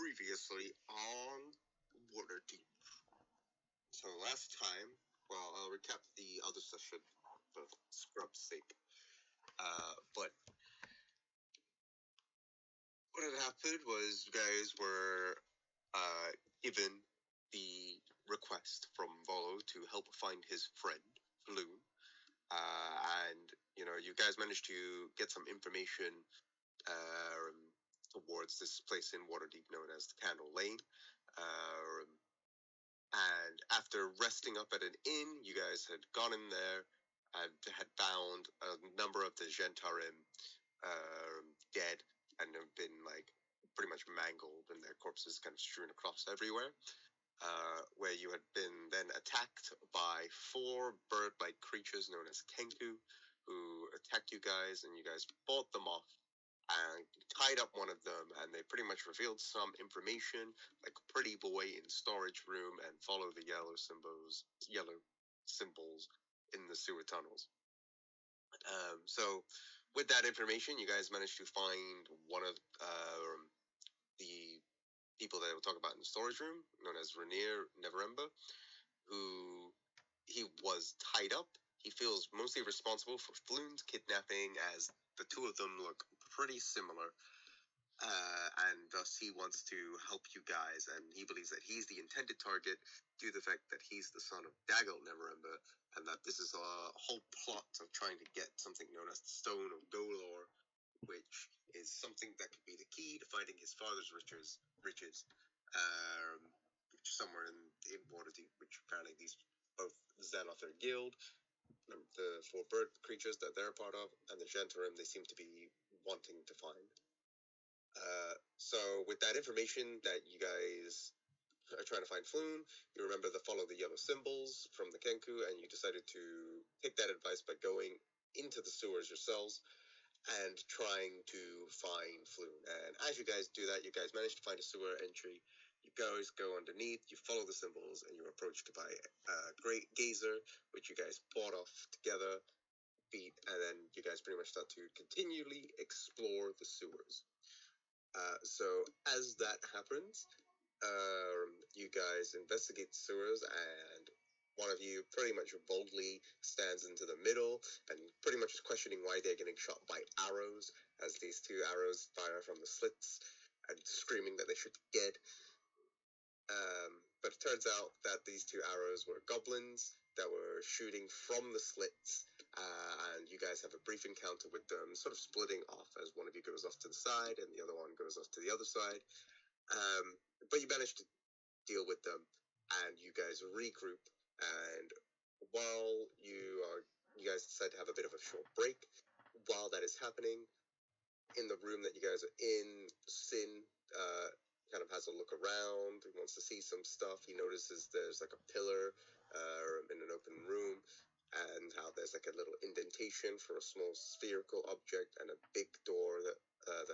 Previously on Waterdeep. So last time, well, I'll recap the other session for scrub's sake. But what had happened was you guys were given the request from Volo to help find his friend, Floon. And, you guys managed to get some information towards this place in Waterdeep known as the Candle Lane. And after resting up at an inn, you guys had gone in there and had found a number of the Gentarim dead and have been pretty much mangled and their corpses kind of strewn across everywhere. Where you had been then attacked by 4 bird-like creatures known as Kenku, who attacked you guys, and you guys fought them off and tied up one of them, and they pretty much revealed some information, like a pretty boy in storage room, and follow the yellow symbols in the sewer tunnels. So with that information, you guys managed to find one of the people that we'll talk about in the storage room, known as Rainier Neverember, who he was tied up. He feels mostly responsible for Floon's kidnapping, as the two of them look pretty similar. And thus he wants to help you guys, and he believes that he's the intended target due to the fact that he's the son of Daggle Neverember, and that this is a whole plot of trying to get something known as the Stone of Dolor, which is something that could be the key to finding his father's riches, which is somewhere in Waterdeep, which apparently these both Xanother Guild, the 4 bird creatures that they're part of, and the Gentarim they seem to be wanting to find. So with that information that you guys are trying to find Floon, you remember to follow the yellow symbols from the Kenku, and you decided to take that advice by going into the sewers yourselves and trying to find Floon. And as you guys do that, you guys manage to find a sewer entry. You guys go underneath, you follow the symbols, and you're approached by a great gazer, which you guys fought off together, beat, and then you guys pretty much start to continually explore the sewers. So as that happens, you guys investigate the sewers, and one of you pretty much boldly stands into the middle and pretty much is questioning why they're getting shot by arrows, as these 2 arrows fire from the slits, and screaming that they should be dead. But it turns out that these 2 arrows were goblins that were shooting from the slits, and you guys have a brief encounter with them, sort of splitting off as one of you goes off to the side and the other one goes off to the other side. But you manage to deal with them, and you guys regroup, and while you guys decide to have a bit of a short break. While that is happening, in the room that you guys are in, Sin kind of has a look around. He wants to see some stuff. He notices there's like a pillar in an open room, and how there's like a little indentation for a small spherical object and a big door that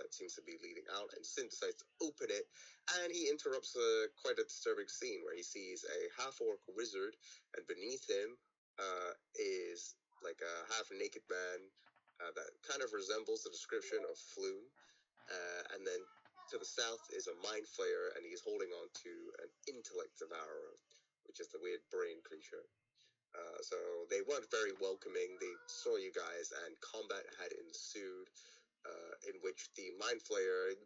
seems to be leading out. And Sin decides to open it, and he interrupts quite a disturbing scene where he sees a half-orc wizard, and beneath him is like a half-naked man that kind of resembles the description of Floon. And then to the south is a mind flayer, and he's holding on to an intellect devourer, which is the weird brain creature. So they weren't very welcoming. They saw you guys, and combat had ensued, in which the mind flayer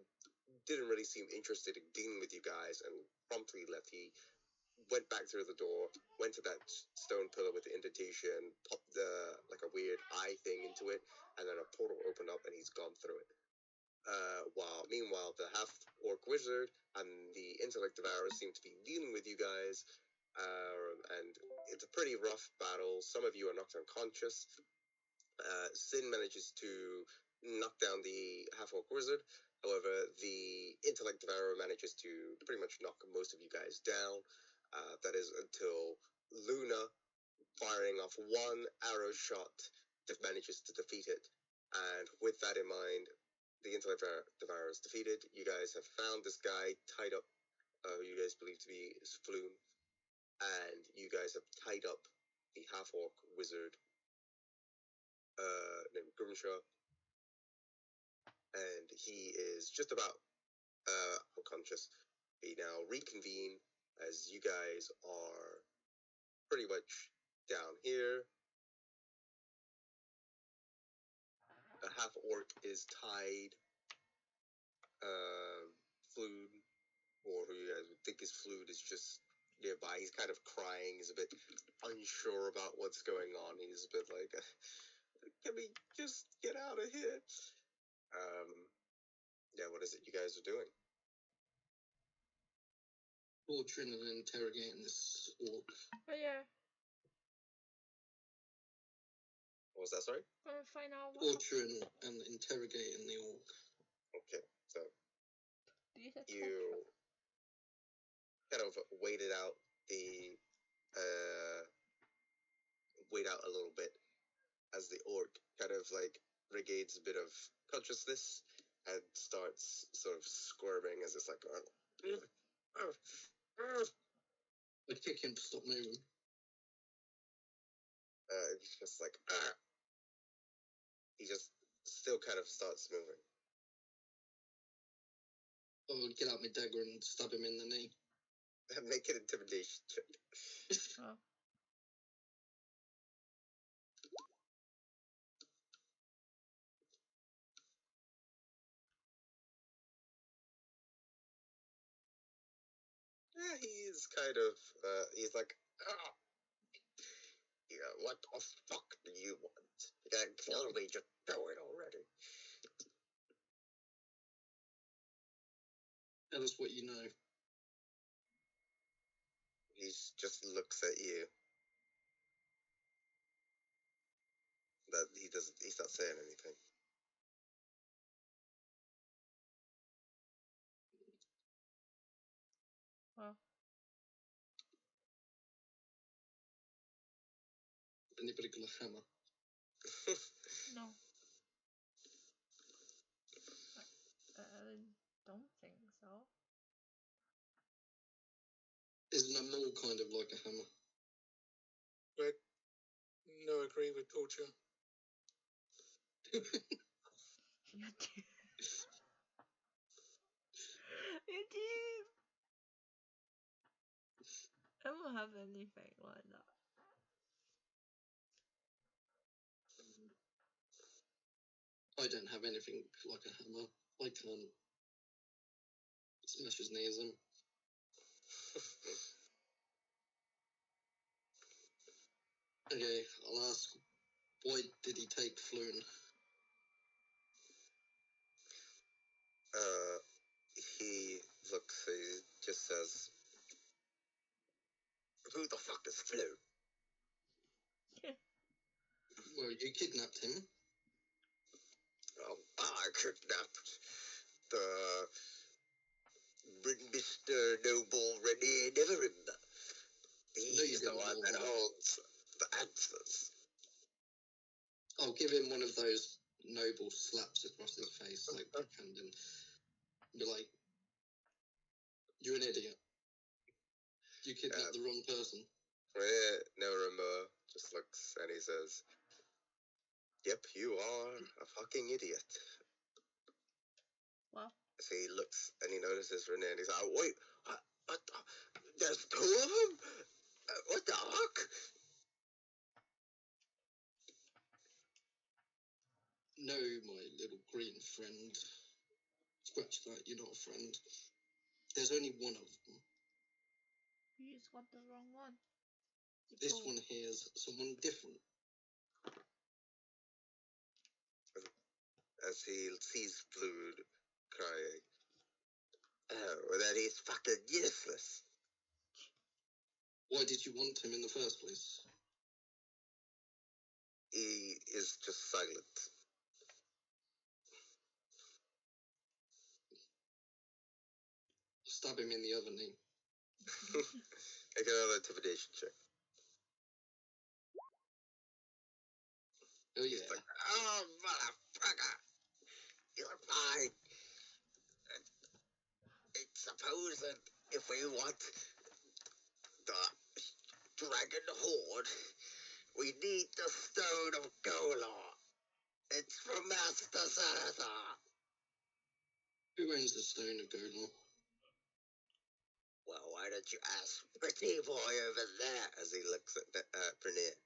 didn't really seem interested in dealing with you guys and promptly left. He went back through the door, went to that stone pillar with the indentation, popped like a weird eye thing into it, and then a portal opened up and he's gone through it. Meanwhile, the half-orc wizard and the intellect devourer seem to be dealing with you guys, and it's a pretty rough battle. Some of you are knocked unconscious. Sin manages to knock down the half-orc wizard. However, the intellect devourer manages to pretty much knock most of you guys down. That is until Luna, firing off 1 arrow shot, manages to defeat it. And with that in mind, the intellect devourer is defeated. You guys have found this guy tied up, who you guys believe to be Floon, and you guys have tied up the half-orc wizard named Grimshaw, and he is just about unconscious. We now reconvene as you guys are pretty much down here. A half orc is tied. Flood, or who you guys would think is Flood, is just nearby. He's kind of crying. He's a bit unsure about what's going on. He's a bit like, can we just get out of here? Yeah, what is it you guys are doing? Torturing and interrogating this orc. Oh yeah. What was that, sorry? Gonna find out what Torturing and interrogating the orc. Okay, so these are you kind of waited out wait out a little bit as the orc kind of like regains a bit of consciousness and starts sort of squirming as it's like, I kick him to stop moving. it's just like, he just still kind of starts moving. Oh, get out my dagger and stab him in the knee. Make an intimidation check. Oh. Yeah, he's kind of, he's like, yeah, what the fuck do you want? You can't kill me, just do it already. Tell us what you know. He just looks at you. That he's not saying anything. Well. Anybody got a hammer? No. I don't think so. Isn't a maul kind of like a hammer? But no, agree with torture. You do. You do. I don't have anything like that. I don't have anything like a hammer. I can't smash his knees in. Okay, I'll ask, why did he take Floon? He looks, he just says, who the fuck is Flu? Well, you kidnapped him. Oh, I kidnapped the Mr. Noble Rene Neverimba. He's the one that holds the answers. I'll give him one of those noble slaps across his face, like backhanding. Be like, you're an idiot. You kidnapped the wrong person. Rene Neverimba just looks and he says, yep, you are a fucking idiot. Well. So he looks and he notices Rene and he's like, wait, what there's two of them? What the fuck? No, my little green friend. Scratch that, you're not a friend. There's only one of them. You just got the wrong one. This one here is someone different. As he sees Flood crying, oh, that he's fucking useless. Why did you want him in the first place? He is just silent. Stab him in the other knee. Make another intimidation check. Oh yeah. He's like, oh, motherfucker, you're fine. It's supposed that if we want the Dragon Horde, we need the Stone of Golor. It's from Master Zarathar. Who owns the Stone of Golor? you ask pretty boy over there, as he looks at Bernier.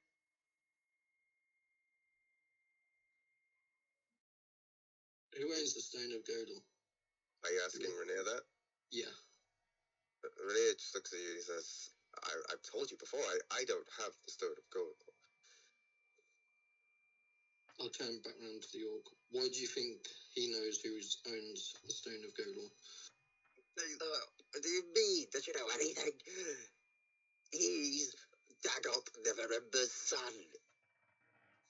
Who owns the Stone of Godel? Are you asking Renier that? Yeah. Renier just looks at you and he says, I've told you before, I don't have the Stone of Gold. I'll turn back round to the orc. Why do you think he knows who owns the Stone of Godel? Do you mean that you know anything? He's Dagot Neverember's son.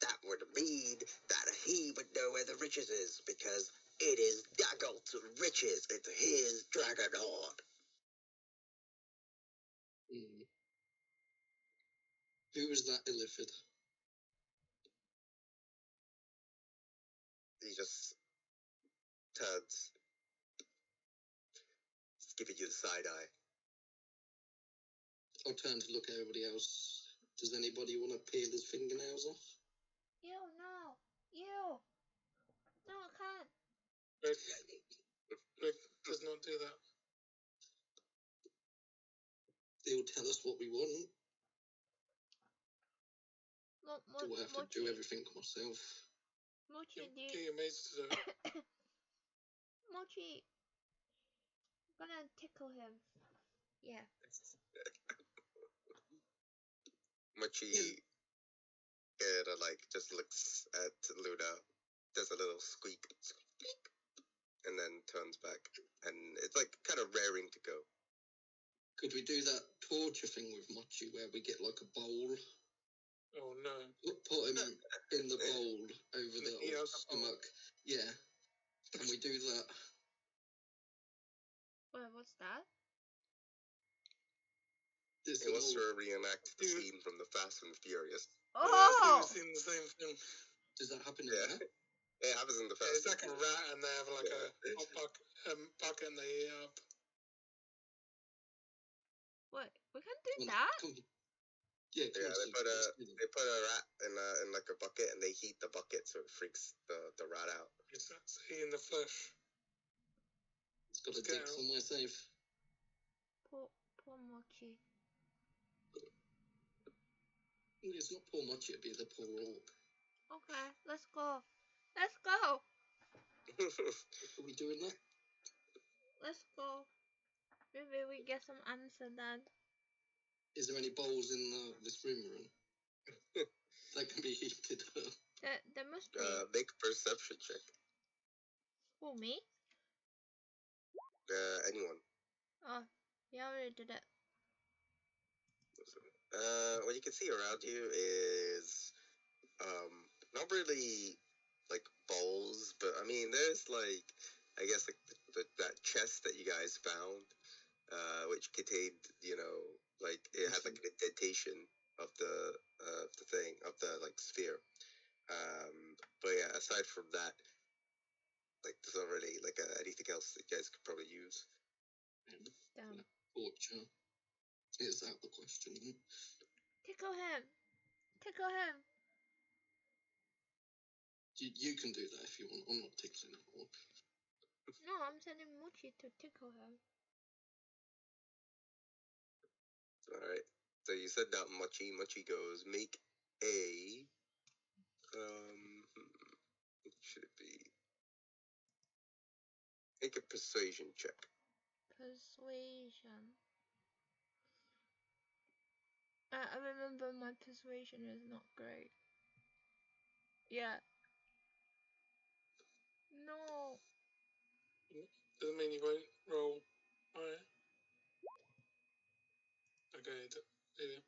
That would mean that he would know where the riches is, because it is Dagot's riches. It's his dragon hoard. Who is that Illithid? He just turns. He's giving you the side eye. I'll turn to look at everybody else. Does anybody want to peel his fingernails off? Ew, no. Ew. No, I can't. Rick does not do that. He'll tell us what we want. Do I have to do Mochi, everything myself? Mochi, do Get you... your mates to do it. Mochi, I'm gonna tickle him. Yeah. Mochi just looks at Luna, does a little squeak, and then turns back, and it's like kind of raring to go. Could we do that torture thing with Mochi where we get like a bowl? Oh no. Put him in the bowl over the stomach. Yeah. Can we do that? Wait, what's that? He wants to reenact the scene from the Fast and Furious. Oh! I've seen the same thing. Does that happen in Yeah. there? It happens in the Fast. It's like a rat, and they have like a hot bucket, and they eat up. Wait, we can do that? Yeah, Yeah, they put a rat in like a bucket, and they heat the bucket so it freaks the rat out. It's eating the flesh. It's got a dick somewhere safe. Poor Mochi. It's not poor Mochi, it'd be the poor orc. Okay, let's go. Let's go. Are we doing that? Let's go. Maybe we get some answer then. Is there any bowls in this room we're in? That can be heated up. There must be. Make a perception check. Who, me? Anyone. Oh, yeah, I already did it. What you can see around you is not really like bowls, but I mean there's like I guess like that chest that you guys found, which contained like it had like an indentation of the thing of the like sphere. But yeah, aside from that, like there's not really like anything else that you guys could probably use. Damn. Torture. Is that the question? Tickle him. Tickle him. You can do that if you want. I'm not tickling at all. No, I'm sending Mochi to tickle him. Alright. So you said that Mochi. Mochi goes, make a what should it be? Make a persuasion check. Persuasion. I remember my persuasion is not great. Yeah. No. Doesn't mean you won't roll higher. Okay, yeah.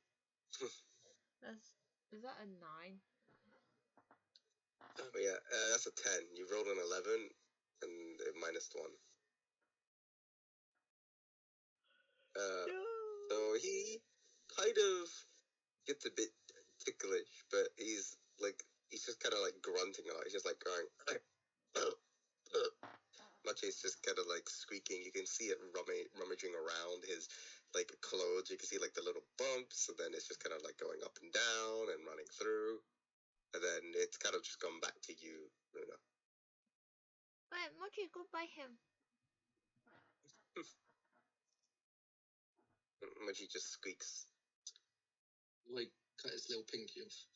Is that a 9? Oh yeah, that's a 10. You rolled an 11 and minus 1. No. So he kind of gets a bit ticklish, but he's just kind of like grunting a lot. He's just like going. Machi's just kind of like squeaking. You can see it rummaging around his like clothes. You can see like the little bumps, and then it's just kind of like going up and down and running through, and then it's kind of just gone back to you, Luna. Wait, Mochi, go by him. which he just squeaks. Like, cut his little pinky off.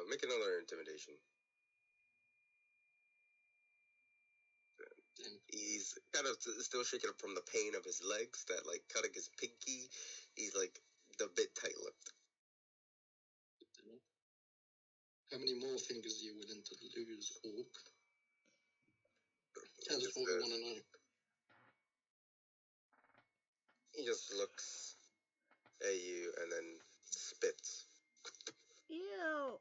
Make another intimidation. Damn. He's kind of still shaking up from the pain of his legs, that like cutting his pinky. He's like a bit tight-lipped. How many more fingers are you willing to lose, Orc? He That's just, what we want to know. he just looks at you and then spits. Ew.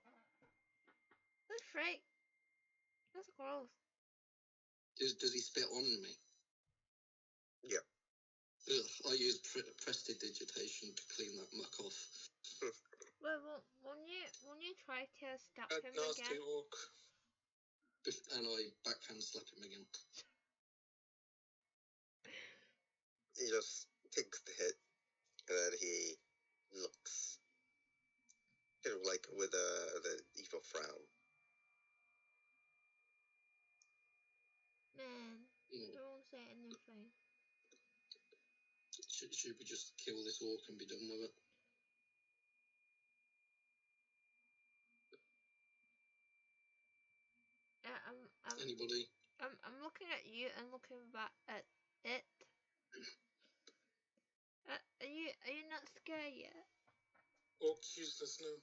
That's right. That's gross. Does he spit on me? Yeah. Ugh, I use prestidigitation to clean that muck off. Wait, won't you try to stab That him nasty again? orc. And I backhand slap him again. He just takes the hit, and then he looks, kind of like with the evil frown. Man, Mm. I won't say anything. Should we just kill this orc and be done with it? Anybody? I'm looking at you and looking back at it. Are you not scared yet? Orc's useless now.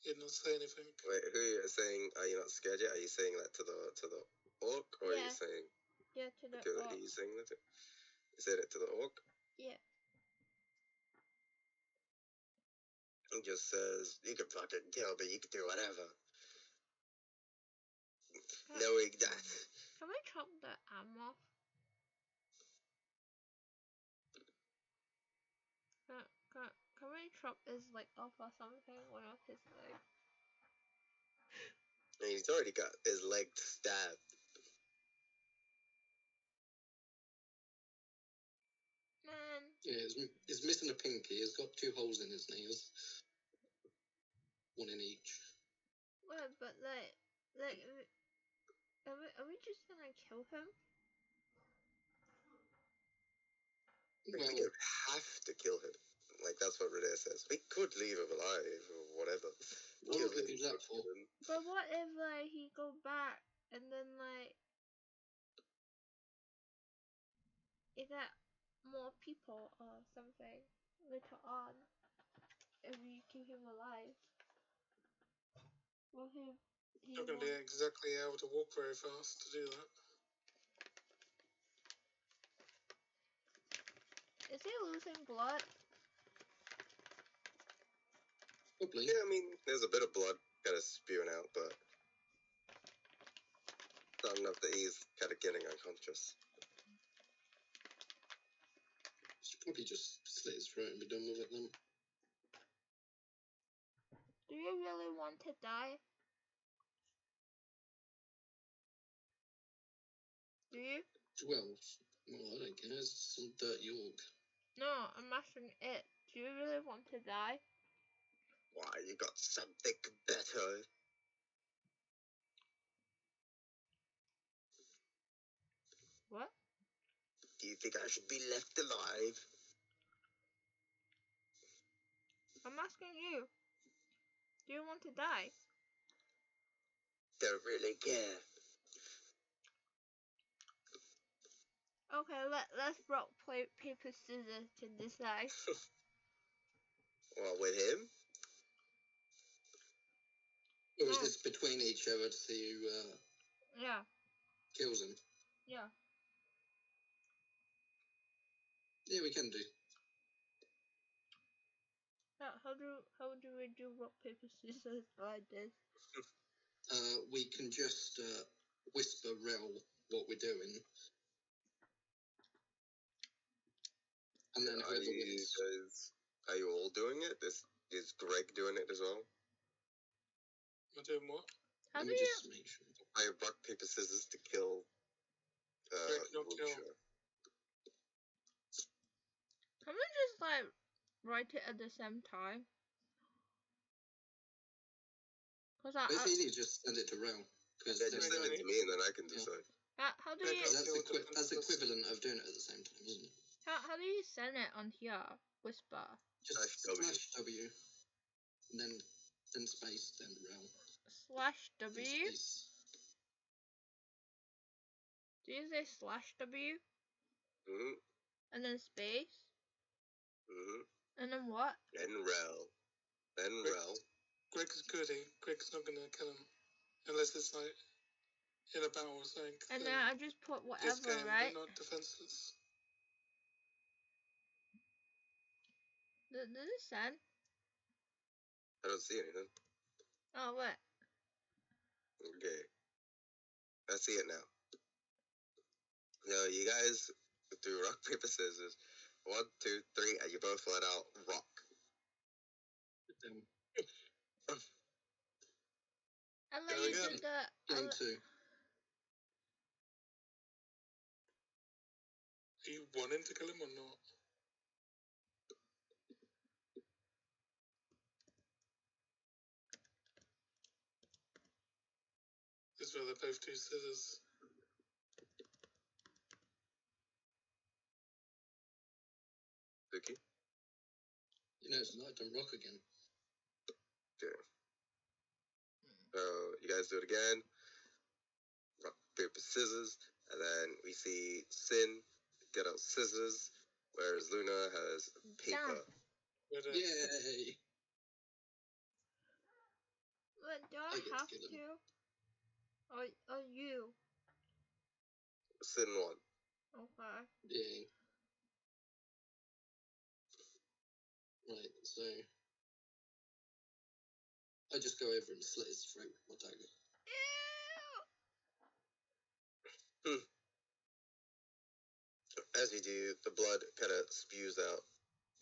He did not say anything. Wait, who are you saying? Are you not scared yet? Are you saying that to the orc, or are you Yeah. saying? Yeah, to the Okay, orc. are you saying that? You said it to the orc. Yeah. He just says, "You can fucking kill me. You can do whatever." Knowing that. Can we chop the arm off? Can we chop his leg off or something? One of his legs. I mean, he's already got his leg stabbed. Man. Yeah, he's missing a pinky. He's got 2 holes in his nails. 1 in each. Well, but are we just gonna kill him? We Well, don't have to kill him. Like, that's what Renee says. We could leave him alive or whatever. what Kill would we him, do that for? But what if he go back and then he got more people or something later on if we keep him alive? Will he Not going to be exactly able to walk very fast to do that. Is he losing blood? Probably. Yeah, I mean, there's a bit of blood kind of spewing out, but not enough that he's kind of getting unconscious. Should probably just slit his throat and be done with it then. Do you really want to die? Do you? 12. Well, I don't care. It's some dirty orc. No, I'm asking it. Do you really want to die? Why, you got something better? What? Do you think I should be left alive? I'm asking you. Do you want to die? Don't really care. Okay, let's rock, paper, scissors to decide. Well, with him? Or is No. this between each other to see who Yeah. kills him? Yeah. Yeah, we can do. How do we do rock, paper, scissors like this? We can just whisper Rel what we're doing. And then whoever wins. Are you all doing it? Is Greg doing it as well? I'm doing what? How Let do me you? just make sure. I rock, paper, scissors to kill. Greg, not kill. Lucia. Can we just write it at the same time? Cause It's easy to just send it to Rel. Yeah, just send it to me and then I can Yeah. decide. How do Maybe you I'll That's, see what the that's princess- equivalent of doing it at the same time, isn't it? how do you send it on here? Whisper. Just Slash W. /W, and then space, then rel. /W? Then space. Do you say /W? Mm-hmm. And then space? Mm-hmm. And then what? Then rel. Then Wait. rel. Greg's goody. Greg's not gonna kill him unless it's like in a battle or something. And then I just put this whatever, game, right? they're not defenseless. Does it send? I don't see anything. Oh, what? Okay. I see it now. No, you guys do rock, paper, scissors. 1, 2, 3, and you both let out rock. Then And then There we you go. did the. game 2. Are you wanting to kill him or not? This is where they both do scissors. Suki? You know, it's night and rock again. Okay. So, you guys do it again. Rock, paper, scissors. And then we see Sin get out scissors, whereas Luna has paper. Where the- Yay! But do I I get to have kill him. to? Or you? Sin won. Okay. Yay. Right, so I just go over and slit his throat with my dagger. Ew! As you do, the blood kind of spews out,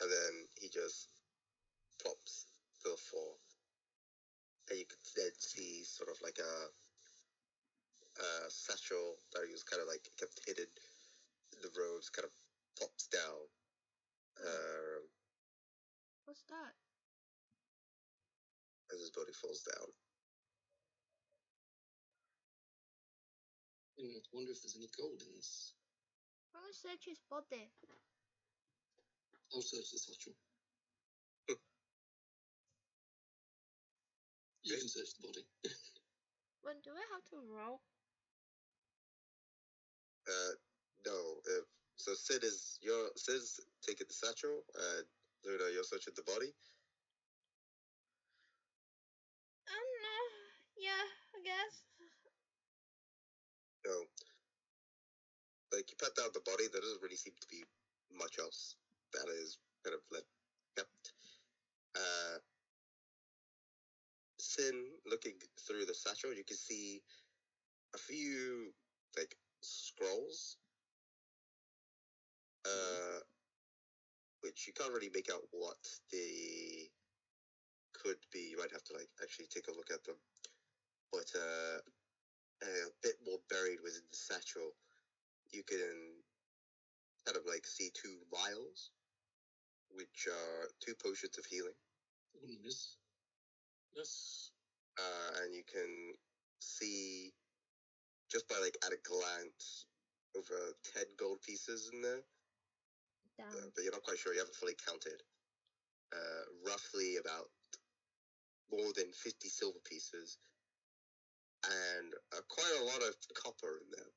and then he just plops to the floor. And you could then see sort of like a satchel that he was kind of like kept hidden in the robes, kind of pops down. What's that? As his body falls down. I wonder if there's any gold in this. I'm gonna search his body. I'll search the satchel. You can search the body. But do I have to roll? No. So Sid's taking the satchel, and Luna, you're searching the body. I don't know. Yeah, I guess. No. Like, you pat down the body, there doesn't really seem to be much else that is kind of kept. Sin, looking through the satchel, you can see a few, like, scrolls. Which you can't really make out what they could be. You might have to, like, actually take a look at them. But a bit more buried within the satchel, you can kind of, like, see 2 vials, which are 2 potions of healing. Nice. Yes. And you can see, just by, like, at a glance, over 10 gold pieces in there. Damn. But you're not quite sure. You haven't fully counted. Roughly about more than 50 silver pieces, and quite a lot of copper in there.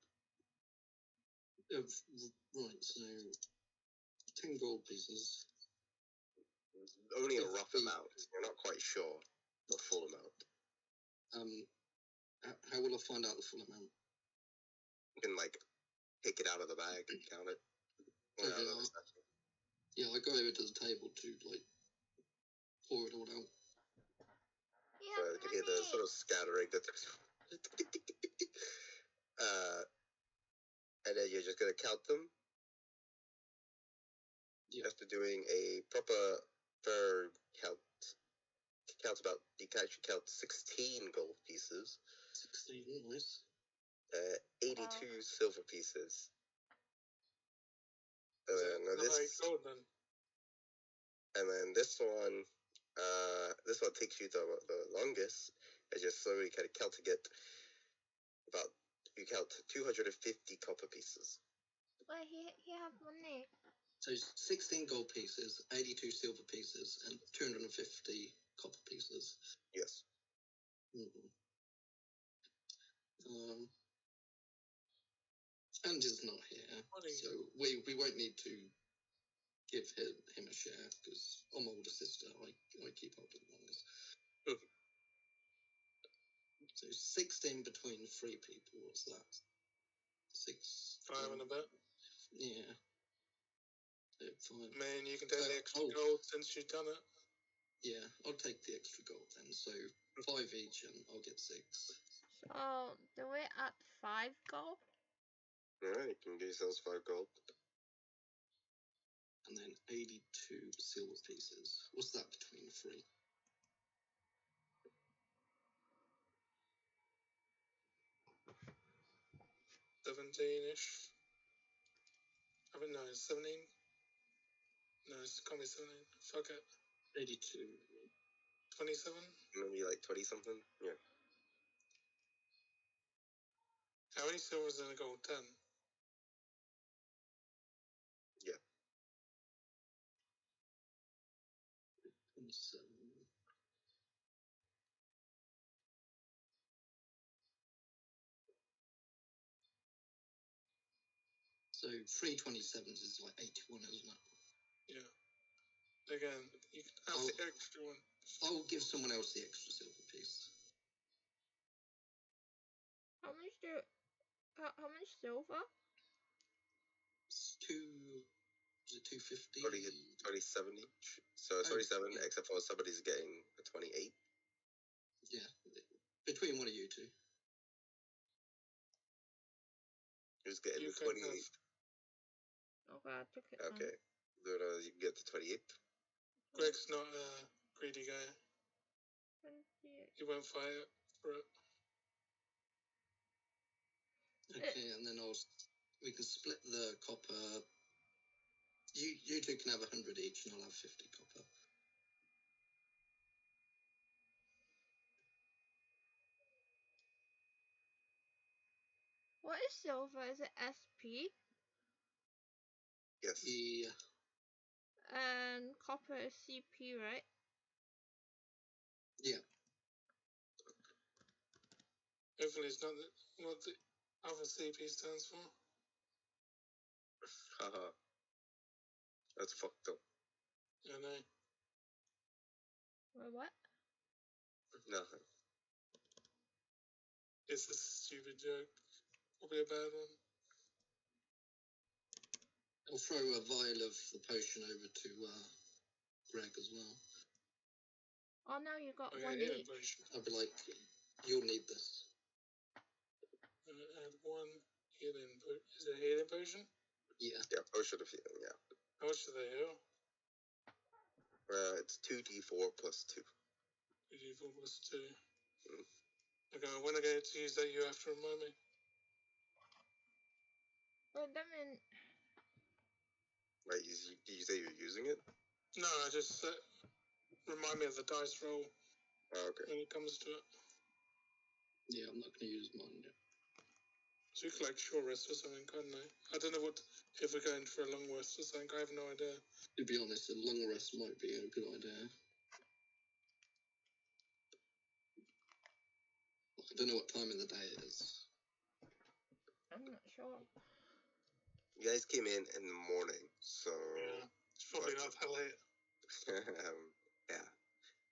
Right, so 10 gold pieces. Only a rough amount. You're not quite sure the full amount. How will I find out the full amount? You can, like, take it out of the bag and count it. Okay, Out of the satchel. Yeah, I go over to the table to, like, pour it all out. Yeah, So you can hear the sort of scattering. And then you're just going to count them. Yeah. After doing a proper fair count, you can actually count 16 gold pieces, 16, nice. 82 silver pieces. And Is then it not very gold then? And then this one takes you the longest, as you're slowly kind of counting it. About You count 250 copper pieces. Wait, he have money. So 16 gold pieces, 82 silver pieces, and 250 copper pieces. Yes. Andrew's not here, so we won't need to give him a share, because I'm older sister, I keep up with monies. So 16 between 3 people, what's that? 6. 5 and a bit. Yeah. 5. I mean, you can take the extra gold since you've done it. Yeah, I'll take the extra gold then. So 5 each, and I'll get 6. So do we add 5 gold? Alright, you can get yourselves 5 gold. And then 82 silver pieces. What's that between 3? 17-ish. I mean, no, it's 17. No, it can't be 17. Fuck it. 82. 27? Maybe like 20 something? Yeah. How many silvers in a gold? 10. Yeah. 27. So 3 27s is like 81, isn't it? Yeah. Again, you can have the extra one. I'll give someone else the extra silver piece. How much silver? It's 2. Is it 250? 27 each. So 27, yeah. except for somebody's getting a 28. Yeah. Between one of you two. Who's getting You the can 28th? Okay, I took it. Okay. Then you can get the 28th. Greg's not a greedy guy. 28. He won't fight it for it. Okay, and then we can split the copper. You two can have 100 each, and I'll have 50 copper. What is silver? Is it SP? Yes. Yeah. And copper is CP, right? Yeah. Hopefully it's not what the other CP stands for. Haha. That's fucked up. I know. Wait, what? Nothing. It's a stupid joke. Probably a bad one. I'll throw a vial of the potion over to Greg as well. Oh, now you got Okay, one healing each. potion. I'll be like, you'll need this. Add 1 healing potion. Is it a healing potion? Yeah. Yeah, potion of healing, yeah. How much do they heal? It's 2d4 plus 2. 2d4 plus 2. Okay, when I get to use that, you have to remind me. Wait, that mean... Right, did you say you're using it? No, I just remind me of the dice roll Okay. when it comes to it. Yeah, I'm not going to use mine yet. So you could like short rest or something, I don't know. I don't know if we're going for a long rest or something, I have no idea. To be honest, a long rest might be a good idea. I don't know what time of the day it is. I'm not sure. You guys came in the morning, so... Yeah, it's probably not that late. Yeah.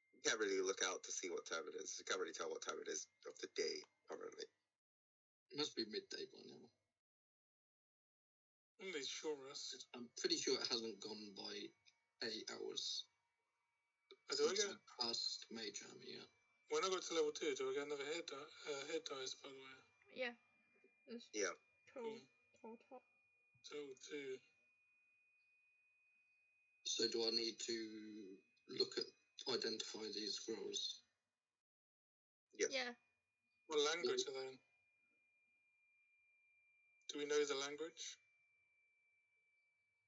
You can't really look out to see what time it is. You can't really tell what time it is of the day, currently. It must be midday by now. Only short rest. I'm pretty sure it hasn't gone by 8 hours. Do I get... past Mage Army yet. When I got to level 2, do I get another head dice, by the way? Yeah. There's Yeah. total. Total 2. So do I need to identify these scrolls? Yes. Yeah. What language are they in? Do we know the language?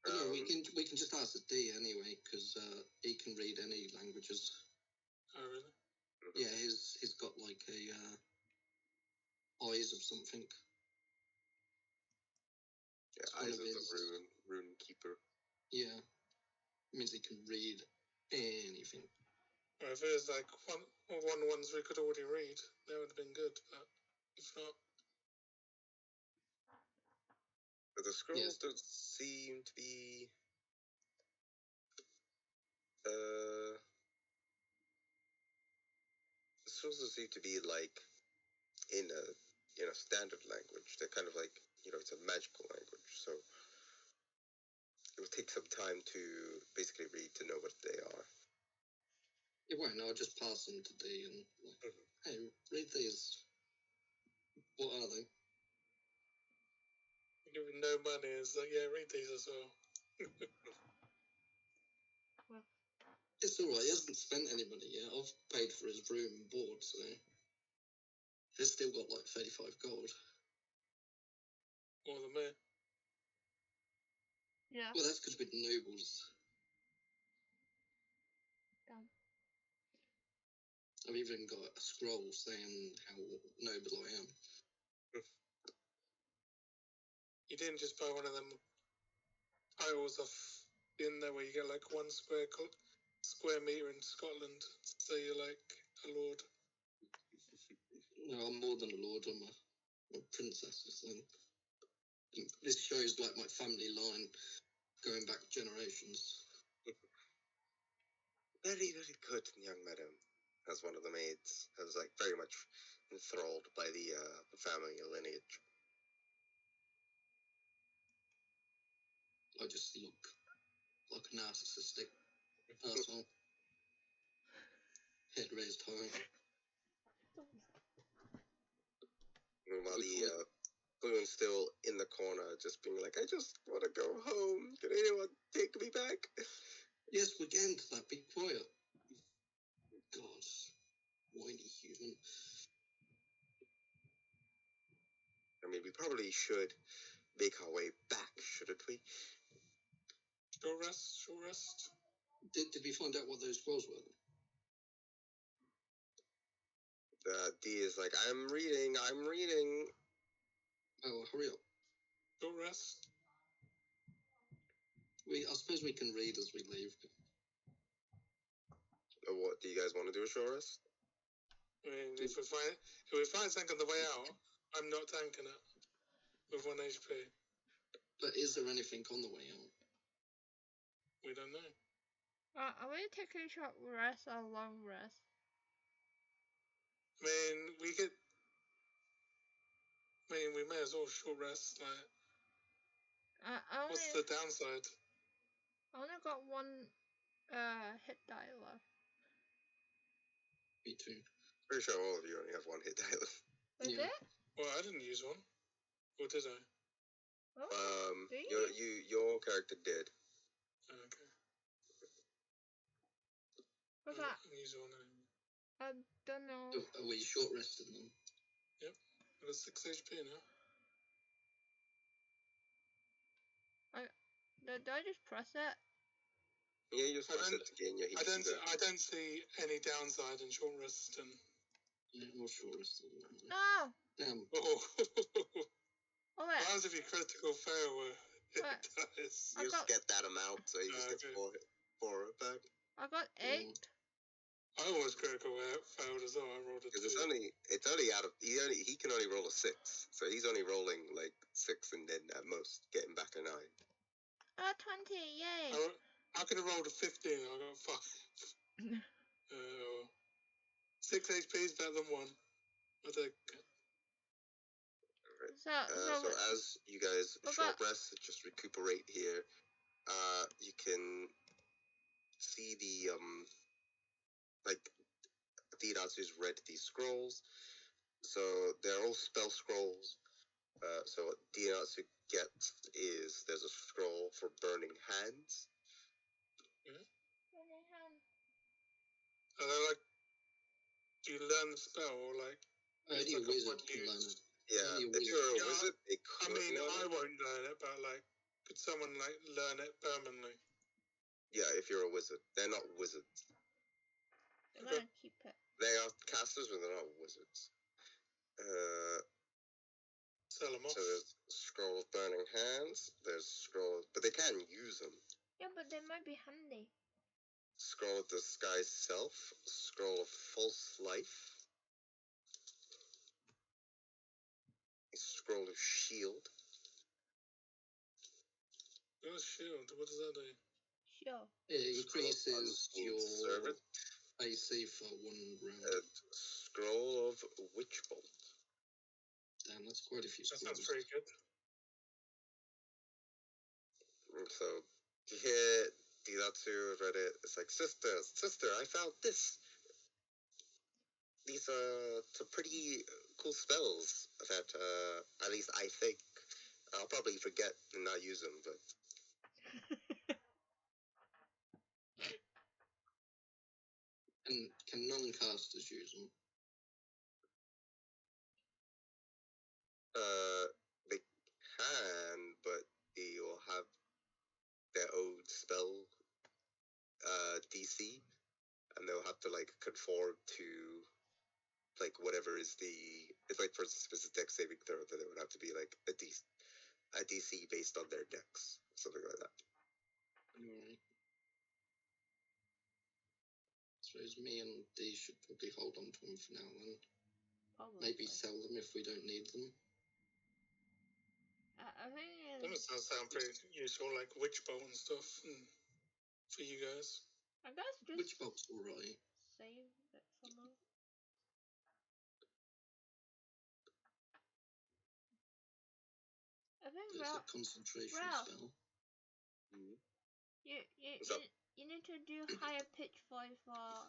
No, we can just ask the D anyway, because he can read any languages. Oh, really? Yeah, he's got like a eyes of something. Eyes of the his... rune keeper. Yeah. It means he can read anything. Or if it was like one ones we could already read, that would have been good. But if not, But the scrolls Yes. don't seem to be. The scrolls don't seem to be like in a standard language. They're kind of like it's a magical language. So it will take some time to basically read to know what they are. It won't. I'll just pass them to D and like, hey, read these. What are they? give him no money. It's like, yeah, read these as well. It's alright, he hasn't spent any money yet. I've paid for his room and board, so he's still got like 35 gold. More than me. Yeah. Well, that's because we're nobles. Damn. I've even got a scroll saying how noble I am. You didn't just buy one of them titles off in there where you get like 1 square meter in Scotland, so you're like a lord. No, I'm more than a lord. I'm a princess. And this shows like my family line going back generations. Very, very good, young madam. As one of the maids, I was like very much enthralled by the family lineage. I just look like a narcissistic asshole. Head raised high. Meanwhile, the balloon's still in the corner, just being like, I just want to go home. Can anyone take me back? Yes, we're getting to that. Be quiet. God, whiny human. I mean, we probably should make our way back, shouldn't we? Short rest, short rest. Did we find out what those scrolls were? D is like, I'm reading. Oh, hurry up. Short rest. I suppose we can read as we leave. What do you guys want to do, a short rest? I mean, if we find something on the way out, I'm not tanking it with 1 HP. But is there anything on the way out? We don't know. Are we taking short rest or long rest? I mean, we may as well short rest. Like, what's the downside? I only got 1 hit die left. Me too. Pretty sure all of you only have 1 hit die left. Is Yeah. it? Well, I didn't use one. Or did I? Oh, Your character did. Okay. what's I that? didn't use one anymore. I don't know. Are we short rested then? I've got 6 HP now. Do I just press it? Yeah, you just I press don't- it to gain your I HP back. don't see any downside in short rest. And Yeah, we're short rested. No! Damn. oh, Oh, what wait. happens if you critical fail with hit What? dice? I You just got- get that amount, so you just get Okay. 4 back. I got 8. I almost critical failed as well. I rolled a 2. Because it's only out of he can only roll a 6, so he's only rolling like 6 and then at most getting back a 9. 20, yay! I could have rolled a 15. I got 5. 6 HP is better than 1. I take it. So as you guys What short about- rest, just recuperate here. You can see the like Theodatsu's read these scrolls. So they're all spell scrolls. So what Theodatsu gets is there's a scroll for burning hands. Are they like, do you learn the spell or like? Only it's a like a wizard one can use? learn it. Yeah, Only a if wizard. you're a Yeah, wizard, it I could mean, learn I it. won't learn it, but like, could someone like learn it permanently? Yeah, if you're a wizard. They're not wizards. I'm gonna keep it. They are casters, but they're not wizards. Sell them off. So there's a scroll of burning hands. There's scroll, but they can use them. Yeah, but they might be handy. Scroll of disguise self. Scroll of false life. Scroll of shield. Where's shield? What does that do? Sure. It increases Unseen your servant. AC for 1 round. And scroll of witch bolt. Damn, that's quite a few That scrolls. sounds pretty good. So you hear Dilatsu read it. It's like, sister, I found this. These are some pretty cool spells that, at least I think, I'll probably forget and not use them, but And can non-casters use them? they can, but they'll have their own spell DC, and they'll have to like conform to like whatever is the. It's like, for instance, if it's a dex saving throw, then it would have to be like a DC based on their dex, something like that. Alright. Suppose me and D should probably hold on to them for now then. Probably. Maybe sell them if we don't need them. I think That does sound pretty useful, like witch bolt and stuff, for you guys. I guess just Which bolt's alright. save it for now. I think It's a Ralph, concentration Ralph. spell. What's up? you need to do higher pitch voice for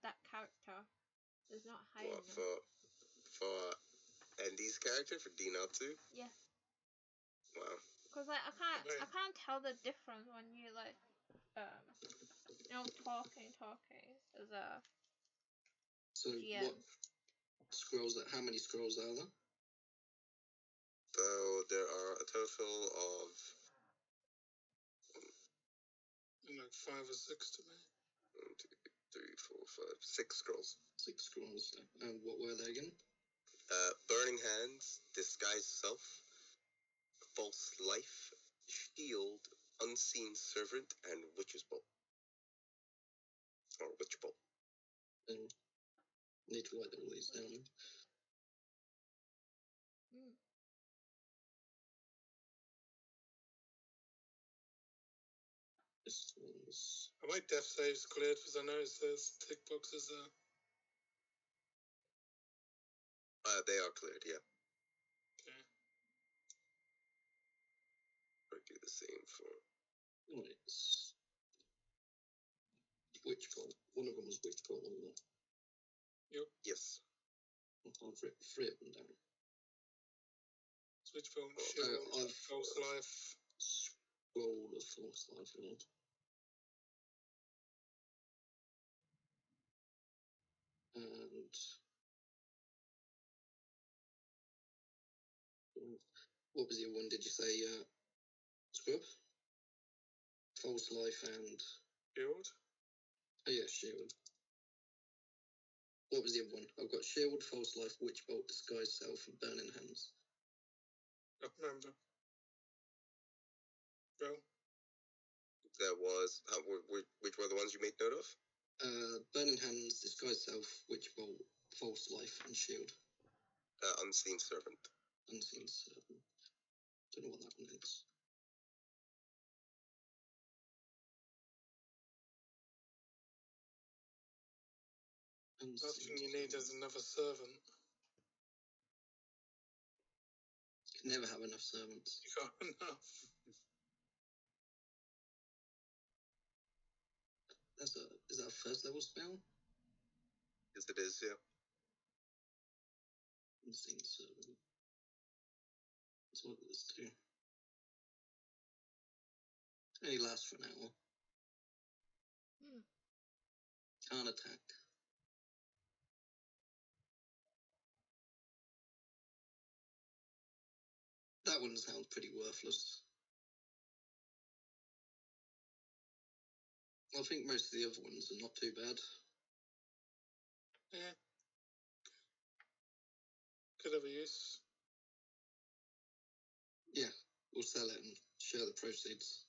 that character. It's not high What, enough. for Andy's character, for Dinatsu? Yeah. Wow. Cause like I can't tell the difference when you like talking as a So GM. what scrolls? How many scrolls are there? So there are a total of Like 5 or 6 to me. 1, 2, 3, 4, 5, 6 scrolls. 6 scrolls. And what were they again? Burning Hands, Disguise Self, False Life, Shield, Unseen Servant, and Witch's Bolt. Or Witch Bolt. Need to write all these down. This one's... I might death saves cleared because I noticed there's tick boxes there. They are cleared, yeah. Okay. I'll do the same for... Oh, it's... Witch Bolt. One of them was Witch Bolt, wasn't it? Yep. Yes. I've written 3 of them down. Switch bolt, shield, I've false life. Scroll of False Life, Lord. And... What was the other one? Did you say Scrub? False Life and... Shield. Oh yeah, Shield. What was the other one? I've got Shield, False Life, Witch Bolt, Disguise Self, and Burning Hands. I remember. Bro. That was... which were the ones you made note of? Burning Hands, Disguise Self, Witch Bolt, False Life, and Shield. Unseen Servant. Unseen Servant. Don't know what that one is. Last thing you need is another servant. You can never have enough servants. You got enough. Is that a first level spell? Yes, it is, yeah. Unseen Servant. That's what this do. Only lasts for an hour. Can't attack. That one sounds pretty worthless. I think most of the other ones are not too bad. Yeah. Could have a use. We'll sell it and share the proceeds.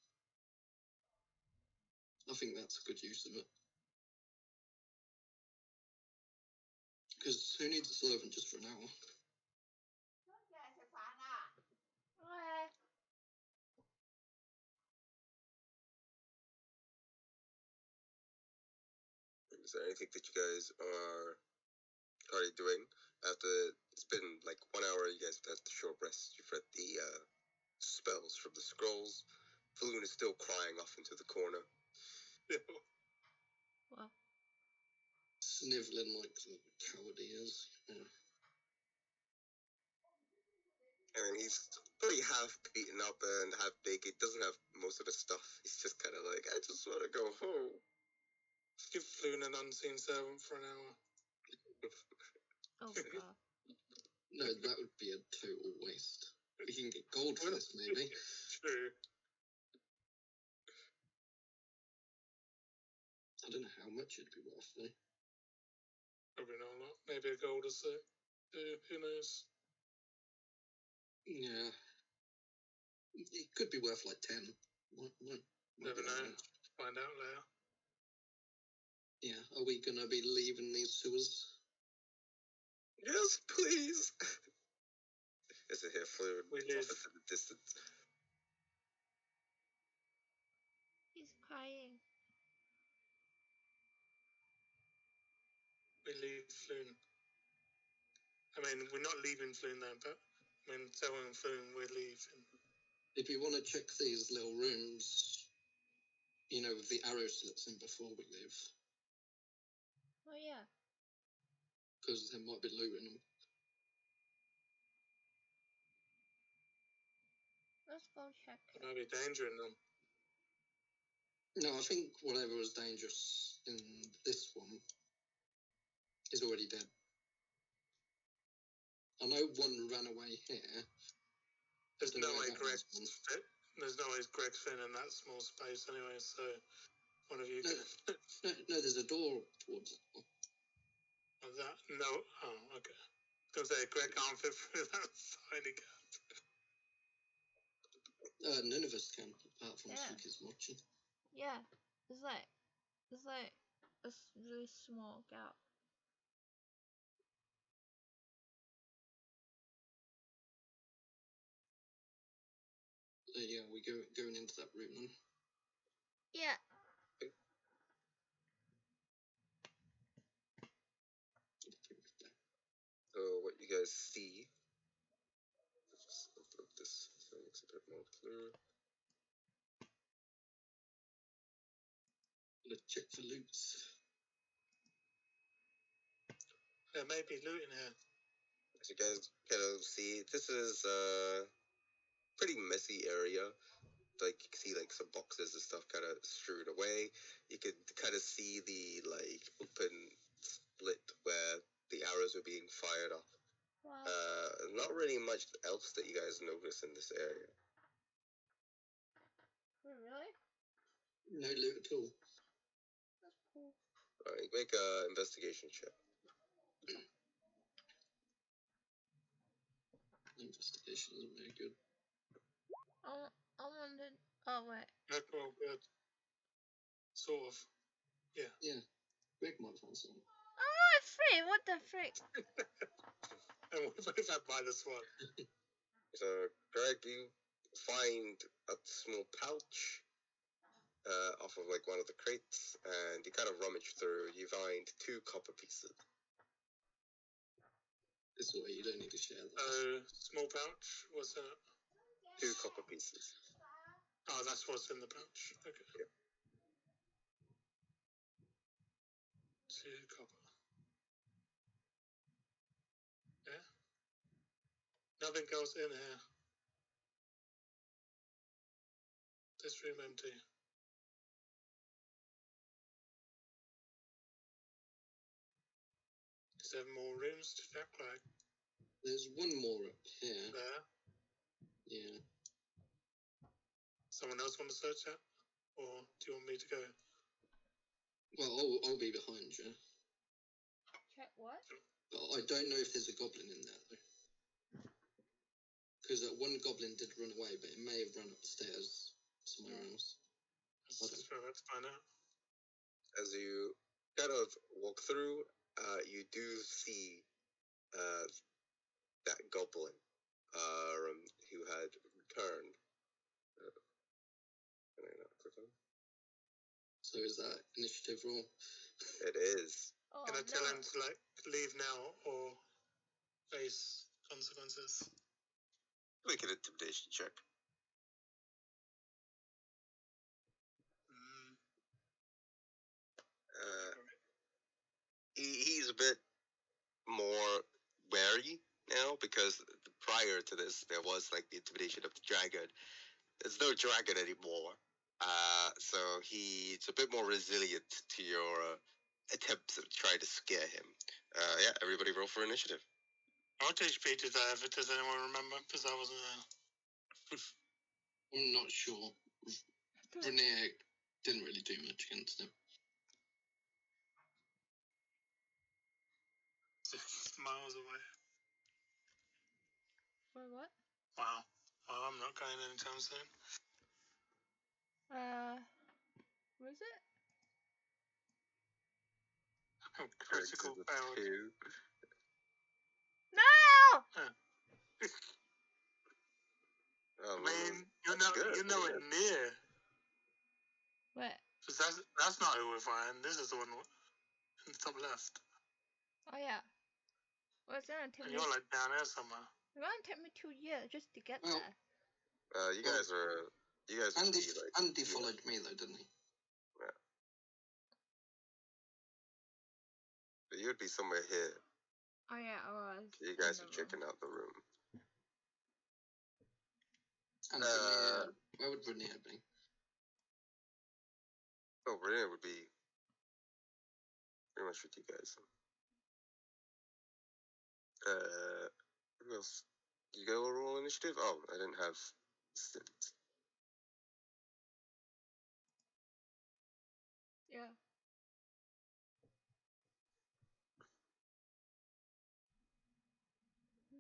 I think that's a good use of it. Because who needs a servant just for an hour? Okay. Is there anything that you guys are currently doing after it's been like 1 hour? You guys have had the short rest. You've read the spells from the scrolls. Floon is still crying off into the corner. Well, Sniveling like the coward he is. Yeah. And he's pretty half beaten up and half naked. Doesn't have most of the stuff. He's just kind of like, I just want to go home. Give Floon an unseen servant for an hour. oh god. No, that would be a total waste. We can get gold for this, maybe. True. I don't know how much it'd be worth, though. Probably not a lot. Maybe a gold or so. Who knows? Yeah. It could be worth like 10. Might Never be that know. much. Find out later. Yeah. Are we going to be leaving these sewers? Yes, please. Is it here, Floon? We Off live. into the distance. He's crying. We leave Floon. I mean, we're not leaving Floon though, but I mean, telling Floon we're leaving. If you want to check these little rooms, you know, with the arrow slits in before we leave, Oh yeah. because there might be loot in them. Let's go check. There might be danger in them. No, I think whatever was dangerous in this one is already dead. I know one ran away here. There's Don't no know way about Greg's this one. fit. There's no way Greg's fit in that small space anyway. So one of you No. can. No, there's a door towards it. Of that? No. Oh, okay. I was gonna say Greg can't fit through that tiny gap. None of us can, apart from Yeah. Suki's watching. Yeah. It's like a really small gap. Yeah, we going into that room then. Yeah. So what you guys see, just open up this so it looks a bit more clear. Let's check for loots. There may be loot in here. As you guys kind of see, this is a pretty messy area. Like you can see like some boxes and stuff kind of strewed away. You could kind of see the like open split where the arrows are being fired off. Wow. Not really much else that you guys notice in this area. Wait, really? No loot at all. That's cool. Alright, make a investigation check. Investigation isn't very good. I wanted. Oh wait. That's all good. Sort of. Greg might find something. Oh, free. What the frick? And we both had minus one. So, Greg, you find a small pouch off of like one of the crates, and you kind of rummage through. You find 2 copper pieces. This way, you don't need to share that. Small pouch. What's that? 2 copper pieces. Oh, that's what's in the pouch. Okay. Yeah. 2 copper. Yeah. Nothing else in here. This room empty. Is there more rooms to check? Like There's one more up here. there. Yeah. Someone else want to search that, or do you want me to go? Well, I'll be behind you. Check what? But I don't know if there's a goblin in there, though. Because one goblin did run away, but it may have run upstairs somewhere else. Let's try to find out. As you kind of walk through, you do see that goblin who had returned. Can I not click on? So is that initiative roll? It is. Oh, Can I tell no. him to like leave now or face consequences? Make an intimidation check. Mm. He's a bit more wary now because prior to this there was like the intimidation of the dragon. There's no dragon anymore, so he's a bit more resilient to your attempts of trying to scare him. Yeah, everybody roll for initiative. What HP did I have? Does anyone remember? Because I wasn't there. I'm not sure. Rainier didn't really do much against him. 6 miles away. Wait, what? Wow. Well, I'm not going anytime soon. What is it? Critical failed. 2. No! Oh, I mean, well, you're nowhere near. Wait. Because that's not who we're fighting. This is the one in the top left. Oh, yeah. Well, it's gonna take And me... you're like down there somewhere. It's gonna take me 2 years just to get Well, there. you guys are. You guys would Andy, be like. Andy followed me though, didn't he? But you would be somewhere here. Oh, yeah, I was. You guys are checking out the room. And Rainier, where would Rainier be? Oh, Rainier would be pretty much with you guys. Who else? You go roll initiative? Oh, I didn't have stints. Yeah.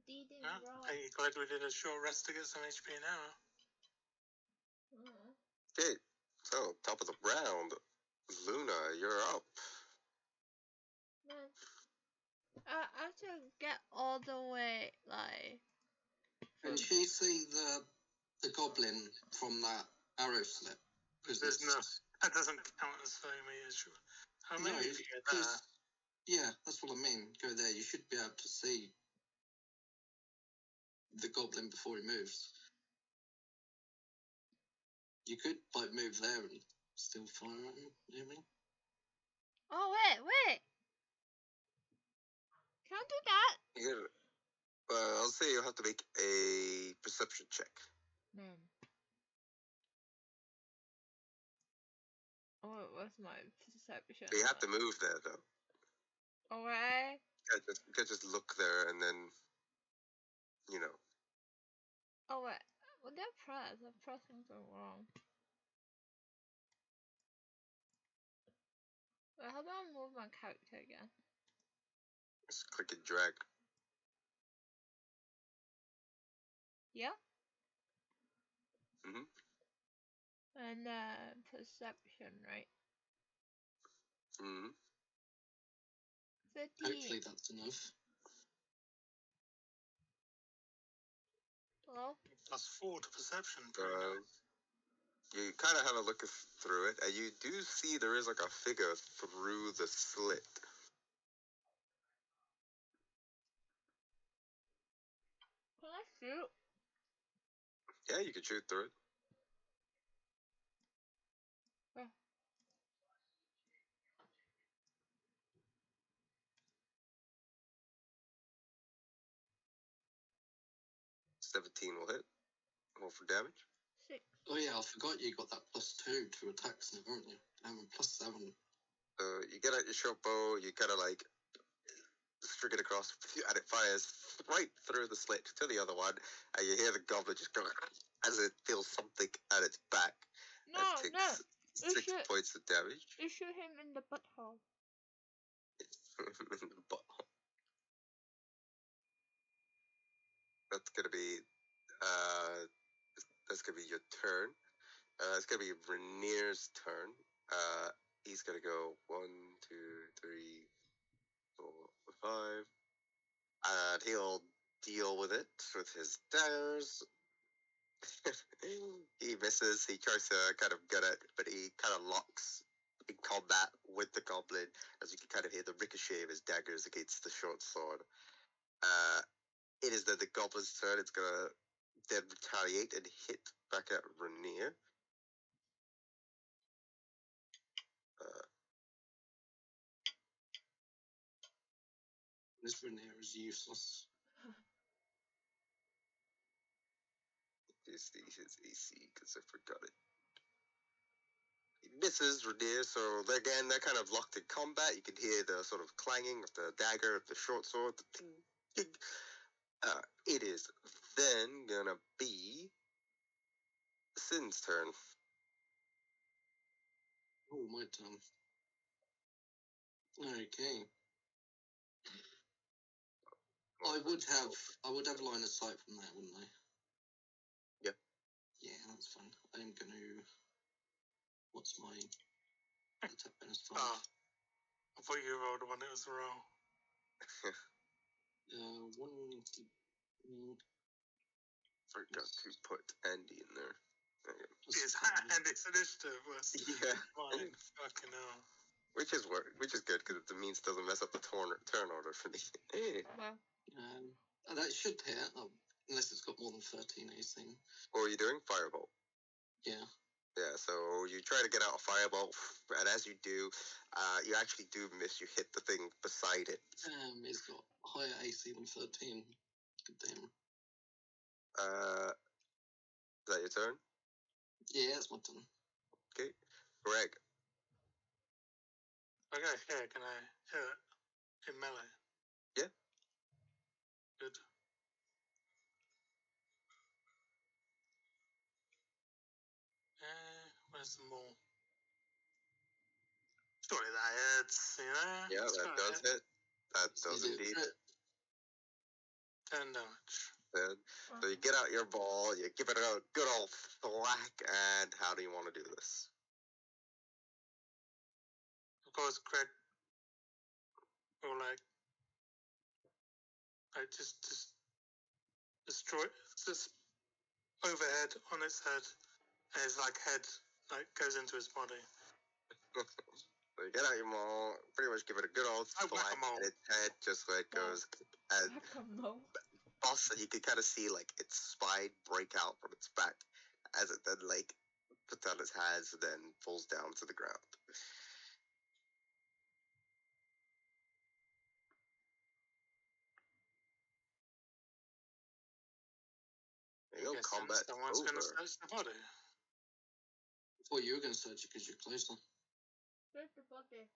Didn't Yeah. roll. Hey, glad we did a short rest to get some HP now. Okay, so top of the round, Luna, you're up. Man. I have to get all the way, like... Can she see the goblin from that arrow slip? Because There's no... That doesn't count as 30 meters. Sure. How many No, did you get there? yeah, that's what I mean. Go there. You should be able to see the goblin before he moves. You could like move there and still fire at him. You know what I mean? Oh, wait! Can I do that? I'll say you'll have to make a perception check. Man. Oh, what's my perception? You have to move there, though. Alright. You can't just look there and then, you know. Oh, wait. What did I press? I pressed something wrong. Wait, how do I move my character again? Just click and drag. Yeah? Mhm. And perception, right? Mhm. 13. Hopefully that's enough. Hello? Plus 4 to perception. You kind of have a look through it, and you do see there is like a figure through the slit. Can I shoot? Yeah, you can shoot through it. Where? 17 will hit. Roll for damage. 6. Oh yeah, I forgot you got that +2 to attacks now, haven't you? +7. You get out your short bow, you kind of like string it across, and it fires right through the slit to the other one, and you hear the goblin just go as it feels something at its back. No, and takes 6 should- points of damage. You shoot him in the butthole. In the butthole. That's gonna be That's gonna be your turn. It's gonna be Rainier's turn. He's gonna go 1, 2, 3, 4, 5, and he'll deal with it with his daggers. He misses. He tries to kind of get it, but he kind of locks in combat with the goblin, as you can kind of hear the ricochet of his daggers against the short sword. It is then the goblin's turn. It's gonna then retaliate and hit back at Rainier. This Rainier is useless. His AC, because I forgot it. He misses Rainier, so again, they're kind of locked in combat. You can hear the sort of clanging of the dagger, of the short sword. The ting, ting. It is then gonna be Sin's turn. Oh, my turn. Okay. I would have line of sight from that, wouldn't I? Yeah. Yeah, that's fine. I'm gonna. What's my attack bonus 5? I thought you rolled one. It was a roll. 1. Forgot to put Andy in there. His and its initiative was mine. Fucking hell. Which is good because it means it doesn't mess up the turn order for me. Well, that should hit, unless it's got more than 13 AC. What are you doing? Firebolt. Yeah. Yeah, so you try to get out a firebolt, and as you do, you actually do miss. You hit the thing beside it. It's got higher AC than 13. Good damn. Is that your turn? Yeah, it's my turn. Okay. Greg. Okay, yeah, can I hit it in melee? Yeah. Good. Where's the more? Surely that hits, you know? Yeah, that does hit. That does indeed. 10 damage. Then, so you get out your ball, you give it a good old thwack, and how do you want to do this? Of course, Craig will just destroy, just overhead on its head, and his head goes into his body. So you get out your maul, pretty much give it a good old thwack, and its head just goes and bust, and you can kind of see its spine break out from its back as it then puts out its hands and then falls down to the ground. There you go, combat Someone's over. going to search the body. I thought you were going to search it because you're closer. where's the body?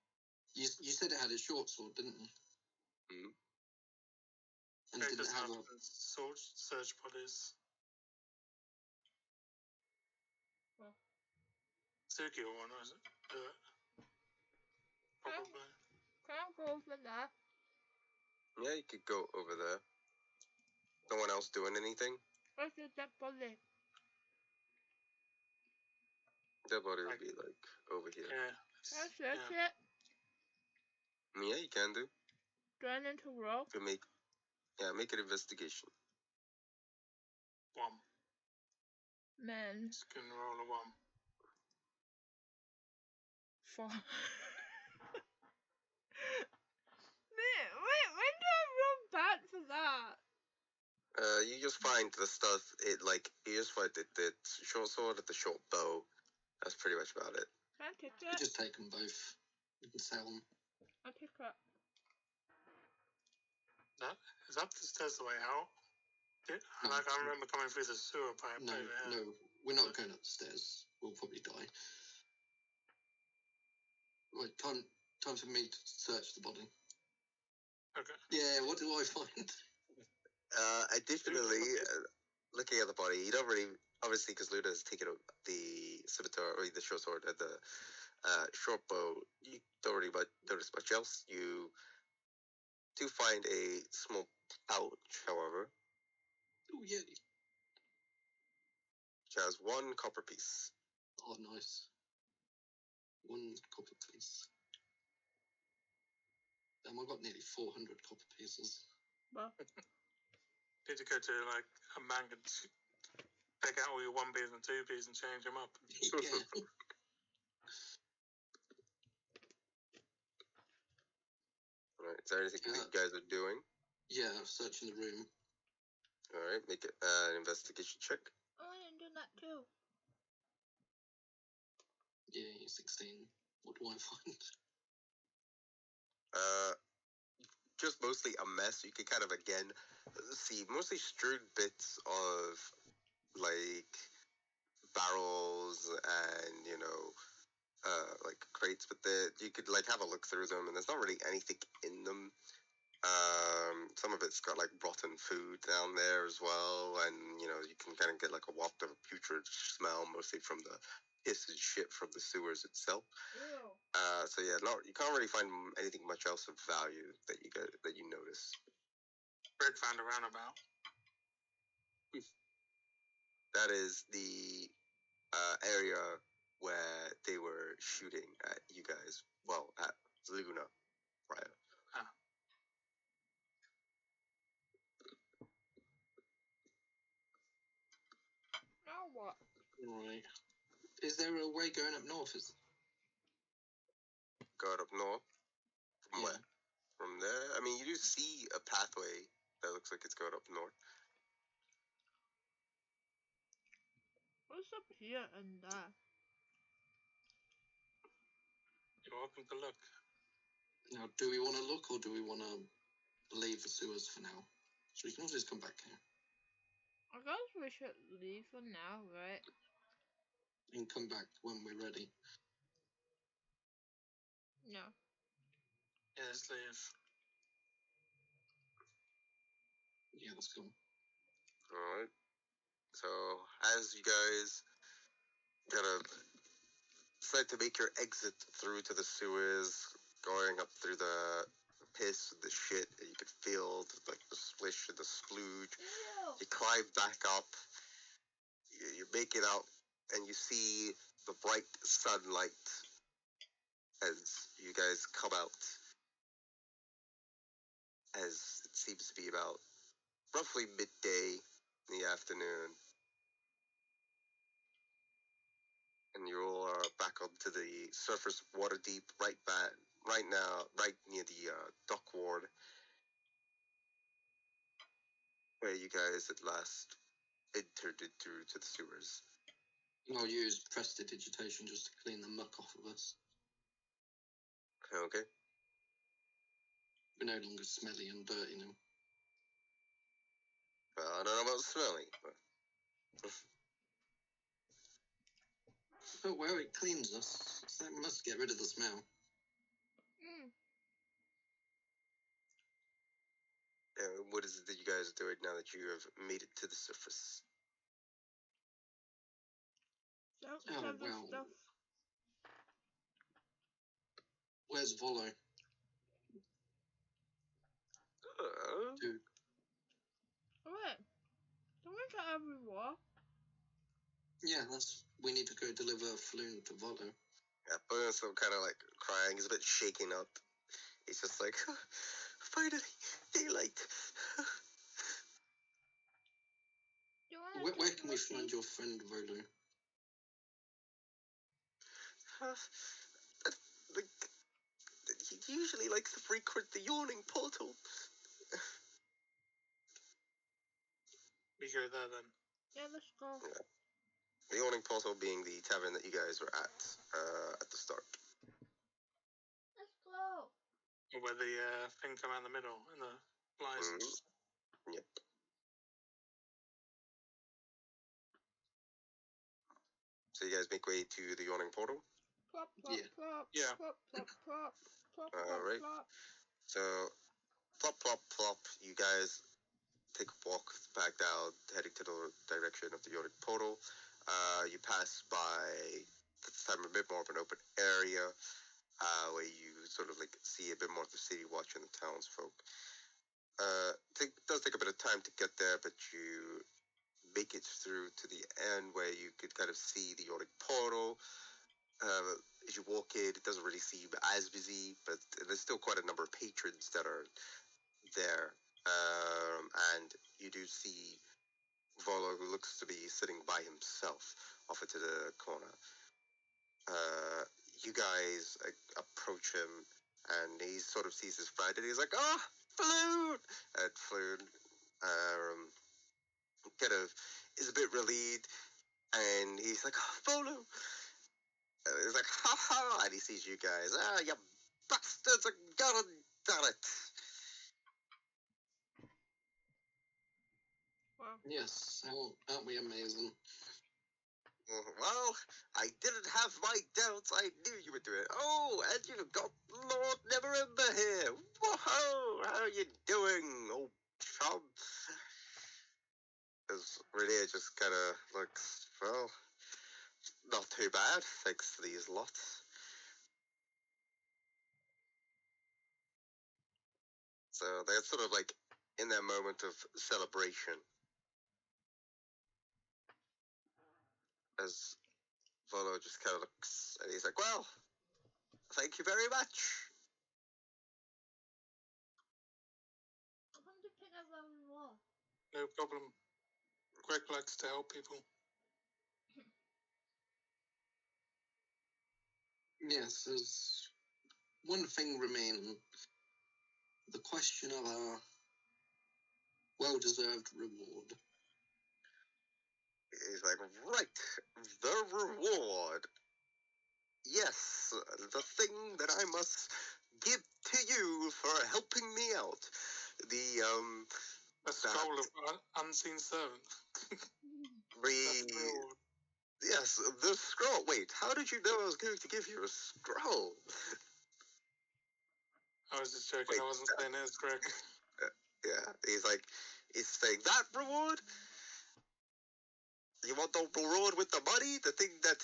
You said it had a short sword, didn't you? Mm-hmm. And Craig did it doesn't have have search bodies. Oh. Suki will want to do it. Probably. Can I go over there? Yeah, you could go over there. No one else doing anything? Where's the dead body? That body would be over here. Can I search it? Yeah, you can do. Do I need to roll? You make an investigation. 1. Man. Just gonna roll a 1. 4. Wait, when do I roll back for that? You just find the stuff. You just find the short sword and the short bow. That's pretty much about it. Can I take You it? just take them both. You can sell them. I'll take it. Is that the stairs the way out? No. I remember coming through the sewer pipe. No, we're not going upstairs. We'll probably die. Right, time for me to search the body. Okay. Yeah, what do I find? Additionally, looking at the body, you don't really, obviously, because Luna has taken up the scimitar, or the short sword, and the short bow, you don't really notice much else. You do find a small pouch, however. Oh, yeah. Which has 1 copper piece. Oh, nice. 1 copper piece. Damn, I got nearly 400 copper pieces. Well, Did you go to like a bank and take out all your 1Ps and 2Ps and change them up? Yeah. Alright, is there anything that you guys are doing? Yeah, searching the room. Alright, make it an investigation check. I want to do that too. Yeah, 16. What do I find? Just mostly a mess. You can kind of, again, see mostly strewn bits of, like, barrels and, you know, like crates, but you could like have a look through them, and there's not really anything in them. Some of it's got like rotten food down there as well, and you know you can kind of get like a waft of a putrid smell, mostly from the piss and shit from the sewers itself. Ew. So yeah, you can't really find anything much else of value that you notice. Fred found a roundabout. That is the area where they were shooting at you guys. Well, at Luna prior. Now what? Right. Is there a way going up north? Going up north? From Yeah. where? From there? I mean, you do see a pathway that looks like it's going up north. What's up here and there? You're welcome to look. Now, do we want to look or do we want to leave the sewers for now? So we can always come back here I guess we should leave for now, right? and come back when we're ready. No. Yeah, let's leave. Yeah, let's go. Alright. So, as you guys kind of decide to make your exit through to the sewers, going up through the piss, the shit, and you can feel like the splish and the splooge. Ew. You climb back up, you make it out, and you see the bright sunlight as you guys come out. As it seems to be about roughly midday in the afternoon. And you all are back onto the surface water deep right near the dock ward, where you guys at last entered it through to the sewers. I'll use prestidigitation just to clean the muck off of us. Okay. We're no longer smelly and dirty now. Well, I don't know about smelling, but But where it cleans us, that must get rid of the smell. what is it that you guys are doing now that you have made it to the surface? Well. Stuff. Where's Volo? Dude. Wait. Can we get every war? Yeah, we need to go deliver a Floon to Volo. Yeah, but still kind of like crying. He's a bit shaken up. He's just like, finally, daylight. Where can we find your friend Volo? Like, he usually likes to frequent the yawning portal. We go there then. Yeah, let's go. Yeah. The yawning portal being the tavern that you guys were at the start. Let's go. Where the thing come out in the middle and the flies. Yep. So you guys make way to the yawning portal? Plop, plop, Yeah. plop. Yeah. Plop, plop, plop. Plop, Alright. plop. So, plop, plop, plop, you guys take a walk back down, heading to the direction of the yawning portal. You pass by, this time a bit more of an open area, where you sort of like see a bit more of the city watch and the townsfolk. It does take a bit of time to get there, but you make it through to the end where you could kind of see the Yorick portal. As you walk in, it doesn't really seem as busy, but there's still quite a number of patrons that are there. And you do see Volo, who looks to be sitting by himself off into the corner. You guys approach him, and he sort of sees his friend, and he's like, "Oh, Floon!" And Floon kind of is a bit relieved, and he's like, "Oh, Volo!" He's like, "Ha ha!" And he sees you guys. "Ah, you bastards! I gotta done it!" Wow. Yes, aren't we amazing? Well, I didn't have my doubts. I knew you would do it. Oh, and you've got Lord Neverember here. Whoa, how are you doing, old chum? As Renee just kind of looks, well, not too bad, thanks to these lots. So they're sort of like in their moment of celebration. As Volo just kind of looks, and he's like, "Well, thank you very much." Come to pick up our wall. No problem. Greg likes to help people. Yes, there's one thing remaining. The question of our well-deserved reward. He's like, "Right, the reward. Yes, the thing that I must give to you for helping me out. A scroll of unseen servant. Yes, the scroll. Wait, how did you know I was going to give you a scroll?" I was just joking. Wait, I wasn't saying it as Greg. Yeah, he's saying that reward? You want the reward with the money? The thing that,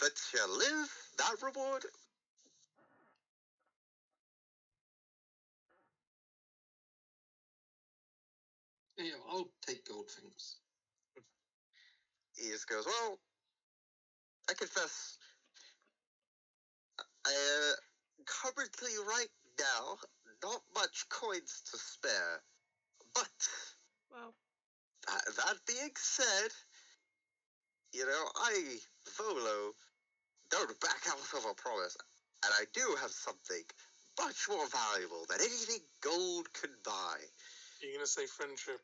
that you live? That reward? Yeah, I'll take gold things. He just goes, "Well, I confess, currently right now, not much coins to spare. But, Wow. that being said, I, Volo, don't back out of a promise, and I do have something much more valuable than anything gold can buy." You're going to say friendship.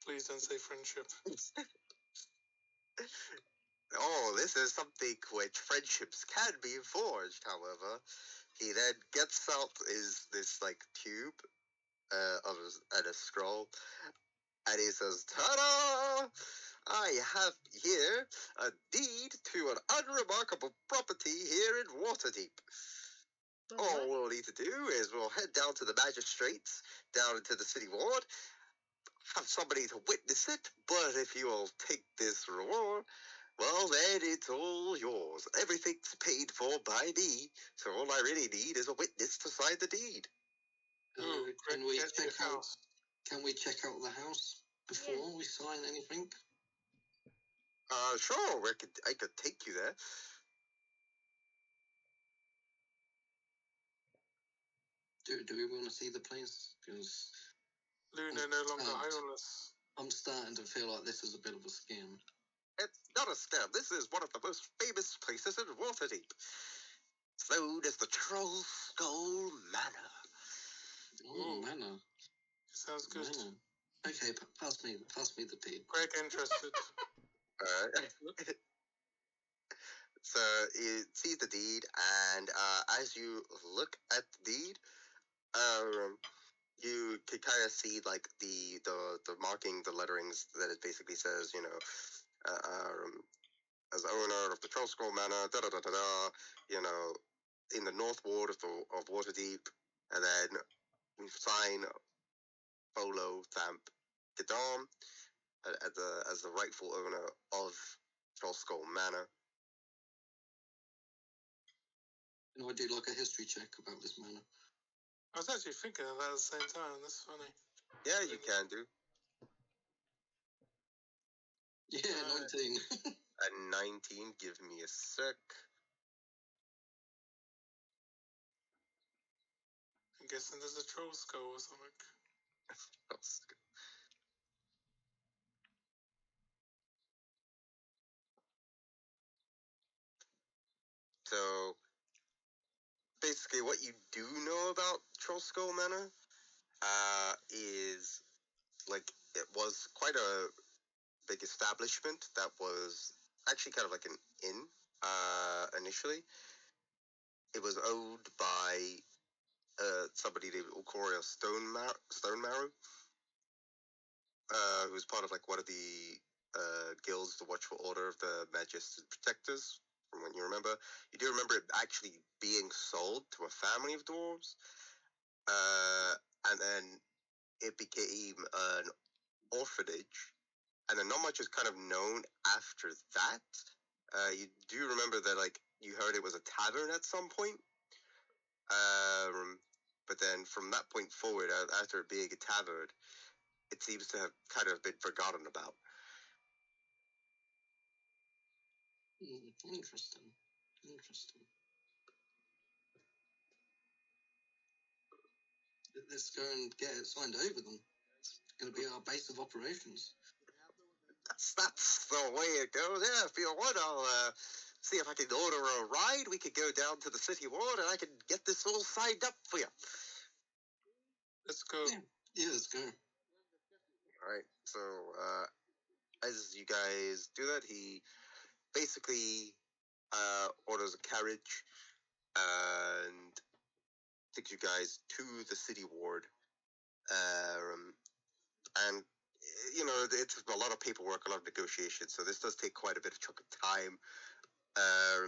Please don't say friendship. Oh, this is something which friendships can be forged, however. He then gets out this tube and a scroll, and he says, "Ta-da! I have here a deed to an unremarkable property here in Waterdeep. All we'll need to do is we'll head down to the magistrates, down into the city ward, have somebody to witness it, but if you will take this reward, well, then it's all yours. Everything's paid for by me, so all I really need is a witness to sign the deed." Can we check out the house before we sign anything? Sure, I could take you there. Do we want to see the place? Because Luna no longer homeless. I'm starting to feel like this is a bit of a scam. It's not a scam. This is one of the most famous places in Waterdeep. It's known as the Troll Skull Manor. Oh, manor. Sounds good. Manor. Okay, pass me the deed. Greg interested. Alright. So you see the deed, and as you look at the deed, you can kind of see like the marking, the letterings that it basically says, as owner of the Troll Skull Manor, da da da da da, in the North Ward of Waterdeep, and then sign Bolo Thamp Gadam as the rightful owner of Troll Skull Manor. And I do like a history check about this manor. I was actually thinking of that at the same time. That's funny. Yeah, you can do. Yeah, 19. A 19. Give me a sec. I'm guessing there's a troll skull or something. So, basically, what you do know about Troll Skull Manor is, like, it was quite a big establishment that was actually kind of like an inn initially. It was owned by somebody named Okoria Stonemarrow, who was part of like one of the guilds, the Watchful Order of the Magisted Protectors. From what you remember, you do remember it actually being sold to a family of dwarves, and then it became an orphanage, and then not much is kind of known after that. You do remember that, like, you heard it was a tavern at some point, but then from that point forward, after it being a tavern, it seems to have kind of been forgotten about. Interesting. Let's go and get it signed over them. It's going to be our base of operations. That's the way it goes. Yeah, if you want, I'll see if I can order a ride. We could go down to the city ward, and I can get this all signed up for you. Let's go. Yeah, let's go. All right. So, as you guys do that, he basically orders a carriage and takes you guys to the city ward. And you know, it's a lot of paperwork, a lot of negotiations, so this does take quite a bit of chunk of time.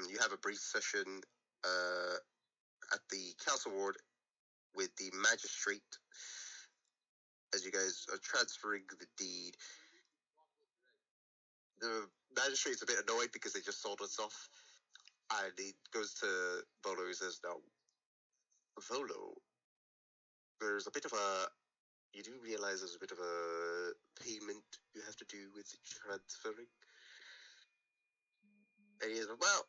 You have a brief session at the council ward with the magistrate as you guys are transferring the deed. The magistrate's a bit annoyed because they just sold us off, and he goes to Volo and says, "Now, Volo, there's a bit of a... You do realize there's a bit of a payment you have to do with transferring?" And he's like, "Well,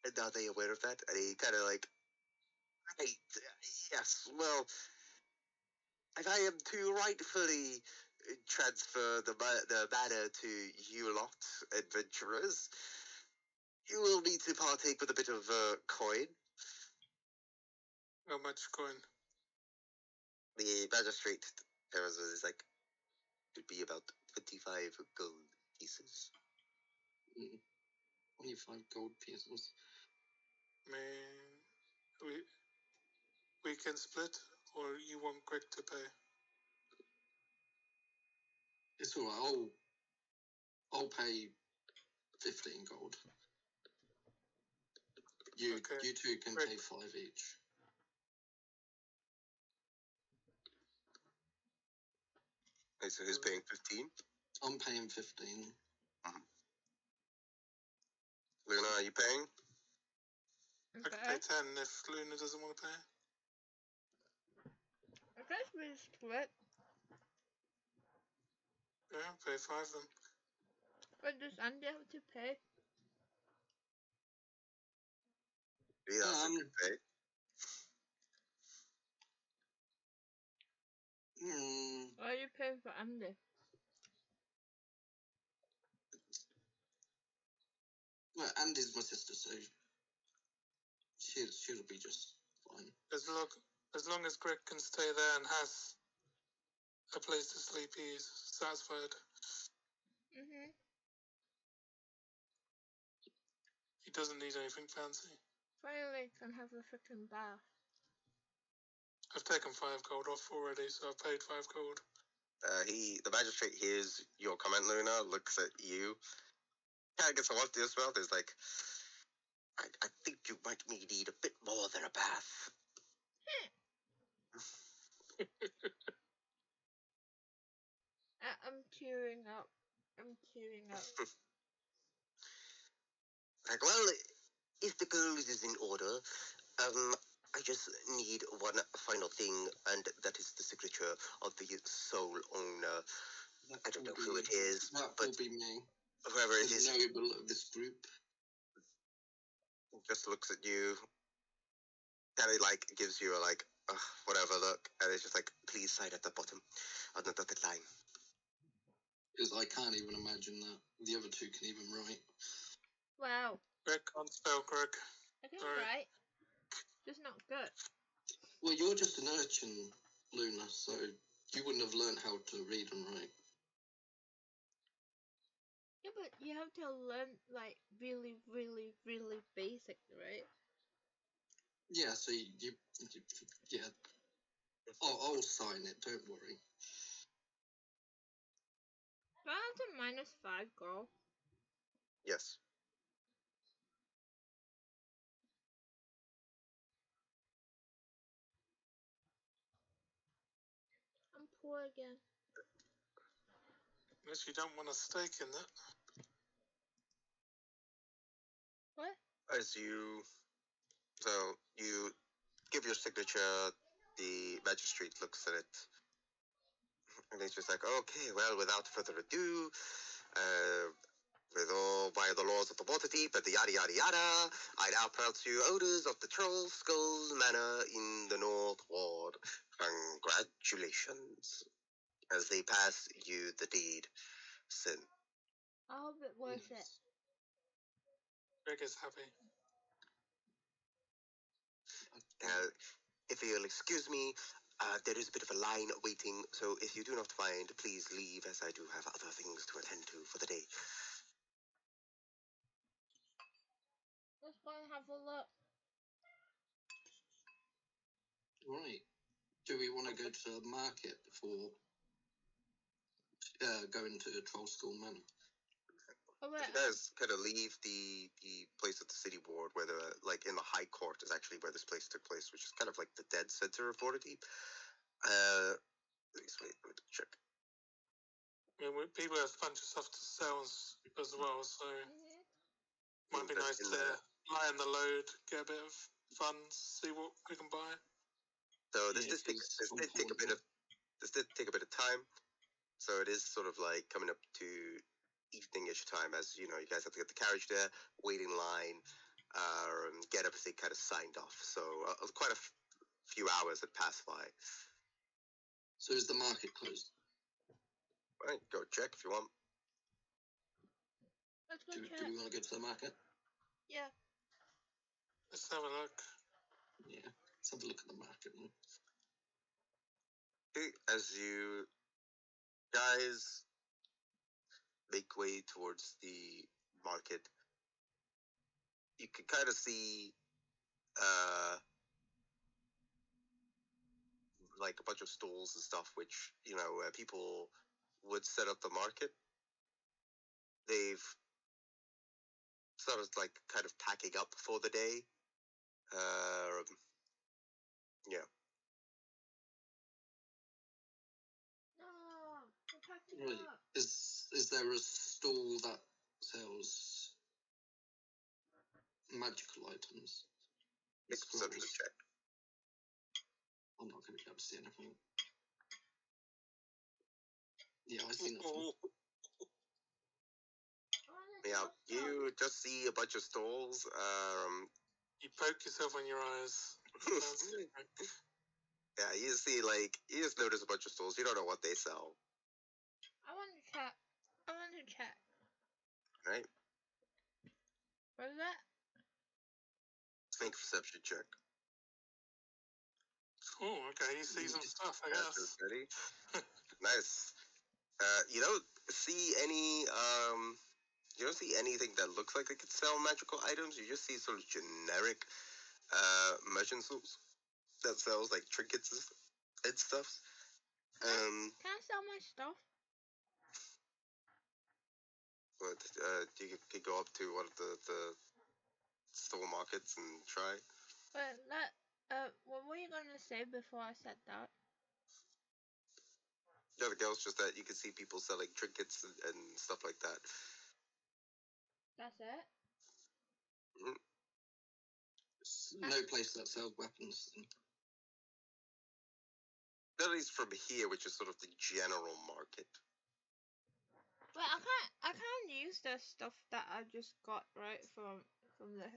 and are they aware of that?" And he kind of like, "Right, yes, well, if I am to rightfully transfer the manor to you lot, adventurers, you will need to partake with a bit of coin." How much coin? The magistrate is like, "It'd be about 25 gold pieces." 25 gold pieces. We can split, or you want Greg to pay? It's all right. I'll pay 15 gold. You two can pay 5 each. Okay, so who's paying 15? I'm paying 15. Luna, are you paying? I can pay 10 if Luna doesn't want to pay. I guess we split. Yeah, pay 5 then. But does Andy have to pay? Yeah, that's a good pay. Why are you paying for Andy? Well, Andy's my sister, so she'll be just fine. As long as Greg can stay there and has a place to sleep, he's satisfied. He doesn't need anything fancy. Finally, can have a freaking bath. I've taken 5 gold off already, so I've paid 5 gold. The magistrate hears your comment, Luna, looks at you, kind of gets a lot to his mouth. Is like, I think you might need a bit more than a bath. I'm tearing up. Like, well, if the gold is in order, I just need one final thing, and that is the signature of the sole owner. I don't know who it is, That but will be me. whoever it The is noble of this group. just looks at you, kind of like gives you a like whatever look, and it's just like, please sign at the bottom on the dotted line. Because I can't even imagine that the other two can even write. Wow. Greg can't spell Greg. I can Sorry. write. Just not good. Well, you're just an urchin, Luna, so you wouldn't have learned how to read and write. Yeah, but you have to learn like really, really, really basic, right? Yeah, so yeah. I'll sign it, don't worry. Do I have to -5, girl? Yes. I'm poor again. Unless you don't want a stake in that. What? As you give your signature, the magistrate looks at it, and he's just like, okay, well, without further ado, by the laws of the Waterdeep and the yada yada yada, I now pronounce you owners of the Troll Skull Manor in the North Ward. Congratulations. As they pass you the deed. Sin. I hope it worth it. Greg is happy. If you'll excuse me, there is a bit of a line waiting, so if you do not mind, please leave, as I do have other things to attend to for the day. Let's go and have a look. Right. Do we want to go to the market before going to Troll School Manor? Oh, You wait. guys kind of leave the place at the city ward, where like in the High Court is actually where this place took place, which is kind of like the dead center of Waterdeep. Let me check. I mean, people have a bunch of stuff to sell as well, so might be nice to lie in the load, get a bit of funds, see what we can buy. So this did take a bit of time. So it is sort of like coming up to evening-ish time, as you know, you guys have to get the carriage there, wait in line, get everything kind of signed off. So quite a few hours had passed by. So is the market closed? Right, go check if you want. Let's go Do check. we want to go to the market? Yeah. Let's have a look. Yeah, let's have a look at the market. Okay, as you guys make way towards the market, you can kind of see like a bunch of stalls and stuff, which, you know, people would set up the market. They've started like kind of packing up for the day. Yeah. No, we're packing Right. up. Is there a stall that sells magical items? Make a perception check. I'm not going to be able to see anything. Yeah, I see nothing. Yeah, you just see a bunch of stalls. You poke yourself in your eyes. Yeah, you just notice a bunch of stalls. You don't know what they sell. I want to check. Right? What is that? Make a perception check. Oh, okay, you see some stuff, I guess. Ready? Nice. You don't see any you don't see anything that looks like they could sell magical items. You just see sort of generic merchant stores that sells like trinkets and stuff. Can I sell my stuff? But you could go up to one of the store markets and try. But what were you gonna say before I said that? Nothing else, just that you can see people selling trinkets and stuff like that. That's it? No place that sells weapons. At least from here, which is sort of the general market. Well, I can't use the stuff that I just got right from the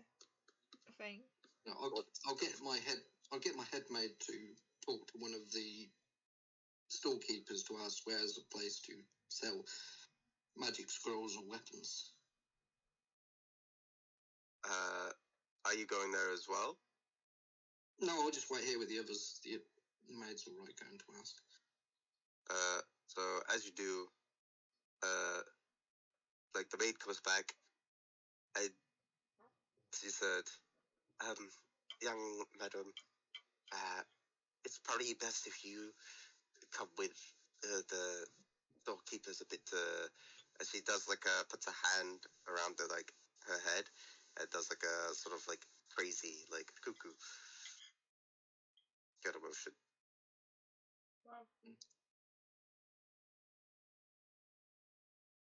thing. No, I'll get my head maid to talk to one of the storekeepers to ask where's a place to sell magic scrolls or weapons. Are you going there as well? No, I'll just wait here with the others. The maid's all right going to ask. So as you do, like the maid comes back, and she said, young madam, it's probably best if you come with the doorkeepers a bit. And she does like puts a hand around the like her head, and does like a sort of like crazy like cuckoo kind of motion. Wow.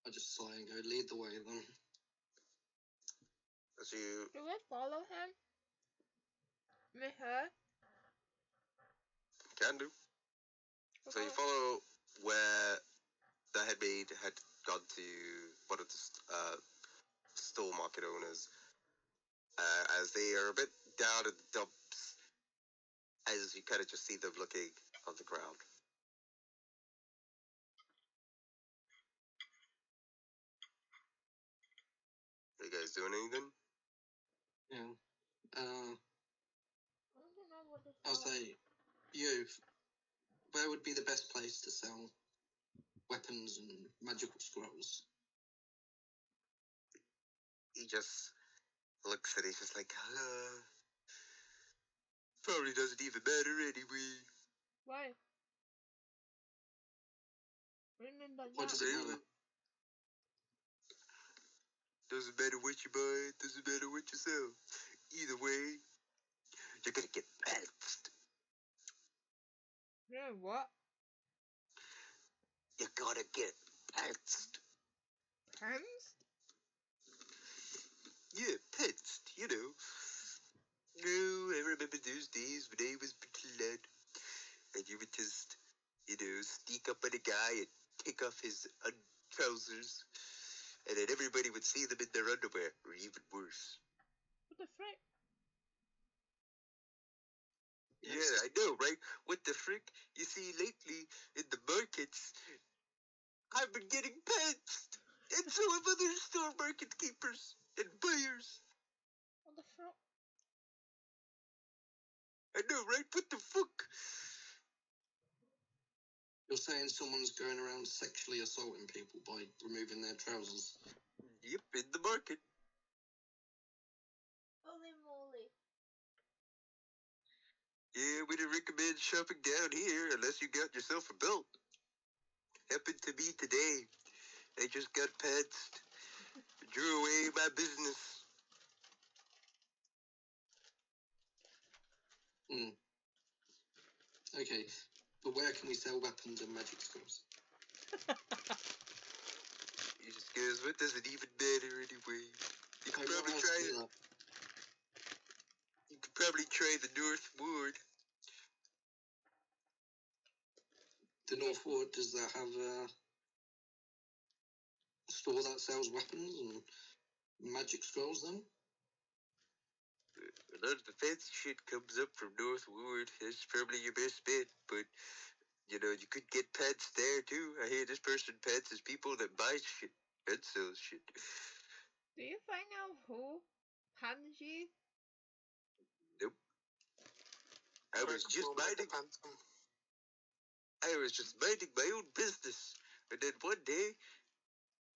I just sigh and go, lead the way then. As you Do we follow him? With her? can do. So you Okay. follow where the head maid had gone to one of the store market owners, as they are a bit down in the dumps, as you kind of just see them looking on the ground. Are you guys doing anything? Yeah. I don't know what this I'll is. say, you, where would be the best place to sell weapons and magical scrolls? He just looks at it, just like, probably doesn't even matter anyway. Why? What do you mean by What that? does it matter? Doesn't matter what you buy, doesn't matter what you sell. Either way, you're gonna get pantsed. Yeah, what? You're gonna get pantsed. Pants? Yeah, pantsed, you know. No, I remember those days when I was little lad. And you would just, sneak up on a guy and take off his trousers. And then everybody would see them in their underwear, or even worse. What the frick? Yeah, I know, right? What the frick? You see, lately, in the markets, I've been getting pantsed. And so have other store market keepers and buyers. What the frick? I know, right? What the fuck? You're saying someone's going around sexually assaulting people by removing their trousers? Yep, in the market. Holy moly. Yeah, we don't recommend shopping down here unless you got yourself a belt. Happened to me today. I just got pantsed. Drew away my business. Okay, but where can we sell weapons and magic scrolls? He just goes, what does it even matter anyway? You could probably try it. You could probably try the North Ward. The North Ward, does that have a store that sells weapons and magic scrolls then? A lot of the fancy shit comes up from North Ward. That's probably your best bet, but you could get pets there too. I hear this person pets is people that buy shit and sells shit. Do you find out who Panji? Nope. I was just minding my own business, and then one day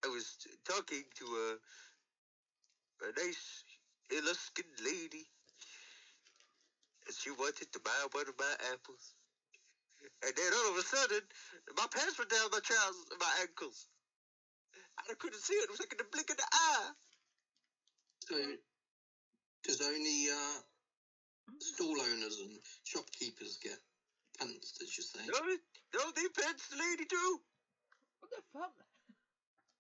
I was talking to a nice, Alaskan lady, and she wanted to buy one of my apples. And then all of a sudden, my pants were down my trousers, my ankles. I couldn't see it. It was like in the blink of the eye. So, does only stall owners and shopkeepers get pants, did you say? No, they pants the lady too. What the fuck?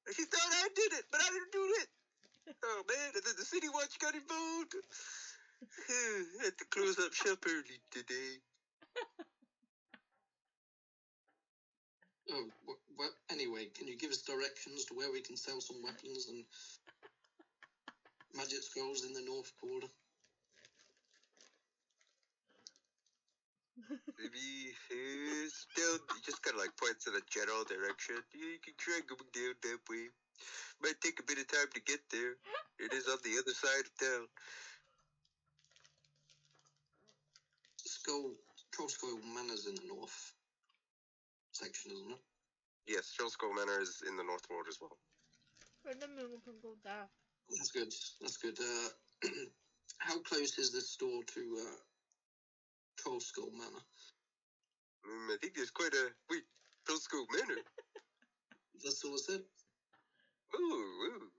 And she thought I did it, but I didn't do it. Oh man, and then the city watch got involved. I had to close up shop early today. Oh, well, anyway, can you give us directions to where we can sell some weapons and magic scrolls in the North Quarter? Maybe still, you just kind of like points in a general direction. You can try going down that way. Might take a bit of time to get there. It is on the other side of town. Troll Skull Manor's in the north section, isn't it? Yes, Troll Skull Manor is in the North Ward as well. But then we can go there. That's good. That's good. How close is this store to Troll Skull Manor? I think there's quite a... Wait, Troll Skull Manor? That's all I said. Ooh,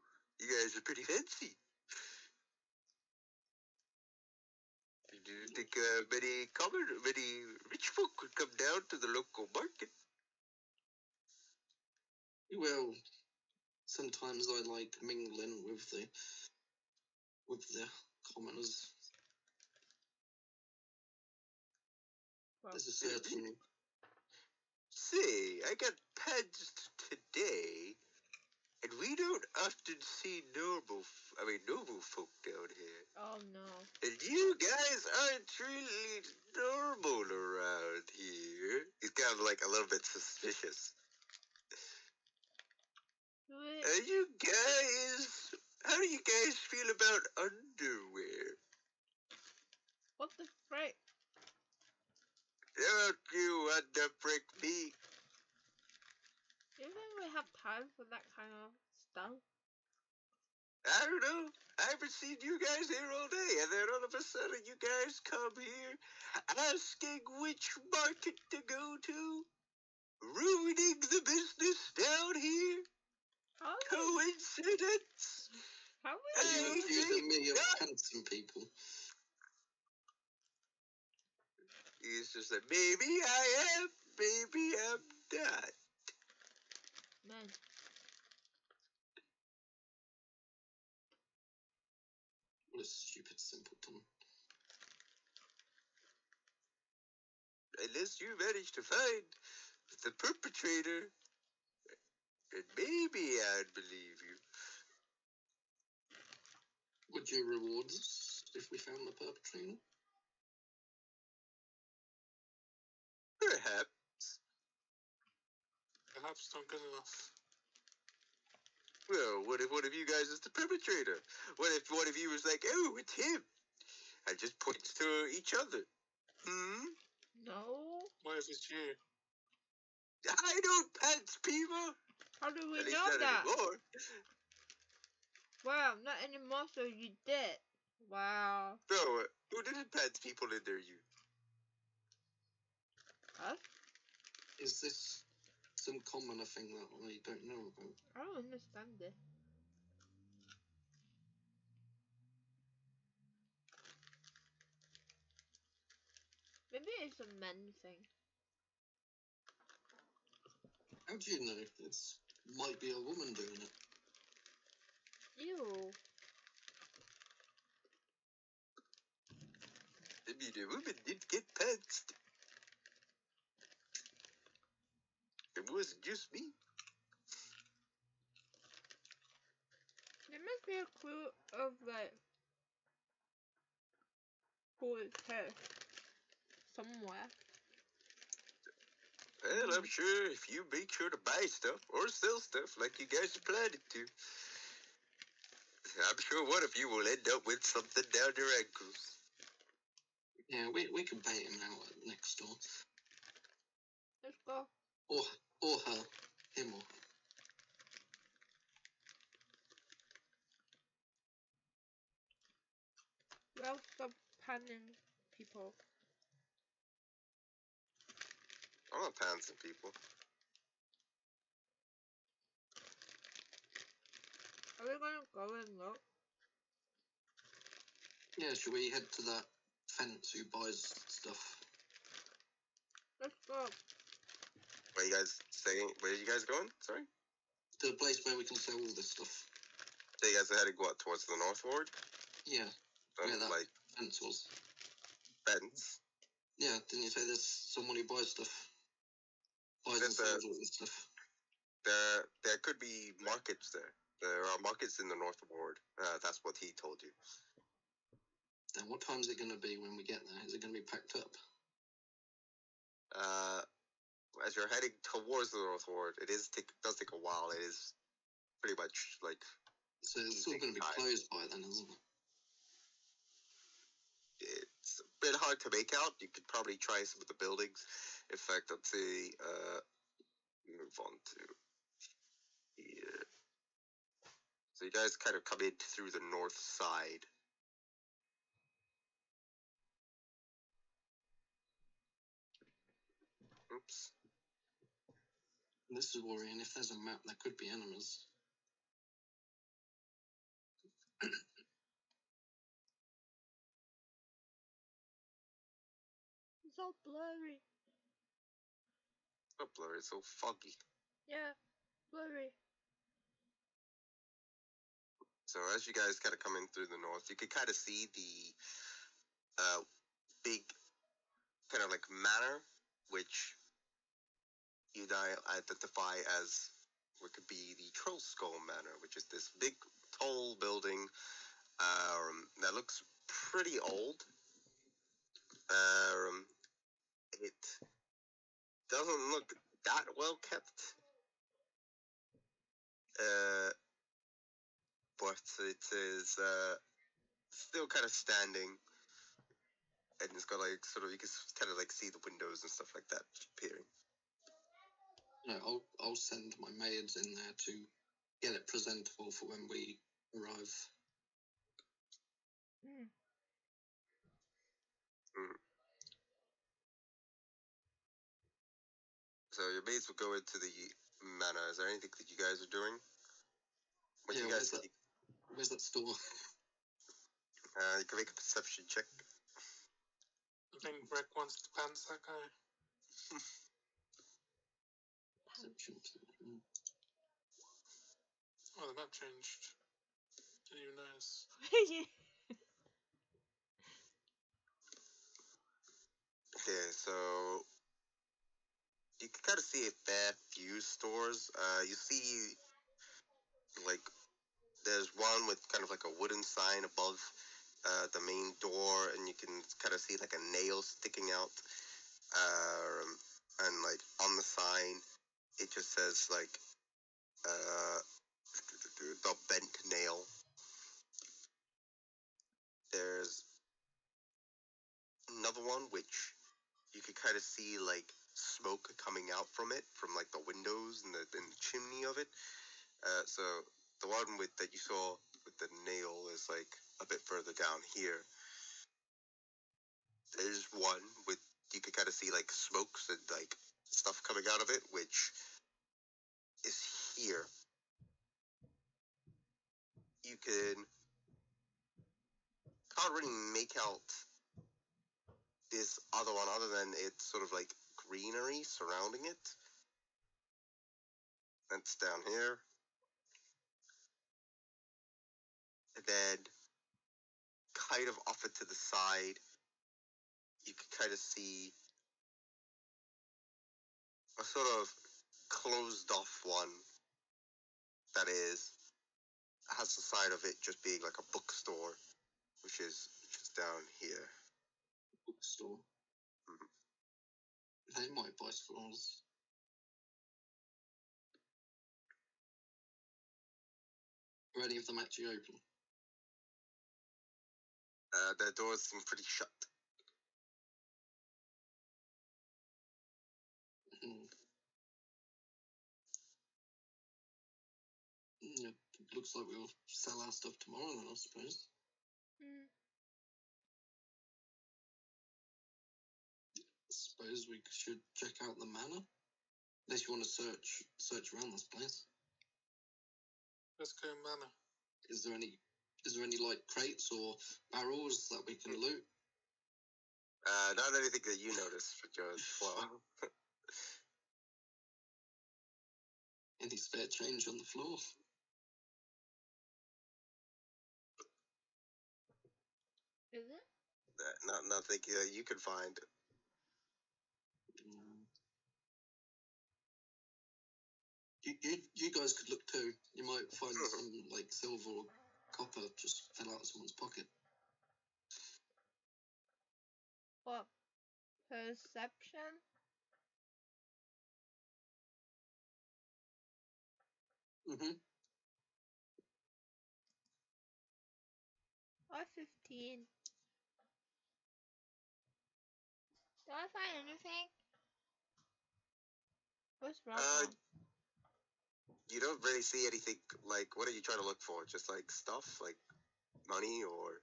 you guys are pretty fancy. Do you think many rich folk would come down to the local market? Well, sometimes I like mingling with the commoners. Well, There's a certain... Say, I got pantsed today, and we don't often see noble folk down here. oh no. And you guys aren't really normal around here. He's kind of like a little bit suspicious. And you guys, how do you guys feel about underwear? What the frick? Don't you want to prick me? Do you think we have time for that kind of stuff? I don't know. I haven't seen you guys here all day, and then all of a sudden you guys come here asking which market to go to, ruining the business down here. How is Coincidence? How Are is you Hey, accusing me of yeah. pantsing people? He's just like, maybe I am, maybe I'm not. Man. What a stupid simpleton. Unless you manage to find the perpetrator, then maybe I'd believe you. Would you reward us if we found the perpetrator? Perhaps. Perhaps not good enough. Well, what if one of you guys is the perpetrator? What if one of you was like, oh, it's him? And just points to each other. No. What if it's you? I don't pants people. How do we At least know not that? anymore. Wow, not anymore, so you did. Wow. So, who didn't pants people in their youth? Us? Is this some commoner thing that I don't know about? I don't understand this. Maybe it's a men thing. How do you know? It might be a woman doing it. Ew. I mean, a woman did get pantsed. It wasn't just me. There must be a clue of like who is her somewhere. Well, I'm sure if you make sure to buy stuff or sell stuff like you guys are planning to, I'm sure one of you will end up with something down your ankles. Yeah, we can bait him out at next door. Let's go. Or her. Him or her. Well, stop panning people. I'm not pantsing people. Are we gonna go and look? Yeah, should we head to that fence who buys stuff? Let's go. What are you guys saying? Where are you guys going? Sorry? To the place where we can sell all this stuff. So you guys are heading what, towards the North Ward? Yeah, where that Like fence was. fence. Yeah, didn't you say there's someone who buys stuff? buys and There's a- sells all this stuff. There could be markets there. There are markets in the North Ward. That's what he told you. Then what time is it going to be when we get there? Is it going to be packed up? As you're heading towards the North Ward, does take a while. It is pretty much like So it's all going to be Time. closed by then, isn't it? it's a bit hard to make out. You could probably try some of the buildings. In fact, let's see. Move on to here. So you guys kind of come in through the north side. Oops. This is worrying. If there's a map, there could be enemies. It's all blurry. Oh, blur, it's so foggy. Yeah, blurry. So as you guys kind of come in through the north, you can kind of see the big kind of like manor, which you identify as what could be the Troll Skull Manor, which is this big, tall building that looks pretty old. It doesn't look that well kept, but it is still kind of standing, and it's got like sort of, you can kind of like see the windows and stuff like that appearing. No, I'll send my maids in there to get it presentable for when we arrive. Mm. So your maids will go into the manor. Is there anything that you guys are doing? What Yeah, you guys where's that store? you can make a perception check. I think Rick wants to pants that guy. Perception. Oh, the map changed. Didn't even notice. Okay, so you can kind of see a fair few stores. You see, like, there's one with kind of like a wooden sign above the main door, and you can kind of see like a nail sticking out. And like on the sign, it just says like the bent nail. There's another one which you can kind of see like smoke coming out from it, from like the windows and the chimney of it. So the one that you saw with the nail is like a bit further down here. There's one with, you can kind of see like smokes and like stuff coming out of it, which is here. You can't really make out this other one other than it's sort of like greenery surrounding it. That's down here. And then kind of off it to the side, you can kind of see a sort of closed off one that has the side of it just being like a bookstore, which is down here. Bookstore. They might buy scrolls. Are any of them actually open? Their doors seem pretty shut. Yeah, it looks like we'll sell our stuff tomorrow then, I suppose. Mm. Suppose we should check out the manor. Unless you want to search around this place. Let's go manor. Is there any like crates or barrels that we can loot? Not anything that you noticed, Joe. Well, Any spare change on the floor? Is it? nothing you can find. You guys could look too. You might find some like silver or copper just fell out of someone's pocket. What? Perception? Mm-hmm. Or 15. Do I find anything? What's wrong? You don't really see anything. Like, what are you trying to look for? Just like stuff, like money, or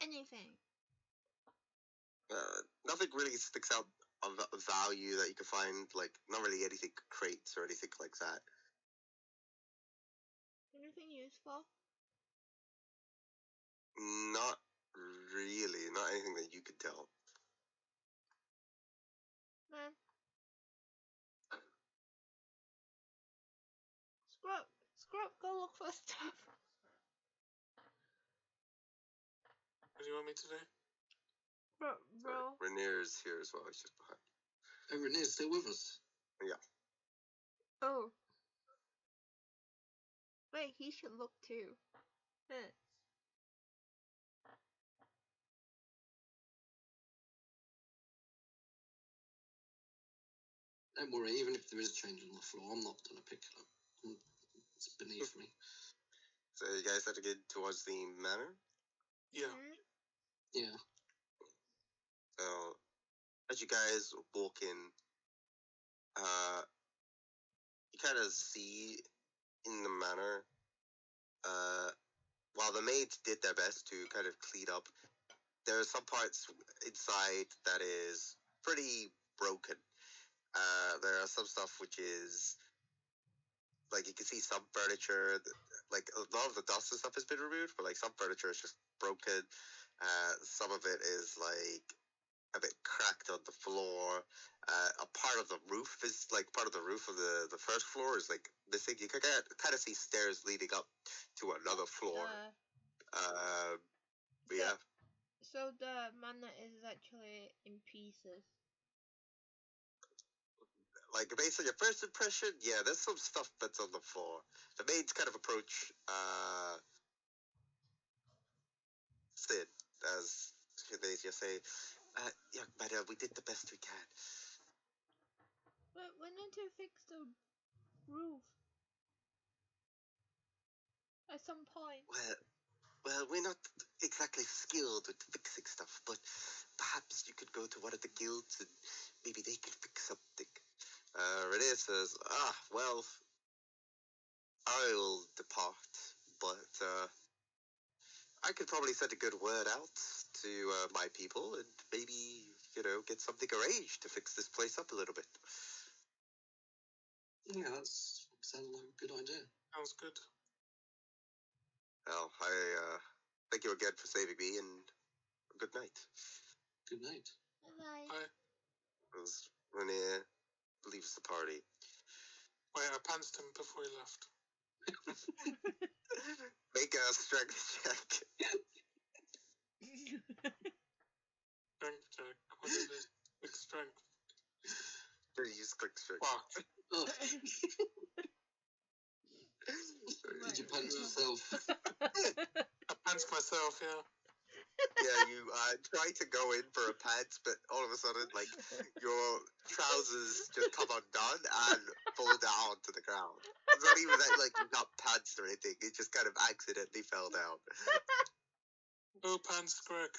Anything. nothing really sticks out of value that you can find. Like, not really anything crates or anything like that. Anything useful? Not really. Not anything that you could tell. Man. Scrub, go look for stuff. What do you want me to do? Bro. Rainier's here as well. He's just behind. Oh, Renee's still with us. Yeah. Oh. Wait, he should look too. Huh. Don't worry, even if there is change on the floor, I'm not going to pick it up. It's beneath me. So you guys have to get towards the manor. Yeah. Mhm. Yeah. So as you guys walk in, you kind of see in the manor, while the maids did their best to kind of clean up, there are some parts inside that is pretty broken. There are some stuff which is, like, you can see some furniture, like, a lot of the dust and stuff has been removed, but, like, some furniture is just broken. Some of it is, like, a bit cracked on the floor. A part of the roof is, like, part of the roof of the first floor is, like, missing. You can kind of see stairs leading up to another floor. Yeah. So the manor is actually in pieces. Like, based on your first impression, yeah, there's some stuff that's on the floor. The maids kind of approach Sid as they just say, "Young madam, we did the best we can." But we need to fix the roof. At some point. Well, we're not exactly skilled with fixing stuff, but perhaps you could go to one of the guilds and maybe they could fix something. Renee says, well, I'll depart, but I could probably send a good word out to my people and maybe, get something arranged to fix this place up a little bit. Yeah, that sounds like a good idea. Sounds good. Well, I thank you again for saving me, and good night. Good night. Bye. Bye. As Renee leaves the party. Wait, I pantsed him before he left. Make a strength check. Strength check. What is it? Big strength. Use quick strength. Fuck. Oh. Did you punch yourself? I pantsed myself, yeah. Yeah, you try to go in for a pants, but all of a sudden, like, your trousers just come undone and fall down to the ground. It's not even that, like, you got pants or anything. It just kind of accidentally fell down. Oh, pants, Greg.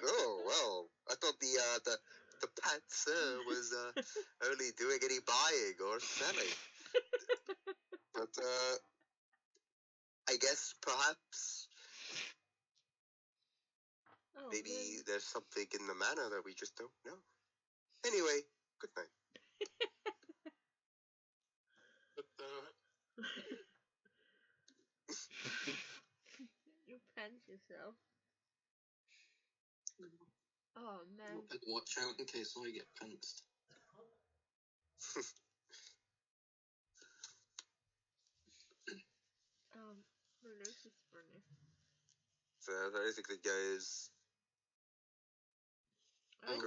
Oh, well, I thought the pants was only doing any buying or selling. But, I guess perhaps maybe there's something in the manor that we just don't know. Anyway, good night. But, You punch yourself. Oh man. Better watch out in case I get pantsed. This is funny. So I think the guys. Oh, I-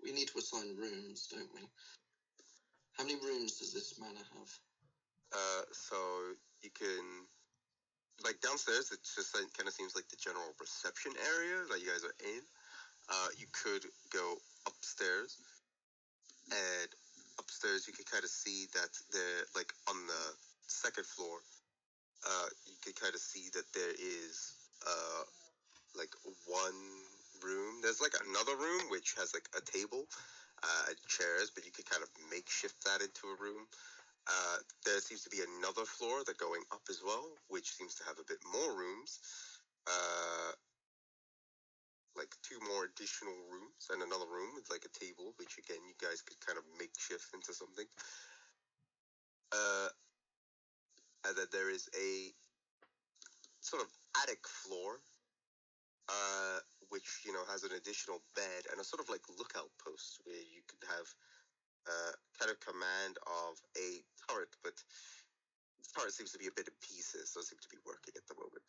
we need to assign rooms, don't we? How many rooms does this manor have? So you can, like, downstairs, it just kind of seems like the general reception area that you guys are in. You could go upstairs, and upstairs you can kind of see that like, on the second floor, you can kind of see that there is, like, one room. There's, like, another room which has, like, a table, and chairs, but you could kind of makeshift that into a room. There seems to be another floor that going up as well, which seems to have a bit more rooms. Like 2 more additional rooms and another room with, like, a table, which again you guys could kind of makeshift into something. And then there is a sort of attic floor, which, has an additional bed and a sort of like lookout post where you could have kind of command of a turret, but the turret seems to be a bit in pieces, doesn't seem to be working at the moment.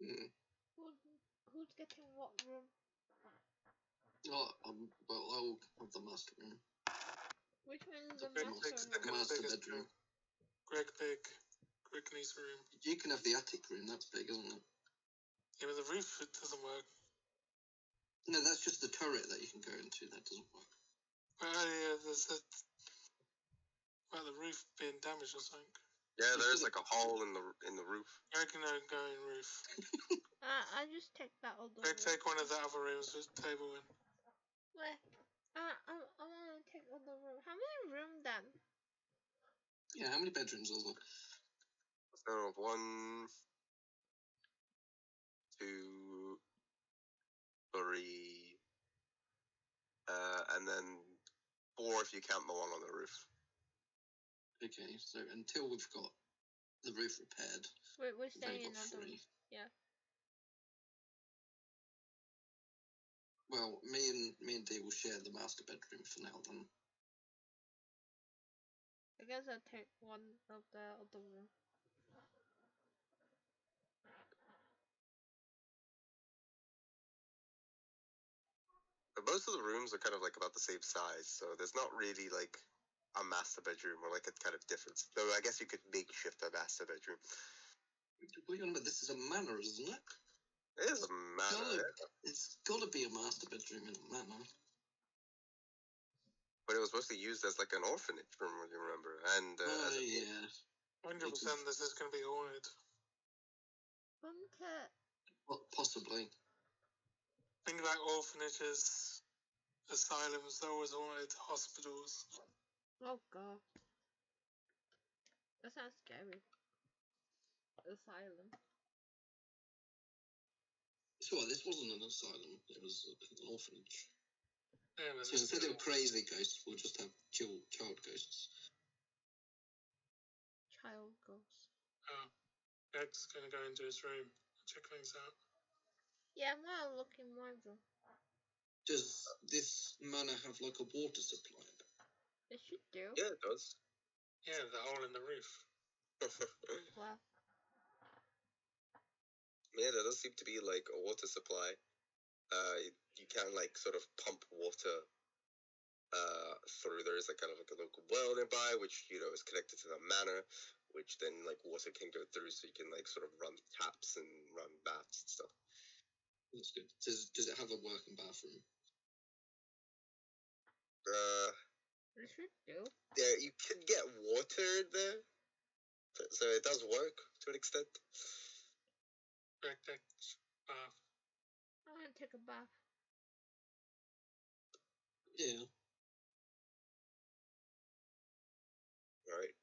Hmm. Who's getting what room? Oh, well, I'll have the master room. Which one is the Greg master takes room? the Master biggest bedroom. room. Greg big. Greg needs a room. You can have the attic room. That's big, isn't it? Yeah, but the roof, it doesn't work. No, that's just the turret that you can go into. That doesn't work. Well, yeah, there's a... Well, the roof being damaged or something. Yeah, there's like a hole in the roof. Greg can go in roof. I just take that other Greg, room. take one of the other rooms with table in. Where? I wanna take other room. How many room then? Yeah, how many bedrooms are there? So 1, 2, 3, and then 4 if you count the one on the roof. Okay, so until we've got the roof repaired, We're we've only staying in got another 3. room. Yeah. Well, me and Dee will share the master bedroom for now. Then I guess I'll take one of the other room. But most of the rooms are kind of like about the same size, so there's not really like a master bedroom or like a kind of difference. Though I guess you could makeshift a master bedroom. what are you on about? This is a manor, isn't it? It is a manor, It's got to be a master bedroom in a manor. but it was mostly used as like an orphanage, from what you remember. And Yeah. 100% this is going to be haunted. Bunker. Well, possibly. Think about orphanages, asylums, they're always haunted, hospitals. Oh god. That sounds scary. Asylum. So this wasn't an asylum. It was an orphanage. Yeah, but So instead of crazy ghosts, we'll just have child ghosts. Child ghost. Oh, Greg's going to go into his room, check things out. Yeah, I'm gonna look in my room. Does this manor have like a water supply? It should do. yeah, it does. Yeah, the hole in the roof. Well, Yeah, there does seem to be like a water supply. You can like sort of pump water through. There is like kind of like a local well nearby, which is connected to the manor, which then like water can go through, so you can like sort of run taps and run baths and stuff. That's good. Does it have a working bathroom? it should do. Yeah, you can get water in there, so it does work to an extent. Greg takes bath. I'm gonna take a bath. Yeah. All right.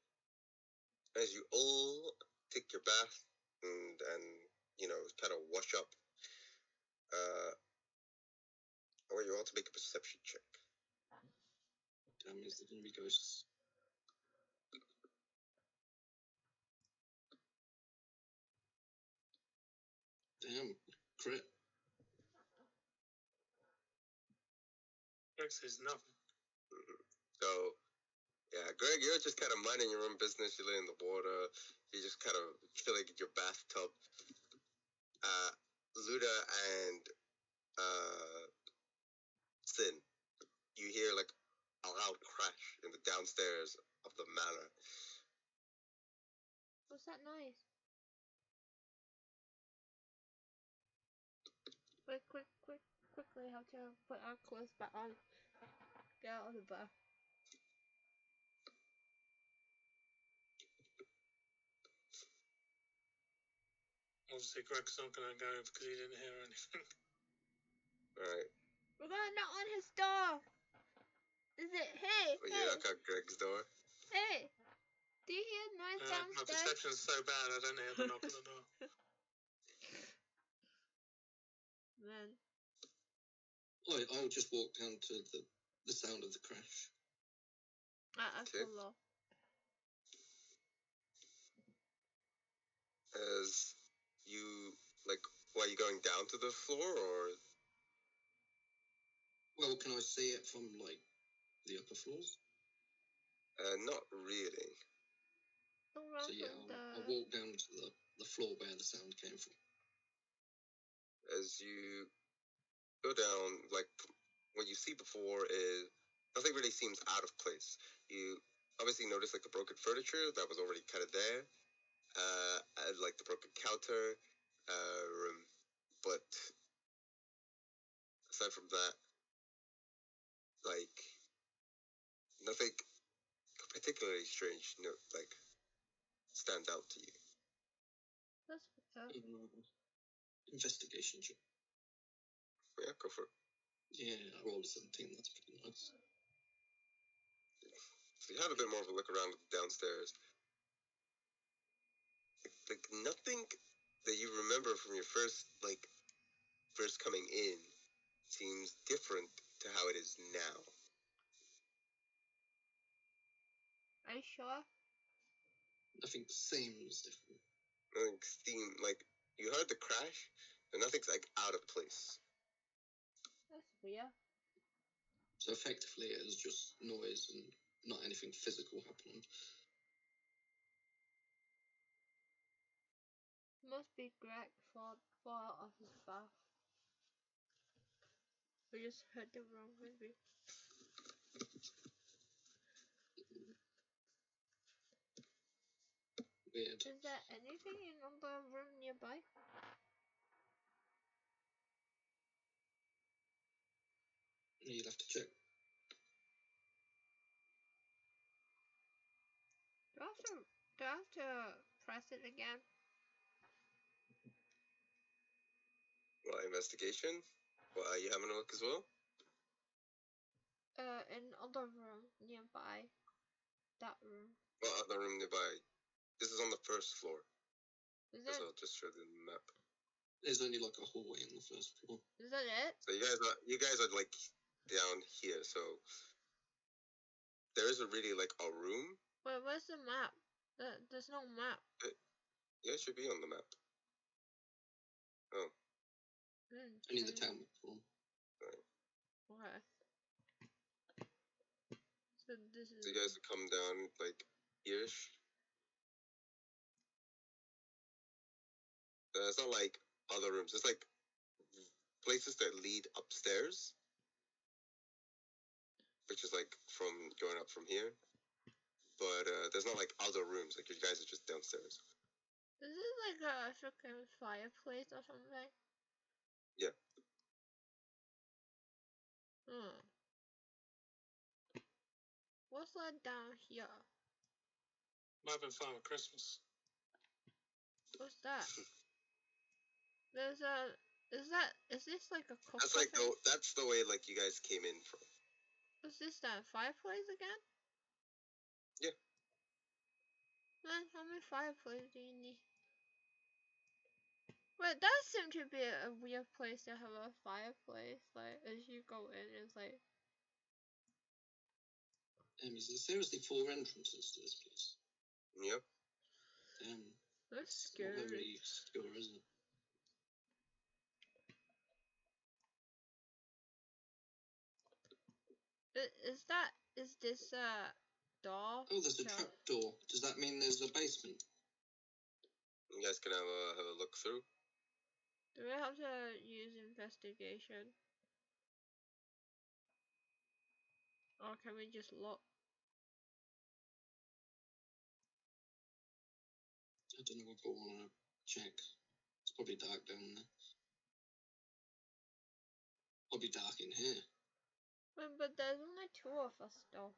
As you all take your bath and kind of wash up, I want you all to make a perception check. That means there's going to be ghosts. Damn, crit. Greg says nothing. So, yeah, Greg, you're just kind of minding your own business. You're laying in the water. You're just kind of chilling in your bathtub. Luda and Sin, you hear like a loud crash in the downstairs of the manor. What's that noise? Quickly have to put our clothes back on. Get out of the bath. Obviously, Greg's not going to go because he didn't hear anything. Alright. We're gonna knock on his door. Is it? Hey, Well, you hey, knock on Greg's door. hey. Do you hear noise My downstairs? perception's so bad, I don't hear the knock on the door. Man. I'll just walk down to the sound of the crash. I Okay. follow. As you, like, are you going down to the floor, or? Well, can I see it from, like, the upper floors? Not really. So yeah, I'll walk down to the floor where the sound came from. As you go down, like, what you see before is nothing really seems out of place. You obviously notice, like, the broken furniture that was already kind of there, and, like, the broken counter, but aside from that, like, nothing particularly strange, like, stands out to you. That's what's up. Investigation check. Yeah, go for it. Yeah, I rolled a 17. That's pretty nice. So you have a bit more of a look around downstairs. Like, nothing that you remember from your first coming in seems different to how it is now. Are you sure? Nothing seems different. Nothing like, you heard the crash, and nothing's, like, out of place. That's weird. So effectively, it was just noise and not anything physical happening. Must be Greg fall out of his bath. We just heard the wrong maybe. Weird. Is there anything in another room nearby? You'll have to check. Do I have to press it again? Well, investigation? Well, are you having a look as well? In other room nearby. That room. Well, other room nearby. This is on the first floor. Is So it? I'll just show the map. There's only like a hallway on the first floor. Is that it? So you guys are like down here. So there isn't really like a room. Wait, where's the map? There's no map. Yeah, it should be on the map. Oh. Only the town map form. Right. Okay. So this is. So you guys have come down like here-ish. It's not like other rooms. It's like places that lead upstairs, which is like from going up from here. But there's not like other rooms. Like, you guys are just downstairs. Is this like a freaking fireplace or something? Yeah. What's that down here? Might have been Father Christmas. What's that? There's a. Is this like a cooker? That's like that's the way like you guys came in from. Is this that fireplace again? Yeah. Man, how many fireplaces do you need? Wait, that seemed to be a weird place to have a fireplace. Like, as you go in, it's like. Is there seriously 4 entrances to this place? Yep. That's It's scary. not very secure, is it? Is this door? Oh, there's a trap door. Does that mean there's a basement? You guys can have a look through. Do we have to use investigation? Or can we just look? I don't know if I want to check. It's probably dark down there. Probably dark in here. But there's only 2 of us though.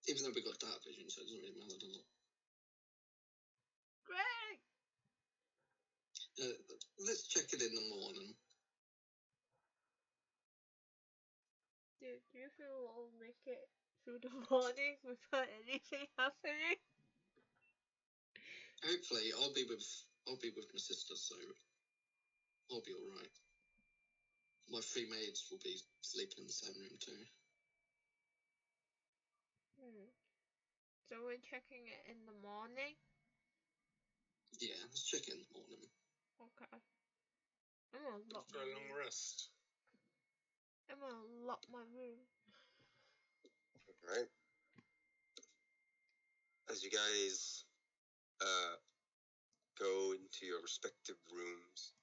Even though we got dark vision, so it doesn't really matter, does it? Great! Let's check it in the morning. Dude, do you feel we'll make it through the morning without anything happening? Hopefully, I'll be with my sister, so I'll be all right. My 3 maids will be sleeping in the same room too. So we're checking it in the morning? Yeah, let's check in the morning. Okay. I'm gonna lock For my a long room. rest. I'm gonna lock my room. Alright. As you guys go into your respective rooms,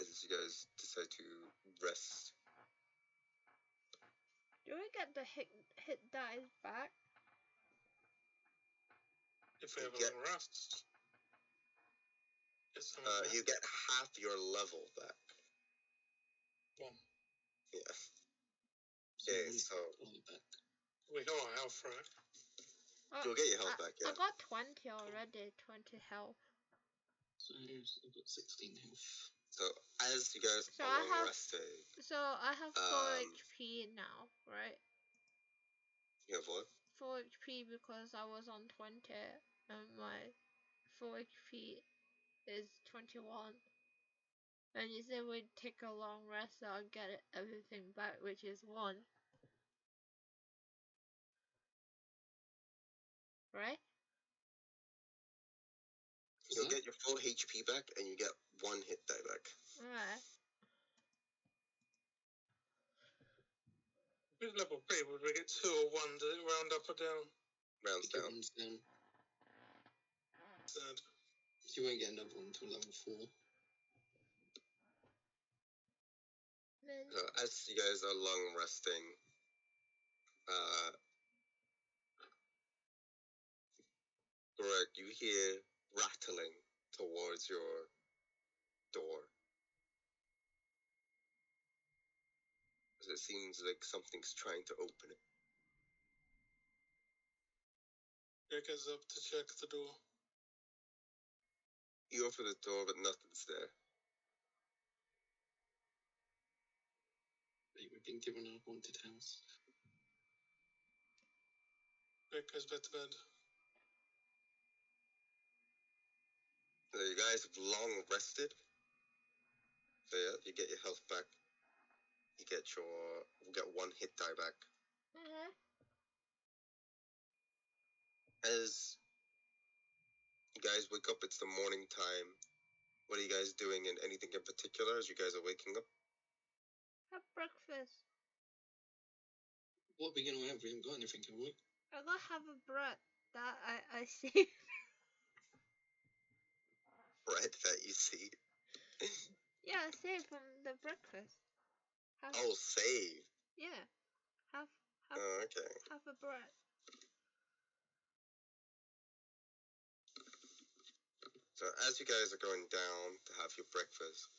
as you guys decide to rest, Do we get the hit dice back? If we You have a get- long rest. Get some of that. you get half your level back. One. Yeah. So Okay, we'll so all be back. We got our health right. you'll get your health back, I yeah. got 20 already, 20 health. So I've got 16 health. So as you guys So are I long have- resting, So I have 4 HP now, right? you have what? 4 HP because I was on 20 and my 4 HP is 21. And you said we'd take a long rest so I'll get everything back, which is 1. Right? You'll get your full HP back and you get 1 hit die back. Alright. With level 3, would we get 2 or 1? Does it round up or down? Rounds Get down. ones down. Sad. You won't get another one until level 4. Then So as you guys are long resting, Greg, you hear rattling towards your door. It seems like something's trying to open it. Greg gets up to check the door. You open the door, but nothing's there. We've been given a haunted house. Greg goes back to bed. So you guys have long rested. So yeah, you get your health back. You get 1 hit die back. As you guys wake up, it's the morning time. What are you guys doing in anything in particular as you guys are waking up? have breakfast. What are we going to have? We haven't got anything, have we? I'm gonna have a bread that I see. Bread that you see. Yeah, I saved from the breakfast. Have, Oh, save. yeah. Have Oh, okay. have a bread. So as you guys are going down to have your breakfast,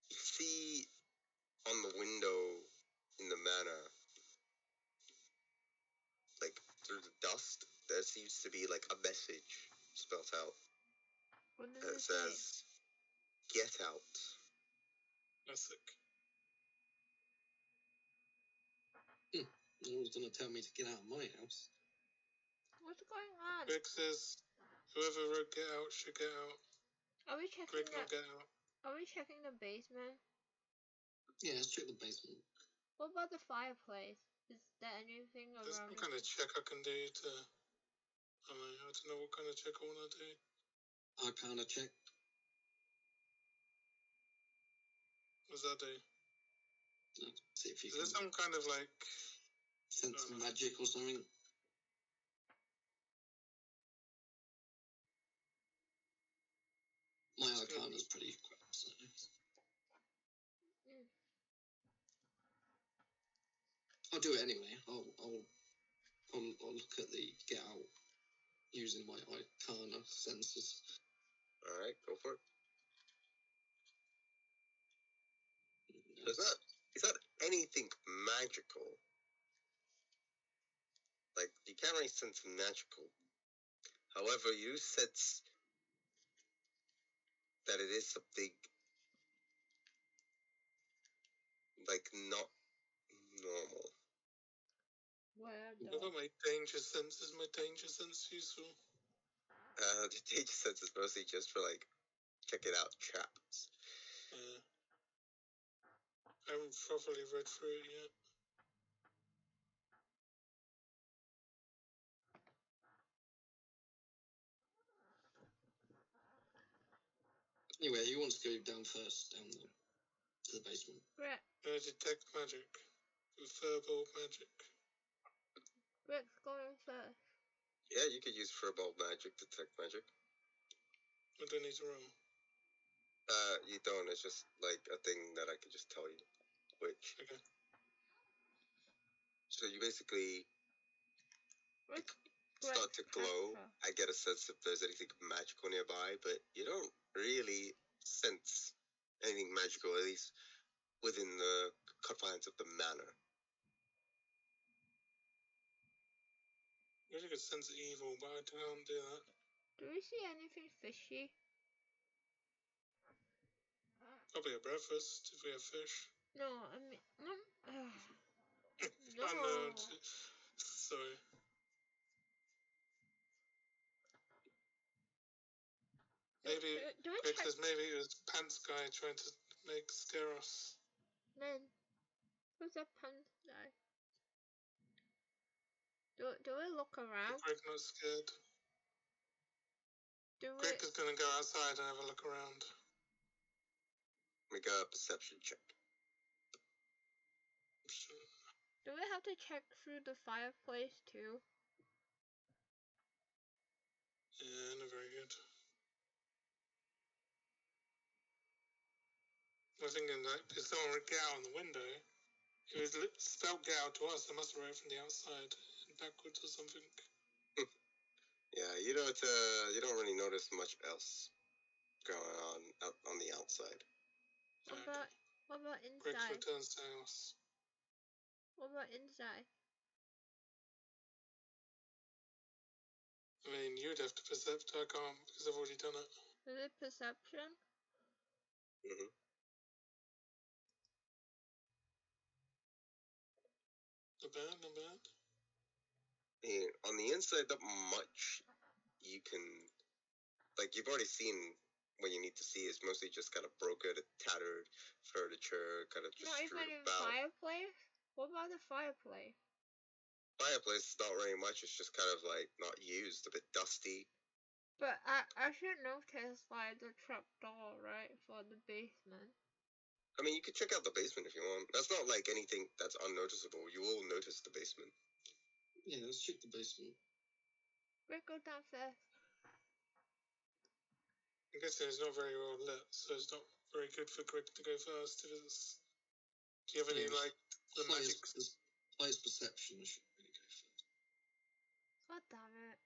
you see on the window in the manor, like through the dust, there seems to be like a message spelled out. What does And it it say? says, "Get out." Classic. No one's going to tell me to get out of my house. What's going on? Greg says, whoever wrote get out should get out. Are we checking Greg the not get out. Are we checking the basement? Yeah, let's check the basement. What about the fireplace? Is there anything There's around some kind of check I can do to... I don't know what kind of check I want to do. Arcana check. What does that do? See if you Is there can some kind of like... sense magic or something. My Arcana's pretty crap, so... I'll do it anyway. I'll look at the get out using my Arcana senses. Alright, go for it. So it's not anything magical. Like, you can't really sense magical. However, you sense that it is something, like, not normal. Where What about my danger sense? Is my danger sense useful? The danger sense is mostly just for, like, check it out traps. I haven't properly read through it yet. Anyway, who wants to go down first, down to the basement? Rick, Detect magic. Verbal magic. Rick's going first. Yeah, you could use furball magic to detect magic. I don't need to roll. You don't. It's just like a thing that I can just tell you. Which. Okay. So you basically Rick, start to glow. Rick's I get a sense if there's anything magical nearby, but you don't really sense anything magical, at least within the confines of the manor. I wish I could sense evil, but I can't do that. Do we see anything fishy? Probably a breakfast if we have fish. No, I mean, no. Oh no, sorry. Maybe do we because maybe it was Pants guy trying to scare us. Then, who's that Pants guy? Do we look around? Greg not scared. Greg is gonna go outside and have a look around. Make a perception check. Do we have to check through the fireplace too? Yeah, not very good. I'm thinking that if someone would get out on the window, if it was spelled get out to us, they must have read it from the outside and backwards or something. Yeah, you don't really notice much else going on out on the outside. What about inside? Greg returns to house. What about inside? I mean, you'd have to percept. I can't because I've already done it. Is it perception? Mm-hmm. Not bad, not bad. And on the inside, not much you can, like, you've already seen what you need to see. It's mostly just kind of broken, tattered furniture, kind of just Not even strewn in about. fireplace? What about the fireplace? Fireplace is not very much. It's just kind of like not used, a bit dusty. But I should notice like the trap door, right, for the basement. I mean, you could check out the basement if you want. That's not like anything that's unnoticeable. You will notice the basement. Yeah, let's check the basement. Rick, go down first. I guess it's not very well lit, so it's not very good for Greg to go first. If it's... Do you have any, like, the magic... Highest perception should really go first. God damn it.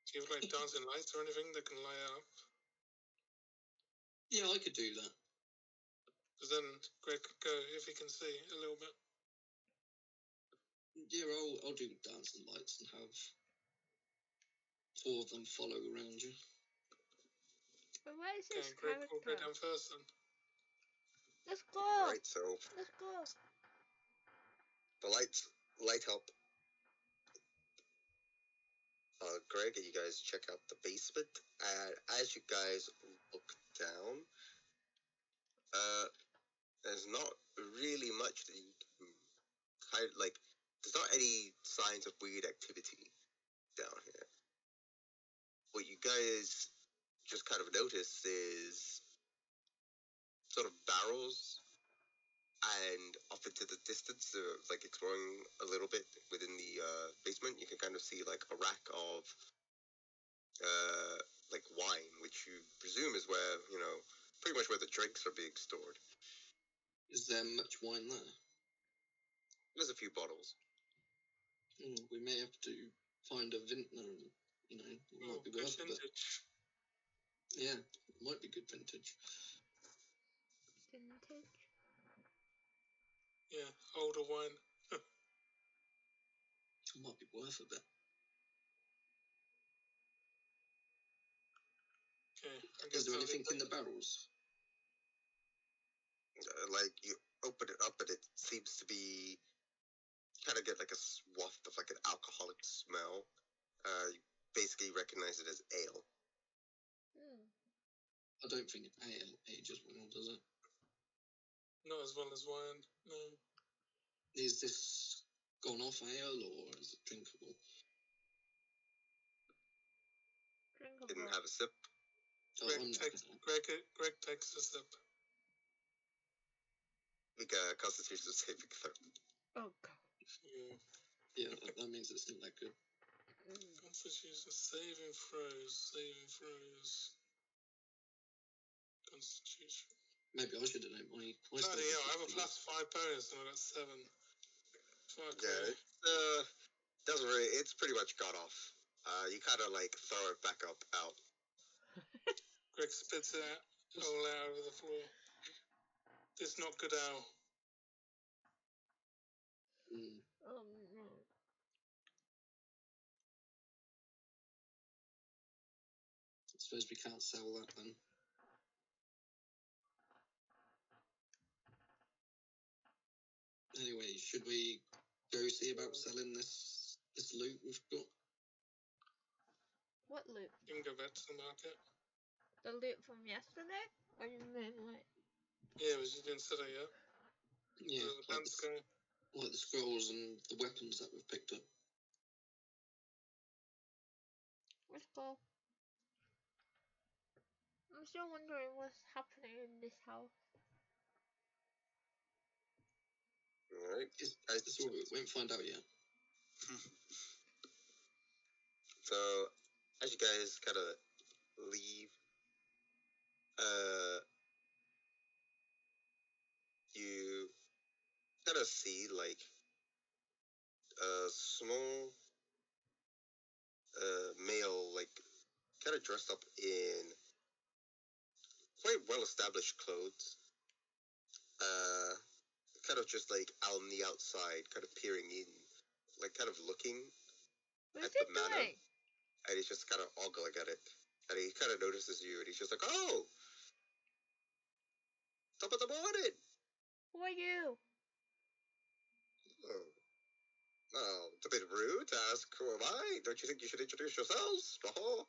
Do you have, like, dancing lights or anything that can light up? Yeah, I could do that. Because then Greg could go if he can see a little bit. Yeah, I'll do dancing lights and have 4 of them follow around you. But where is this Greg character? will go down first then. Let's go! Alright, so Let's go! the lights light up. Greg, you guys check out the basement, and as you guys look down, there's not really much that you can kind of, like, there's not any signs of weird activity down here. What you guys just kind of notice is sort of barrels, and off into the distance, like exploring a little bit within the basement, you can kind of see like a rack of like wine, which you presume is where, pretty much where the drinks are being stored. Is there much wine there? There's a few bottles. We may have to find a vintner, it might be good worth it. vintage. Yeah, it might be good vintage. Vintage. Yeah, older wine. It might be worth a bit. Okay. Is there anything in the barrels? Like, you open it up and it seems to be, kind of get like a waft of like an alcoholic smell. You basically recognize it as ale. I don't think ale ages well, does it? Not as well as wine, no. Is this gone off ale or is it drinkable? Drinkable. Didn't have a sip. Oh, Greg takes a sip. Make a Constitution saving throw. Oh god. Yeah, that means it's not that good. Constitution saving throws. Constitution. Maybe I should have known my Bloody hell, I have a +5 bonus and I got 7. Fuck yeah, it doesn't really, it's pretty much got off. You kind of like throw it back out. Greg spits it all out over the floor. This not good ale. Oh no. I suppose we can't sell that then. Anyway, should we go see about selling this loot we've got? What loot? You can go back to the market. The loot from yesterday? Or you mean like? Yeah, but you didn't sell it yet. Yeah, like the scrolls and the weapons that we've picked up. Let's go. I'm still wondering what's happening in this house. Alright. We won't find out yet. So, as you guys kind of leave, you kind of see like a small male, like kind of dressed up in quite well-established clothes. Kind of just like out on the outside, kind of peering in, like kind of looking What's at the he manor, doing? and he's just kind of ogling at it, and he kind of notices you, and he's just like, "Oh, top of the morning." Who are you? Oh, well, it's a bit rude to ask who am I. Don't you think you should introduce yourselves? Oh,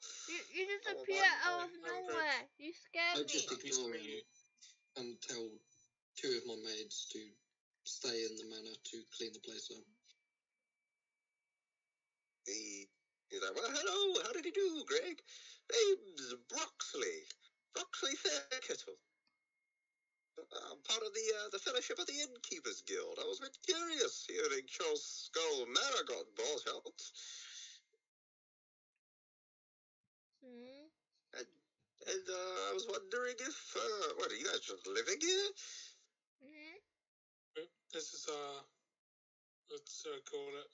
You just Oh, appear my out of God. nowhere. You scared I'll me. just ignore him and tell 2 of my maids to stay in the manor to clean the place up. He's like, well, hello, how did you do, Greg? Name's Broxley Fairkettle. I'm part of the Fellowship of the Innkeepers Guild. I was a bit curious hearing Charles Skull Manor got bought out. And I was wondering if, what, are you guys just living here? This is let's call it,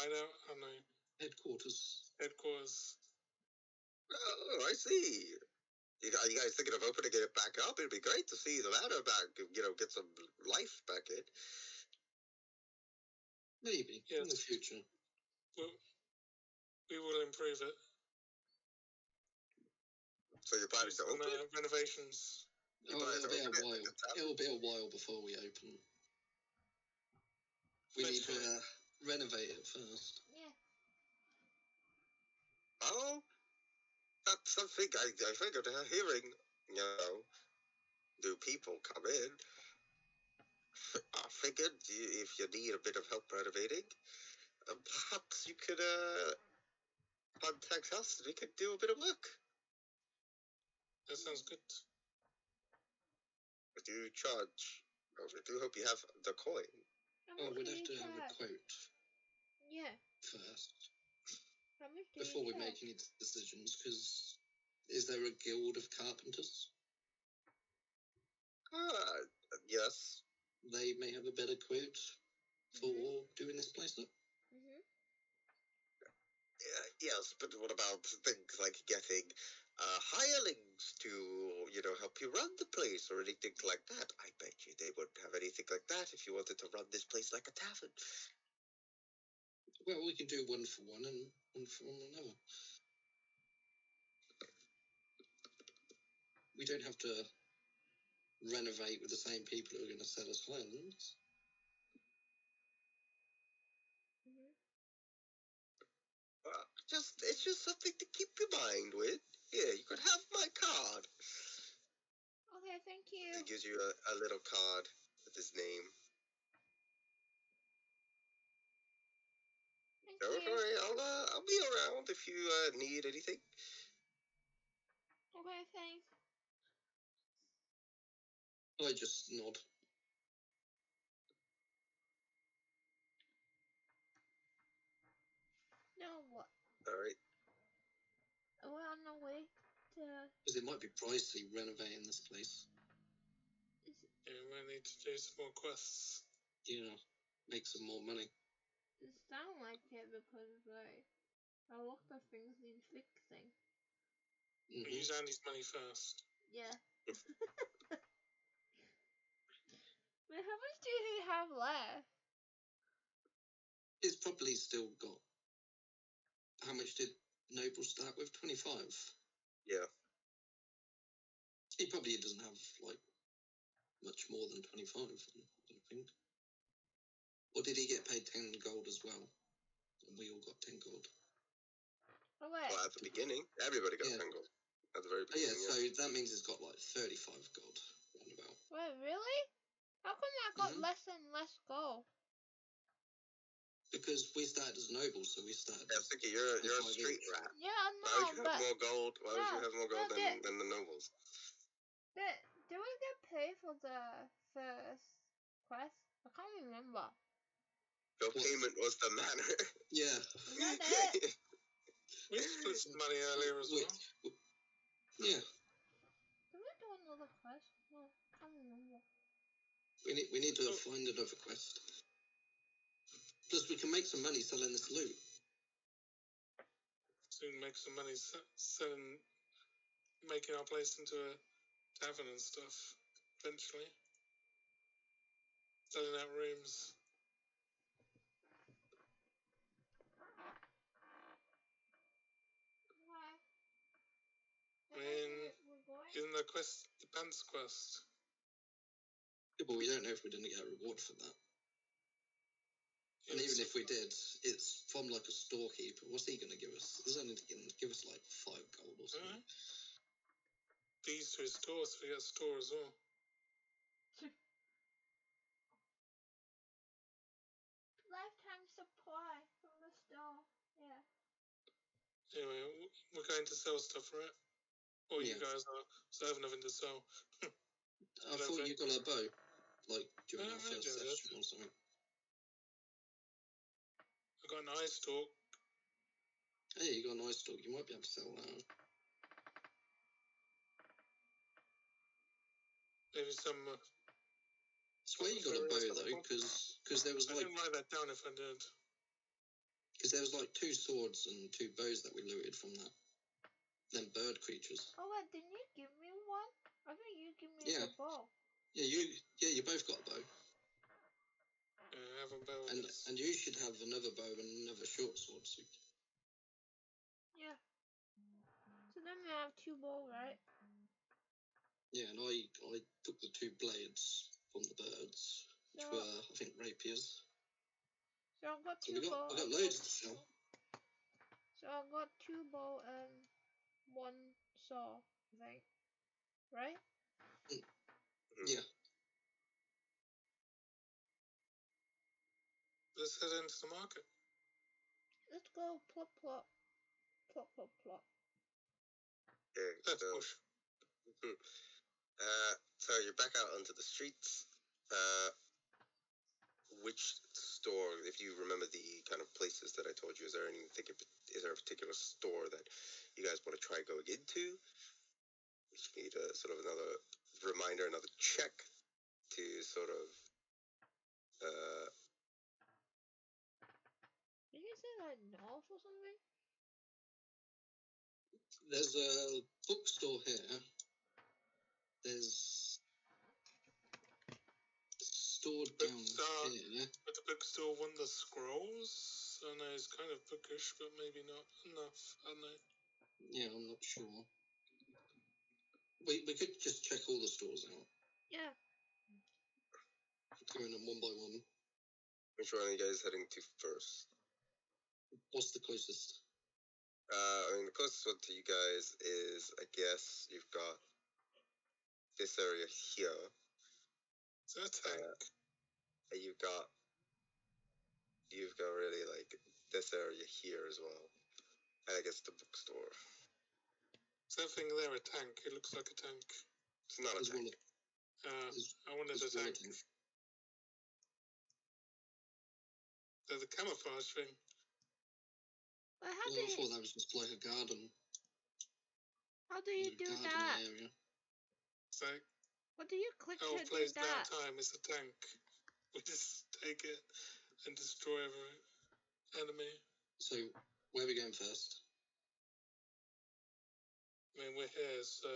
I don't know. Headquarters. Oh, I see. Are you guys thinking of opening it back up? It'd be great to see the manor back, get some life back in. Maybe, Yes. in the future. We will improve it. So you're planning to open it? Renovations. It'll be a while before we open. We need to renovate it first. Yeah. Oh, that's something I figured hearing, new people come in. I figured if you need a bit of help renovating, perhaps you could contact us and we could do a bit of work. That sounds good. We do charge. Well, we do hope you have the coin. We'd have to have a quote. Yeah. First. How much do Before we charge? make any decisions, because Is there a guild of carpenters? Yes. They may have a better quote for doing this place up. Yes, but what about things like getting hirelings to, help you run the place or anything like that? I bet you they wouldn't have anything like that if you wanted to run this place like a tavern. Well, we can do one for one and one for another. We don't have to renovate with the same people who are going to sell us Highlands. Well, it's just something to keep your mind with. Here, you could have my card. Okay, thank you. He gives you a little card with his name. Don't worry, I'll be around if you need anything. Okay, thanks. I just nod. Now what? All right. We're on the way to... Because it might be pricey renovating this place. Yeah, we might need to do some more quests. Yeah, make some more money. It sounds like it because, like, a lot of things need fixing. Mm-hmm. We use Andy's money first. Yeah. But how much do he have left? It's probably still got... How much did Noble start with? 25? Yeah. He probably doesn't have, like, much more than 25, I don't think. Or did he get paid 10 gold as well? And we all got 10 gold. Oh, wait. Well, at the beginning, everybody got 10 gold. At the very beginning, so that means it's got, like, 35 gold roundabout. Wait, really? How come I got less and less gold? Because we started as nobles, so we started. Yeah, Sticky, you're a street rat. Yeah, no, Why would you have more gold? Why would you have more gold than the nobles? But did we get paid for the first quest? I can't remember. Your payment was the manor. Yeah. Is that it? We split some money earlier as well. Yeah. Did we do another quest? No, I can't remember. We need to find another quest. Plus, we can make some money selling this loot. Soon make some money selling, making our place into a tavern and stuff. Eventually, selling out rooms. Why? Isn't the quest the pants quest? Yeah, but we don't know if we're going to get a reward for that. And even if we did, it's from like a storekeeper. What's he going to give us? He's only going to give us like 5 gold or something. These to his store, so we get a store as well. Lifetime supply from the store. Yeah. Anyway, we're going to sell stuff, right? Or you guys are, so I have nothing to sell. I thought you got a bow, like during our first session or something. I got an eye stalk. Hey, you got an eye stalk. You might be able to sell that. Maybe some. I swear you got a bow though, because there was I like. didn't write that down if I did. Because there was like 2 swords and 2 bows that we looted from that. Them bird creatures. Oh wait, didn't you give me one? I think you give me a bow. Yeah, you both got a bow. Yeah, I have a bow. And you should have another bow and another short sword suit. Yeah. So then we have 2 bows, right? Yeah, and I took the 2 blades from the birds, which were, I think, rapiers. So I've got 2 bows. We got loads to sell. So I've got 2 bows and 1 saw, I think. Right? Yeah. Let's head into the market. Let's go. Plop, plop. Plop, plop, plop. Okay, Let's push. So you're back out onto the streets. Which store, if you remember the kind of places that I told you, is there a particular store that you guys want to try going into? Just need a sort of another reminder, another check to sort of Did you say like north or something? There's a bookstore here. There's a store down here. But the bookstore won the scrolls. I know it's kind of bookish, but maybe not enough. I don't know. Yeah, I'm not sure. We could just check all the stores out. Yeah. Going them one by one. which one are you guys heading to first? What's the closest? I mean, the closest one to you guys is, I guess, you've got this area here. Is that a tank? And you've got really like this area here as well. And I guess the bookstore. Is that thing there a tank? It looks like a tank. It's not a tank. I wanted a tank. The camouflage thing. But how I thought that was just like a garden. How do you do that? Area. It's like, What do you click to do plays that? now time is a tank. We just take it and destroy every enemy. So, where are we going first? I mean, we're here, so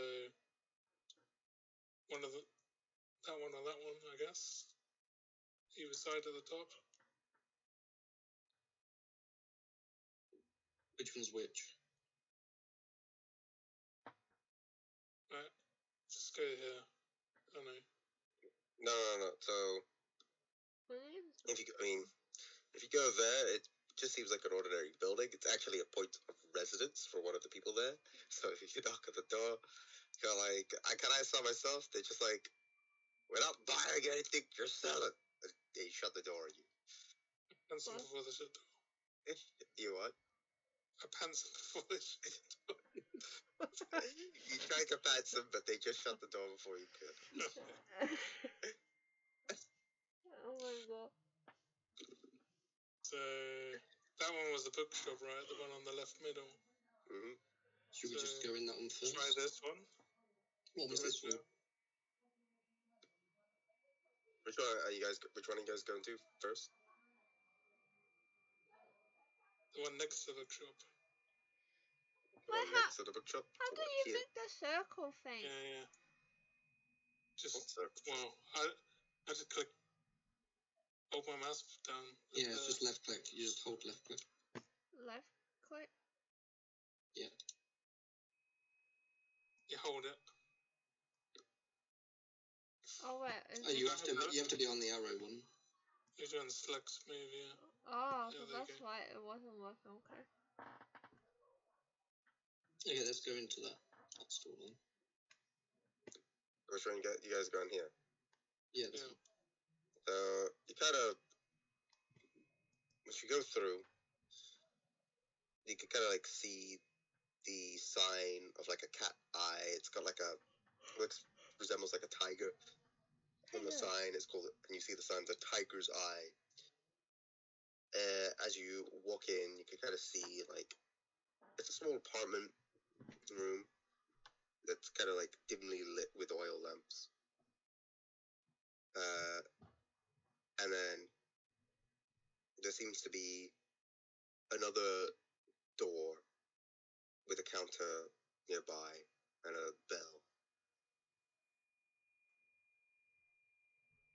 that one or that one, I guess. Either side at the top. Which one's which? Right, just go here. Oh no. No. So, if you go there, it just seems like an ordinary building. It's actually a point of residence for one of the people there. So if you knock at the door, you're like, can I sell myself? They're just like, we're not buying anything, you're selling. They shut the door on you. Pencil before the shut door. You what? A pencil before the shut door. You tried to pat them, but they just shut the door before you could. Oh my god. So, that one was the bookshop, right? The one on the left middle. Mm-hmm. Should we just go in that one first? Try this one. What was this one? Which one are you guys going to first? The one next to the bookshop. The one next to the bookshop? How do you make the circle thing? Yeah. Just, circle? well, I just click, hold my mouse down. Yeah, it's just left click. You just hold left click. Left click? Yeah. You hold it. Oh wait. You have to be on the arrow one. You're doing the select move, yeah. Oh, so that's why it wasn't working. Okay. Okay, let's go into that store then. Which one you guys going here? Yeah. So you kind of, once you go through, you can kind of like see the sign of like a cat eye. It's got like resembles like a tiger. On the sign, it's called, and you see the sign, the tiger's eye. As you walk in, you can kind of see like it's a small apartment room that's kind of like dimly lit with oil lamps. And then there seems to be another door with a counter nearby and a bell.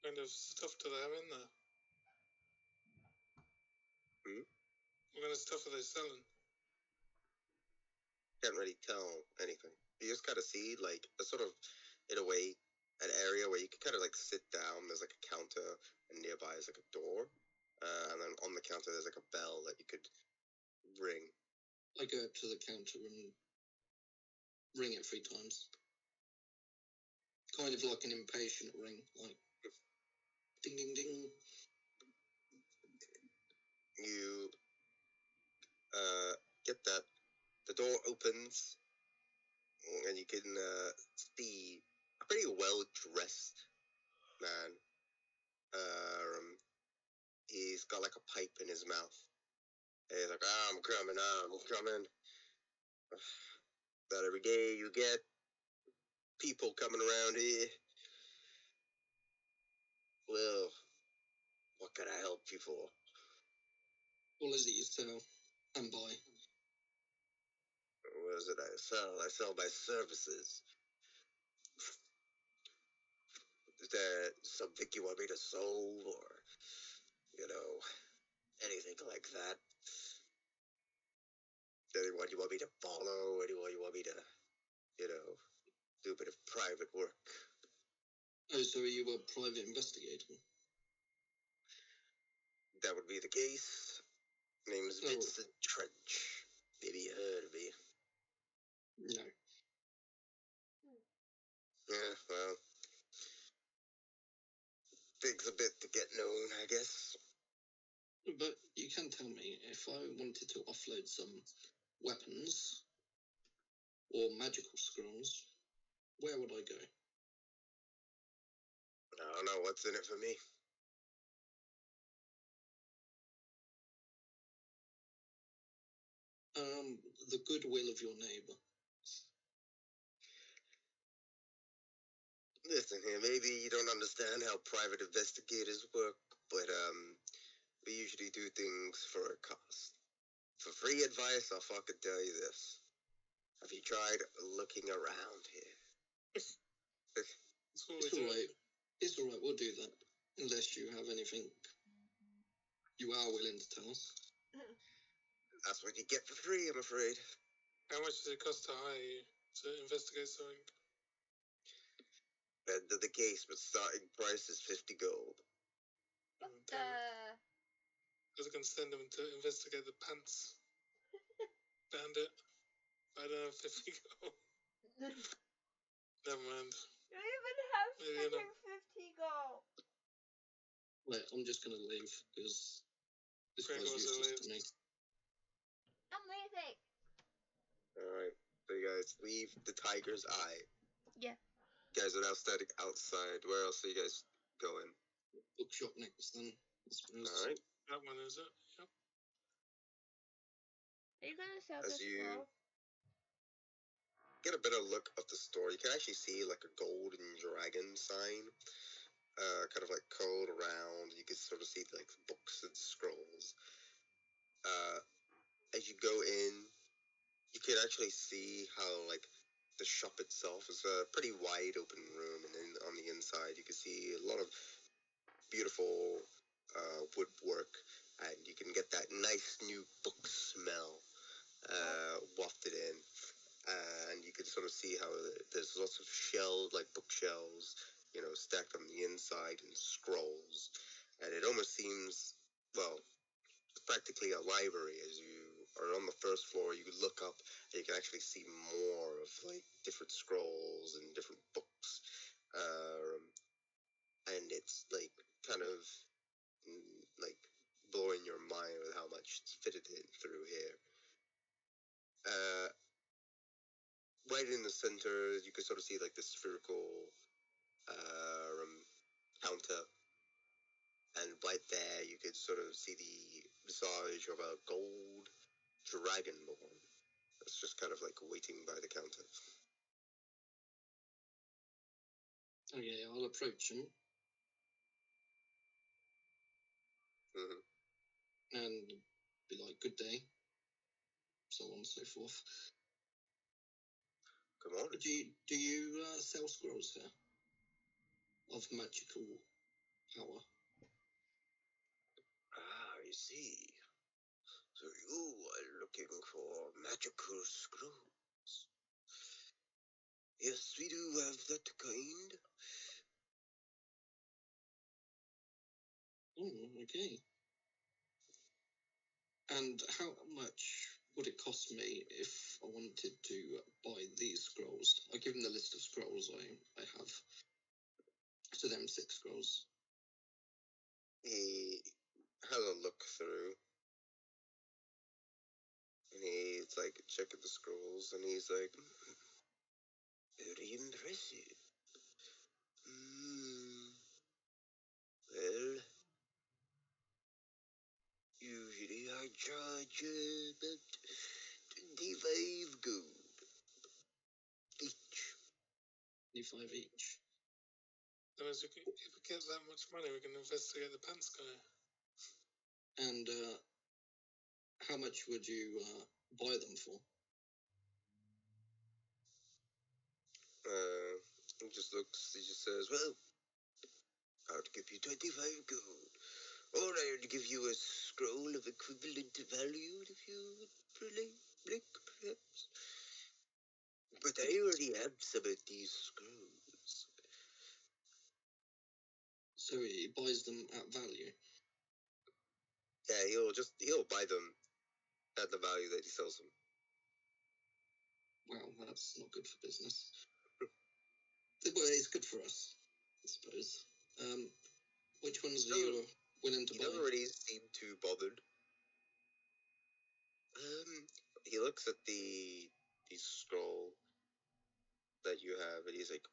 What kind of stuff do they have in there? What kind of stuff are they selling? Can't really tell anything. You just kind of see like a sort of, in a way, an area where you can kind of like sit down. There's like a counter, and nearby is like a door, and then on the counter there's like a bell that you could ring. I go up to the counter and ring it 3 times. Kind of like an impatient ring, like ding ding ding. You get that. The door opens, and you can see a pretty well-dressed man. He's got like a pipe in his mouth. And he's like, I'm coming. That every day you get people coming around here. Well, what can I help you for? All is it you sell and buy? What is it I sell? I sell my services. Is there something you want me to solve, or, anything like that? Anyone you want me to follow? Anyone you want me to, do a bit of private work? Oh, so are you a private investigator? That would be the case. Name's Oh. Vincent Trench. Maybe you heard of me. No. Yeah, well, takes a bit to get known, I guess. But you can tell me, if I wanted to offload some weapons or magical scrolls, where would I go? I don't know what's in it for me. The goodwill of your neighbor. Listen here, maybe you don't understand how private investigators work, but, we usually do things for a cost. For free advice, I'll fucking tell you this. Have you tried looking around here? That's what It's we do. alright. It's alright, we'll do that. Unless you have anything you are willing to tell us. That's what you get for free, I'm afraid. How much does it cost to hire you to investigate something? End of the case, but starting price is 50 gold. What Damn it. the? I was going to send them to investigate the pants. Bandit. I don't have 50 gold. Never mind. You even have Maybe freaking 50 gold. Wait, I'm just gonna leave, because this Greg guy's also useless to me. I'm leaving. Alright, so you guys leave the Tiger's Eye. Yeah. You guys are now standing outside. Where else are you guys going? Bookshop next, then. I suppose. Alright. That one is it? Yep. Are you gonna sell As this you- scroll? Get a better look of the store. You can actually see like a golden dragon sign, kind of like curled around. You can sort of see like books and scrolls. As you go in, you can actually see how like the shop itself is a pretty wide open room, and then on the inside you can see a lot of beautiful woodwork, and you can get that nice new book smell wafted in. And you can sort of see how there's lots of bookshelves, stacked on the inside, and scrolls. And it almost seems, well, practically a library. As you are on the first floor, you look up and you can actually see more of like different scrolls and different books. And it's like kind of like blowing your mind with how much it's fitted in through here. Right in the center, you can sort of see like the spherical counter, and right there you could sort of see the visage of a gold dragonborn that's just kind of like waiting by the counter. Okay, I'll approach him Mm-hmm. and be like, good day, so on and so forth. Come on. Do you sell scrolls here? Of magical power? I see. So you are looking for magical scrolls. Yes, we do have that kind. Oh, okay. And how much would it cost me if I wanted to buy these scrolls? I give him the list of scrolls I have. So them 6 scrolls. He has a look through, and he's like checking the scrolls, and he's like, very impressive. Well, I charge about 25 gold each. 25 each. That means if we get that much money, we can investigate the pants guy. And how much would you buy them for? He just looks, he just says, well, I'll give you 25 gold. Or I'll give you a scroll of equivalent value if you would like, perhaps. But I already have some of these scrolls. So he buys them at value. Yeah, he'll buy them at the value that he sells them. Well, that's not good for business. Well, it's good for us, I suppose. Which ones are you willing to He buy? never really seemed too bothered. He looks at the scroll that you have, and he's like,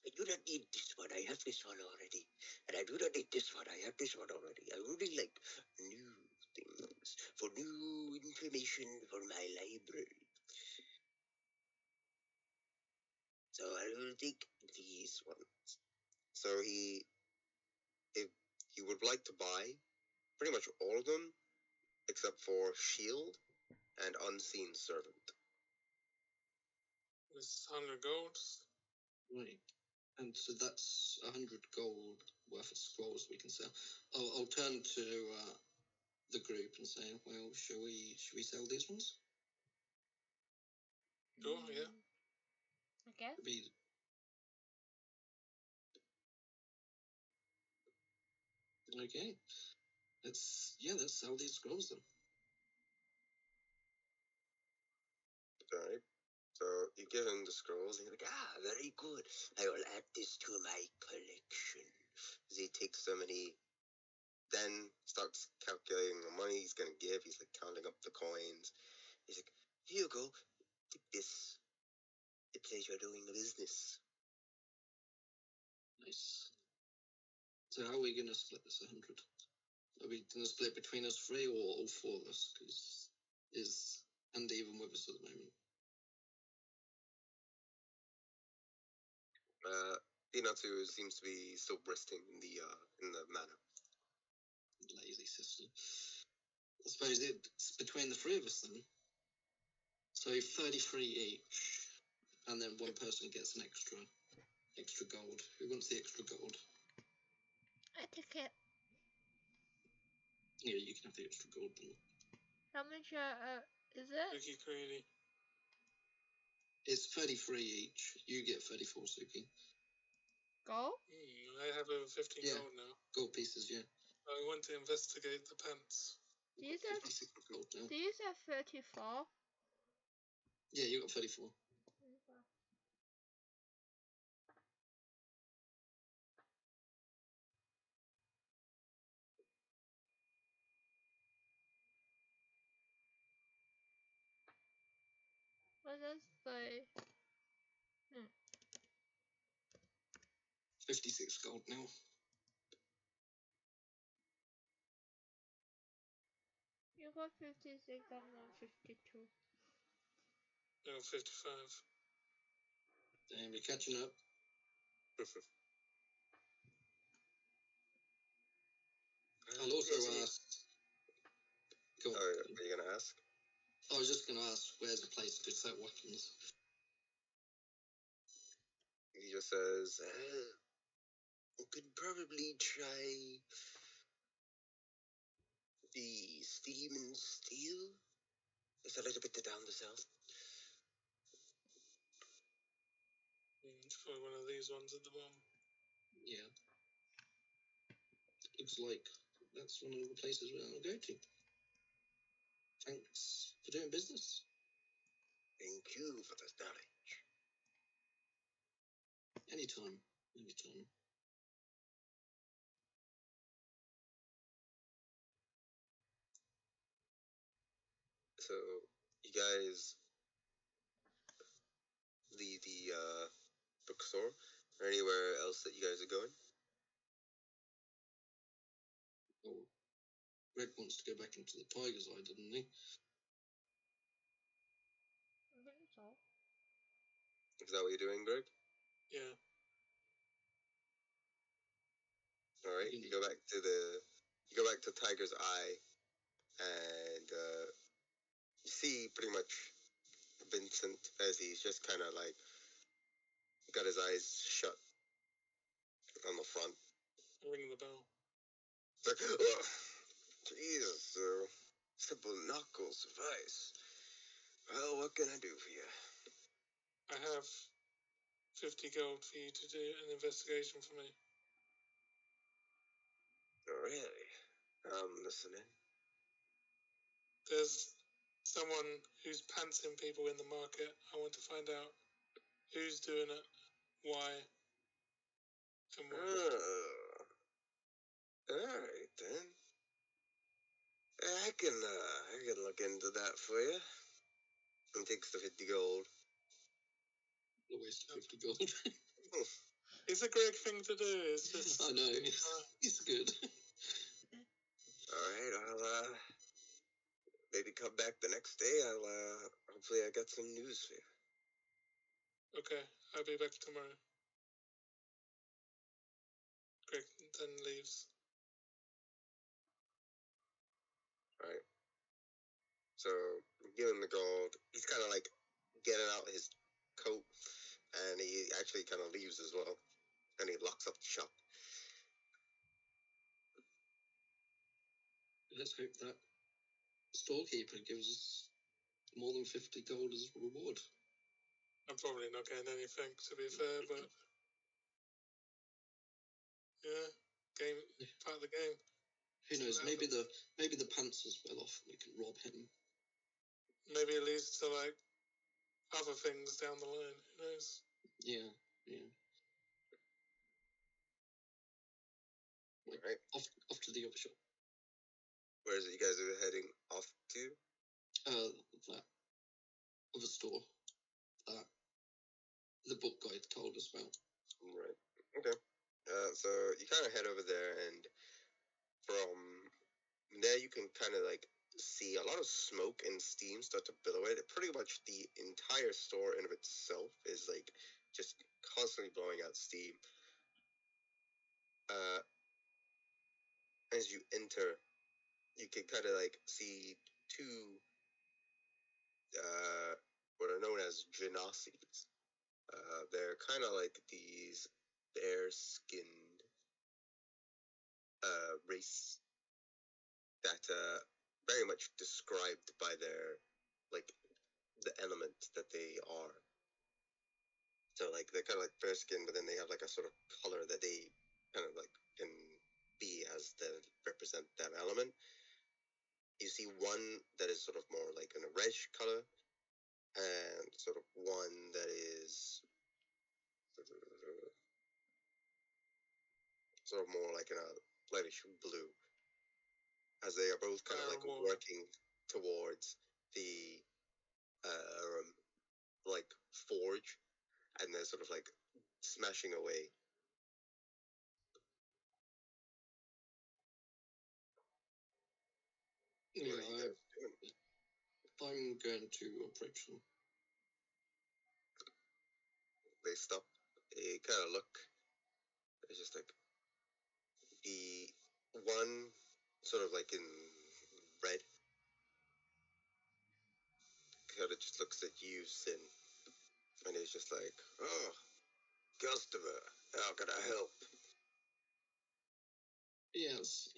I do not need this one. I have this one already. And I do not need this one. I have this one already. I really like new things, for new information for my library. So I will take these ones. So if he would like to buy pretty much all of them, except for Shield and Unseen Servant. It's 100 gold. Right. And so that's 100 gold worth of scrolls we can sell. I'll turn to the group and say, well, should we sell these ones? Sure, yeah. Okay. Okay. Let's sell these scrolls then. Alright. So you give him the scrolls, and he's like, very good. I will add this to my collection. As he takes them and he then starts calculating the money he's going to give. He's like counting up the coins. He's like, here you go. Take this. It says you're doing a business. Nice. So how are we going to split this 100? Are we going to split between us three or all four of us? Because is Andy even with us at the moment? Inatu seems to be still resting in the manor. Lazy sister. I suppose it's between the three of us then. So 33 each, and then one person gets an extra gold. Who wants the extra gold? I take it. Yeah, you can have the extra gold then. How much is it? Suki Greedy. It's 33 each. You get 34, Suki. Gold? I have over 15 Yeah. gold now. Gold pieces, yeah. I want to investigate the pants. These are 56 gold now. 34. Yeah, you got 34. What does the 56 gold now. you got 56 and I'm 52. I got 55. Damn, you're catching up. I'll also ask. Go on. Are you going to ask? I was just going to ask, where's a place to sell weapons? He just says, you could probably try the Steam and Steel. It's a little bit down the south. It's probably one of these ones at the bottom. Yeah. Looks like that's one of the places we'll go to. Thanks for doing business. Thank you for the knowledge. Anytime. So you guys leave the bookstore or anywhere else that you guys are going? Oh, Greg wants to go back into the tiger's eye, doesn't he? I think so. Is that what you're doing, Greg? Yeah. All right. You go back to Tiger's Eye, and you see pretty much Vincent as he's just kind of like got his eyes shut on the front. Ring the bell. It's like, oh, Jesus, simple knuckle suffice. Well, what can I do for you? I have 50 gold for you to do an investigation for me. Oh, really? I'm listening. There's someone who's pantsing people in the market. I want to find out who's doing it, why, and what. All right then. I can look into that for you. And takes the 50 gold. A waste of 50 gold. It's a great thing to do. It's just. I know. It's good. All right, I'll maybe come back the next day. Hopefully I got some news for you. Okay, I'll be back tomorrow. Greg then leaves. Right. So, give him the gold. He's kind of like getting out his coat, and he actually kind of leaves as well. And he locks up the shop. Let's hope that storekeeper gives us more than 50 gold as a reward. I'm probably not getting anything, to be fair, but. Yeah, part of the game. Who knows? Maybe the pantsers fell off. We can rob him. Maybe it leads to like other things down the line. Who knows? Yeah. Right. Off to the other shop. Where is it you guys are heading off to? That other store that the book guide told us about. Right. Okay. So you kind of head over there, and from there you can kind of like see a lot of smoke and steam start to billow it. Pretty much the entire store in of itself is like just constantly blowing out steam. As you enter, you can kind of like see two what are known as genocides. They're kind of like these bare-skinned race that very much described by their like the element that they are. So like they're kind of like bare-skinned, but then they have like a sort of color that they kind of like can be as the represent that element. You see one that is sort of more like in a reddish color, and sort of one that is sort of more like in a lightish blue, as they are both kind of like working towards the like forge, and they're sort of like smashing away. Yeah, I'm going to approach them. They stop. They kind of look. It's just like the one sort of like in red kind of just looks at you, Sin, and he's just like, "Oh, customer, how can I help?" Yes.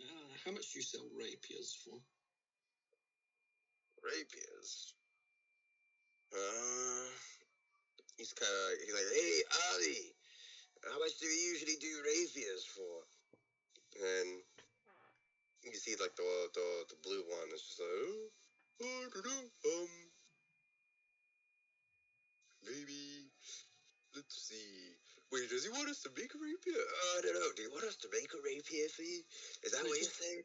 How much do you sell rapiers for? Rapiers? He's like, "Hey, Ali, how much do you usually do rapiers for?" And you see like the blue one is just like, "Oh, I don't know, maybe, let's see. Wait, does he want us to make a rapier? I don't know. Do you want us to make a rapier for you? Is that what you're saying?"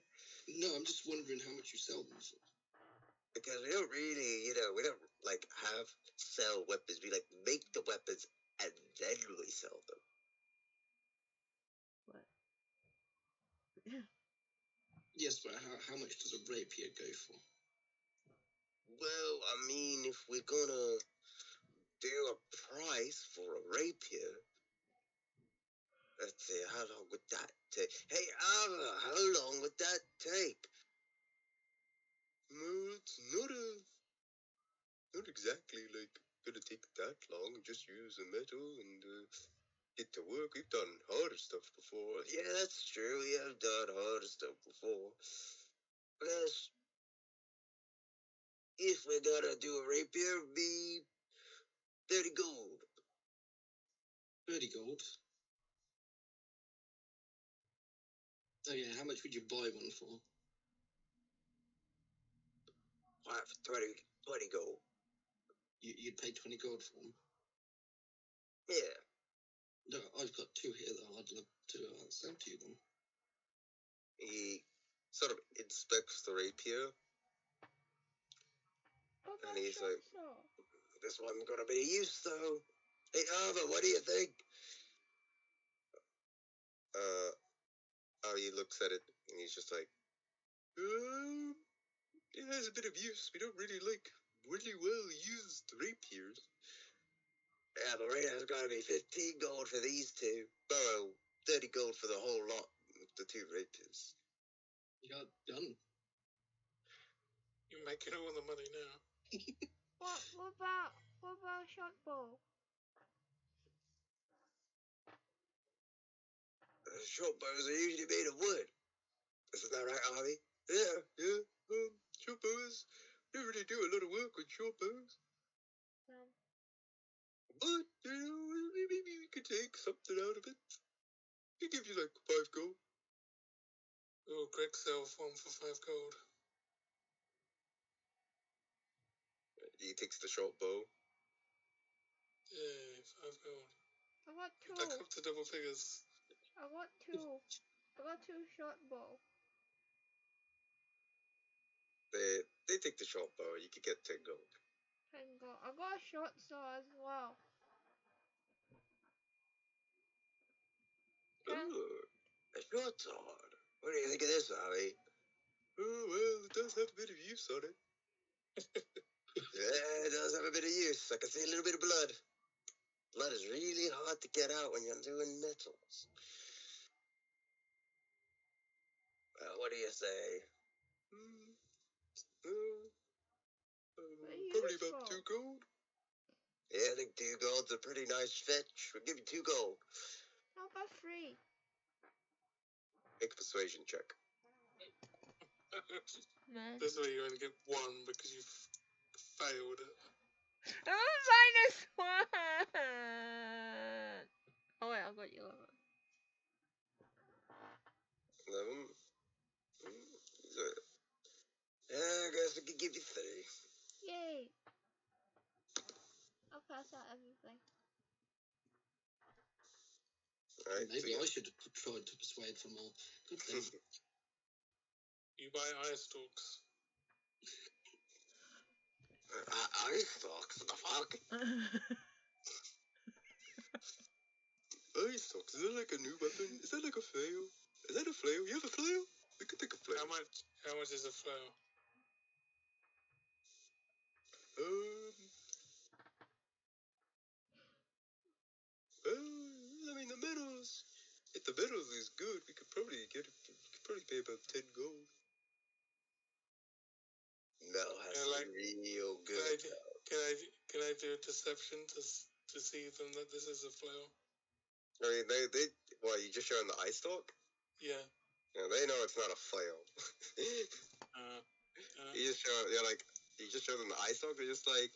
No, I'm just wondering how much you sell them for. Because we don't really, we don't like sell weapons. We like make the weapons and then we sell them. What? Yeah, Yes, but how much does a rapier go for? Well, I mean, if we're gonna do a price for a rapier, let's see, how long would that take? Hey, Ava, how long would that take? No, it's not exactly like gonna take that long. Just use the metal and get to work. We've done harder stuff before. Yeah, that's true. We have done harder stuff before. Yes, if we're gonna do a rapier, it'd be 30 gold. 30 gold? Oh yeah, how much would you buy one for? Why, for 20 gold. You'd pay 20 gold for them? Yeah. No, I've got 2 here that I'd love to sell to you then. He sort of inspects the rapier, and he's like, this one's gonna be of use though. Hey, Ava, what do you think? He looks at it, and he's just like, it has a bit of use. We don't really like really well used rapiers. Yeah, the rate has got to be 15 gold for these two. Well, 30 gold for the whole lot, the 2 rapiers. Yeah, done. You're making all the money now. What about shot bow? Short bows are usually made of wood. Isn't that right, Harvey? Yeah. Short bows. We don't really do a lot of work with short bows. But, maybe we could take something out of it. We give you like 5 gold. Oh, Greg sells one for 5 gold. He takes the short bow. Yeah, 5 gold. I got 2. Back up to double figures. I got 2. I got 2 short bow. They take the short bow. You could get 10 gold. 10 gold. I got a short saw as well. Ooh, a short sword. What do you think of this, Harvey? Oh, well, it does have a bit of use on it. Yeah, it does have a bit of use. I can see a little bit of blood. Blood is really hard to get out when you're doing metals. Well, what do you say? Probably about 2 gold. Yeah, I think 2 gold's a pretty nice fetch. We'll give you 2 gold. How about 3? Make a persuasion check. Man. This way you only get 1 because you've failed it. -1! Oh wait, I got you 11. 11. I guess I could give you 3. Yay! I'll pass out everything. Alright, Maybe I should have tried to persuade for more. Good thing. You buy eye stalks. Ice stalks? What the fuck? Ice stalks? Is that like a new weapon? Is that like a flail? Is that a flail? You have a flail? We could take a flail. How much is a flail? I mean, the metals. If the metals is good, we could probably pay about 10 gold. Metal has to be real good. Can I do a deception to see them that this is a flail? I mean, they well, you just show them the eye stalk? Yeah. Yeah, they know it's not a flail. You just show them the eye stalk, they're just like,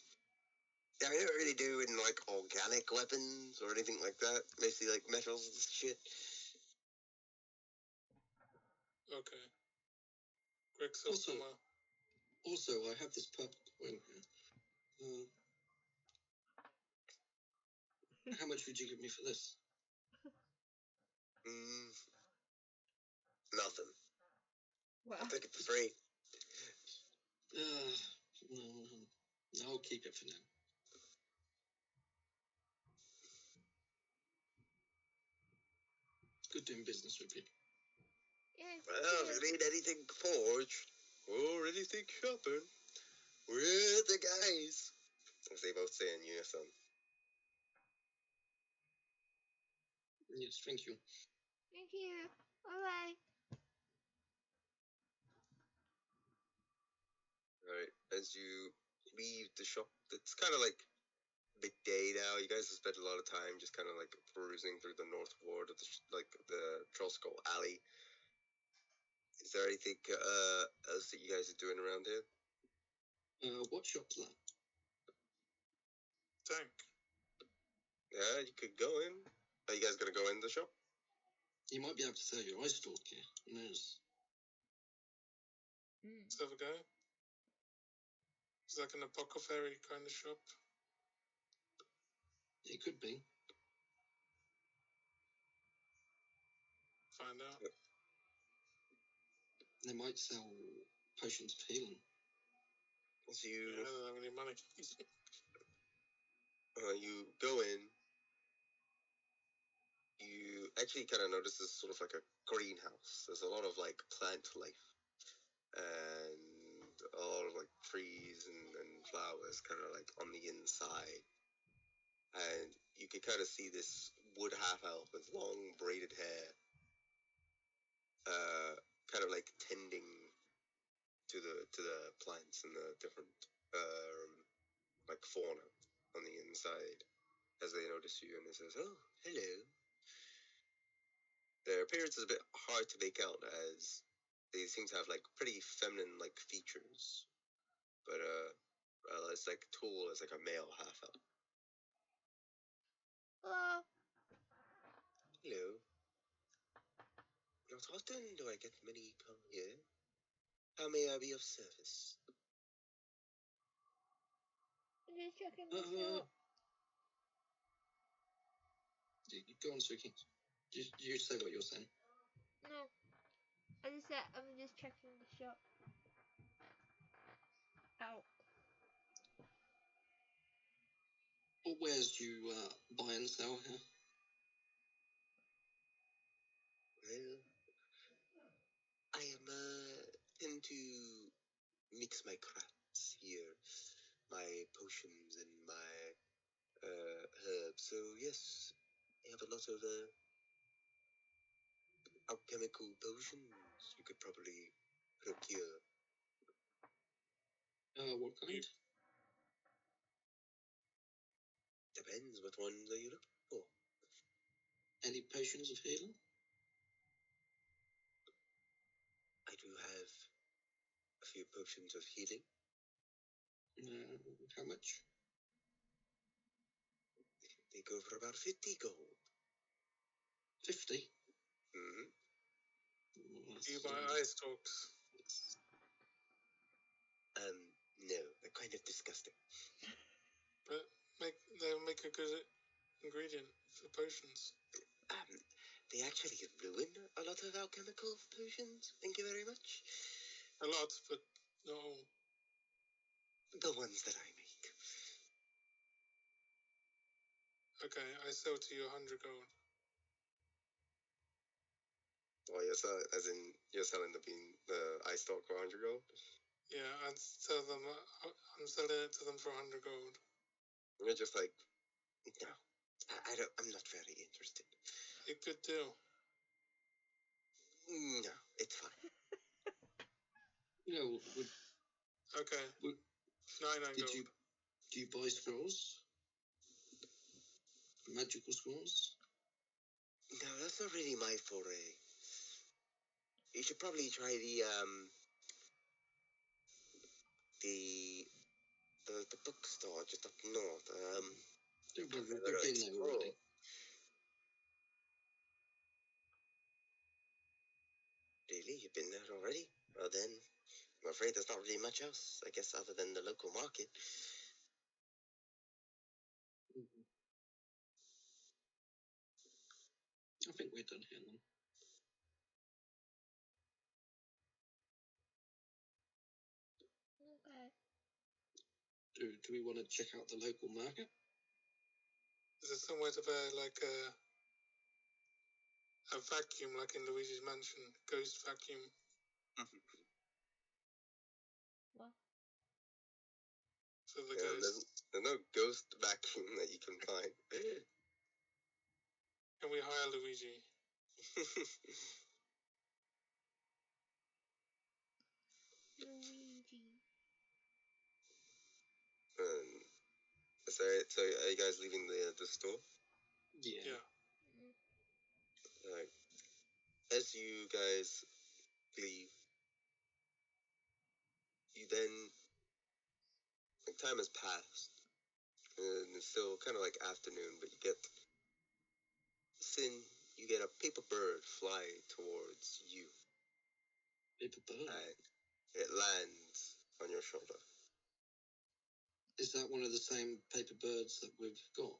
yeah, we don't really do in like organic weapons or anything like that. Basically like metals and shit. Okay. Greg sells somewhere. Also, I have this purple coin here. How much would you give me for this? Nothing. Well, I'll take it for free. No, I'll keep it for now. Good doing business with you. Yes, Well, if you need anything forged or anything sharpened, we're the guys. As they both say in unison. Yes, thank you. Thank you. Bye. Alright, as you leave the shop, it's kind of like midday now. You guys have spent a lot of time just kind of like perusing through the north ward of the Trollskull Alley. Is there anything else that you guys are doing around here? What shop's that? Tank. Yeah, you could go in. Are you guys gonna go in the shop? You might be able to sell your ice stalk here. Who knows? Let's have a go. It's like an apothecary kind of shop. It could be. Find out. They might sell potions of healing. So Yeah, I don't have any money. you go in. You actually kind of notice this sort of like a greenhouse. There's a lot of like plant life and a lot of like trees and flowers kind of like on the inside. And you can kind of see this wood half elf with long braided hair, kind of like tending to the plants and the different like fauna on the inside as they notice you, and it says, "Oh, hello." Their appearance is a bit hard to make out as they seem to have like pretty feminine like features, but it's like tall as like a male half elf. Hello. Hello. Not often do I get many come here. How may I be of service? I'm just checking the shop. Go on, Suki. You say what you're saying. No. I just said I'm just checking the shop out. What wares do you buy and sell here? Well, I am tend to mix my crafts here, my potions and my herbs. So yes, I have a lot of alchemical potions you could probably procure. What kind? Depends what ones are you looking for. Any potions of healing? I do have a few potions of healing. How much? They go for about 50 gold. 50? Mm-hmm. Do you buy ice stalks? No, they're kind of disgusting. But they'll make a good ingredient for potions. They actually ruin a lot of alchemical potions. Thank you very much. A lot, but not all. The ones that I make. Okay, I sell to you 100 gold. Oh, you're selling the ice stock for 100 gold? Yeah, I'd tell them I'm selling it to them for 100 gold. You're just like, no, I'm not very interested. A good deal. No, it's fine. Okay. 99 gold. Do you buy scrolls? Magical scrolls? No, that's not really my foray. You should probably try the bookstore just up north. We've been there already. Really? You've been there already? Well then, I'm afraid there's not really much else, I guess, other than the local market. I think we're done here then. Okay. Do we want to check out the local market? Is there somewhere to buy like a vacuum like in Luigi's Mansion, ghost vacuum. What? For the Yeah, ghosts. there's no ghost vacuum that you can find. Can we hire Luigi? Luigi. So are you guys leaving the store? Yeah. Like, as you guys leave, you then, like, time has passed, and it's still kind of like afternoon, but you get a paper bird fly towards you. Paper bird. And it lands on your shoulder. Is that one of the same paper birds that we've got?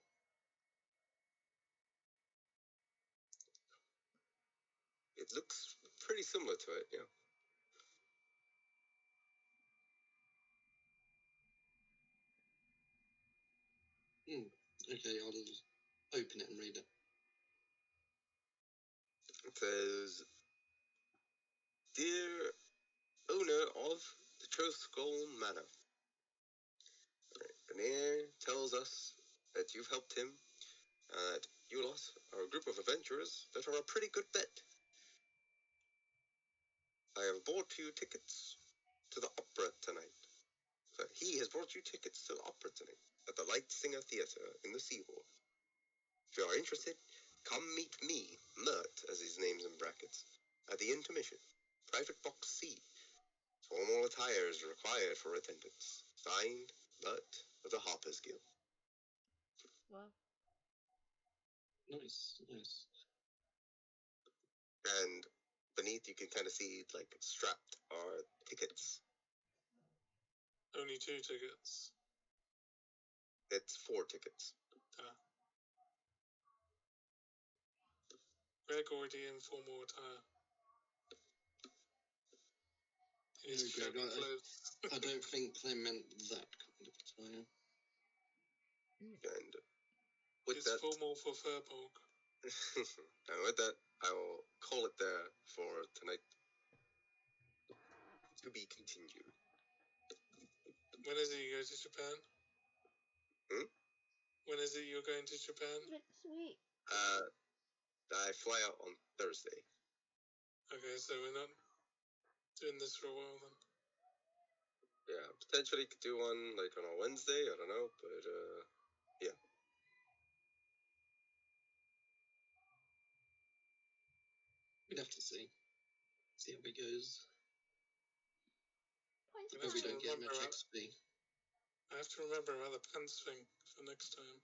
It looks pretty similar to it, yeah. Okay, I'll open it and read it. It says, "Dear owner of the Troskull Manor, Renier tells us that you've helped him, and that you lot are a group of adventurers that are a pretty good bet. I have bought you tickets to the opera tonight. So he has brought you tickets to the opera tonight at the Light Singer Theatre in the Seawall. If you are interested, come meet me, Mert, as his name's in brackets, at the intermission, private box C. Formal attire is required for attendance. Signed, Mert of the Harper's Guild." Wow. Nice. And beneath you can kind of see, like, strapped are tickets. Only 2 tickets. It's 4 tickets. Greg already in formal attire. His Greg, shabby clothes. I don't think they meant that kind of attire. And with It's that, formal for Furbolg. and with that, I will call it there for tonight. To be continued. When is it you go to Japan? When is it you're going to Japan? Next week. I fly out on Thursday. Okay, so we're not doing this for a while then. Yeah, potentially could do one like on a Wednesday, I don't know, but yeah. We'd have to see how it goes. Points We'll Hope we have to don't get remember much how- XP. I have to remember about the pants thing for next time.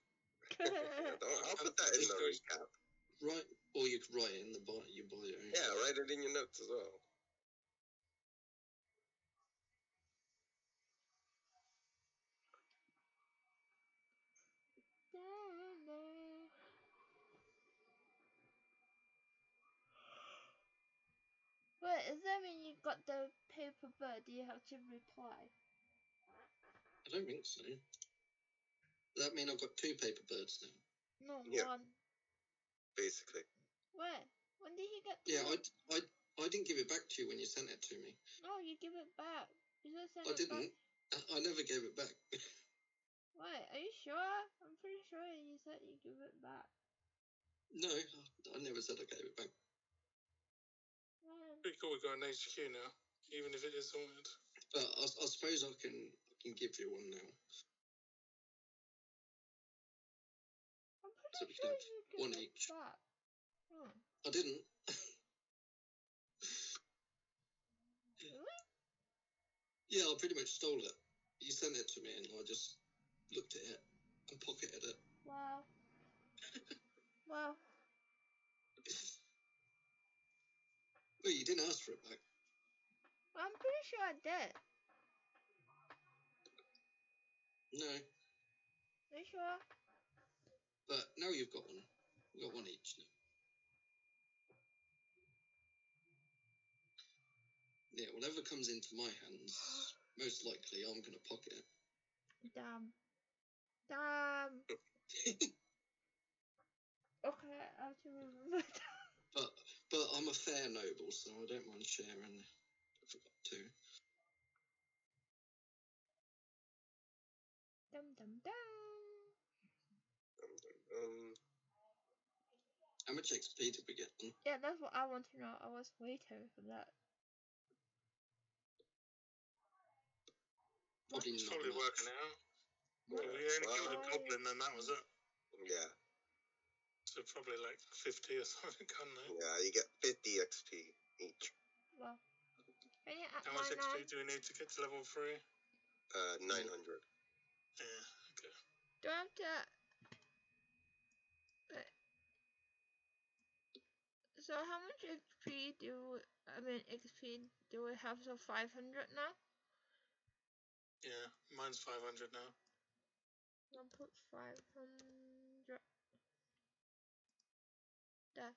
I'll put that in the recap. Right, or you could write it in the bio. Yeah, write it in your notes as well. Wait, is that when you got the paper bird? Do you have to reply? I don't think so. Does that mean I've got 2 paper birds now? No, Yeah. one. Basically. Where? When did he get? Yeah, I didn't give it back to you when you sent it to me. No, you give it back. You just send I it didn't. back. I never gave it back. Wait, are you sure? I'm pretty sure you said you give it back. No, I never said I gave it back. Pretty cool we got an HQ now, even if it is haunted. But I suppose I can give you one now. I'm pretty So we can sure have you give one it each. back. I didn't. Really? Yeah, I pretty much stole it. You sent it to me and I just looked at it and pocketed it. Wow. Wow. Well, you didn't ask for it back. I'm pretty sure I did. No, Are you sure? but now you've got one. We've got one each now. Yeah, whatever comes into my hands, most likely I'm going to pocket it. Damn. Damn. Okay, I have to remember that. But I'm a fair noble, so I don't mind sharing if I got to. Dum dum dum. How much XP did we get then? Yeah, that's what I want to know. I was waiting for that. Probably It's not probably much. working out. What? If we only killed a goblin, then that was it. Yeah. So probably like 50 or something, can't they? Yeah, you get 50 XP each. Well, can you add How much mine XP on? do we need to get to level 3? 900. Yeah, okay. Do I have to? So how much XP do we have? So 500 now. Yeah, mine's 500 now. I'll put 500. There.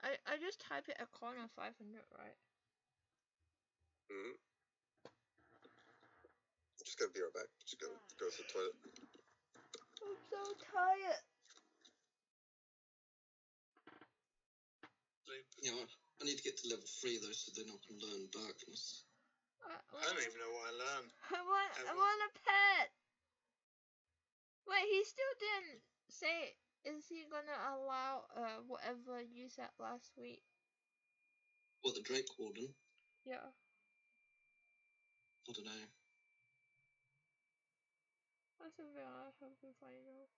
I just type it a corner 500, right? Mm-hmm. Just gonna be right back. Just go to the toilet. I'm so tired. Yeah, I need to get to level 3 though, so then I can learn darkness. I don't even know what I learned. I want a pet. Wait, he still didn't say. Is he gonna allow whatever you said last week? What, the Drake Warden? Yeah. I don't know. That's something I have to find out.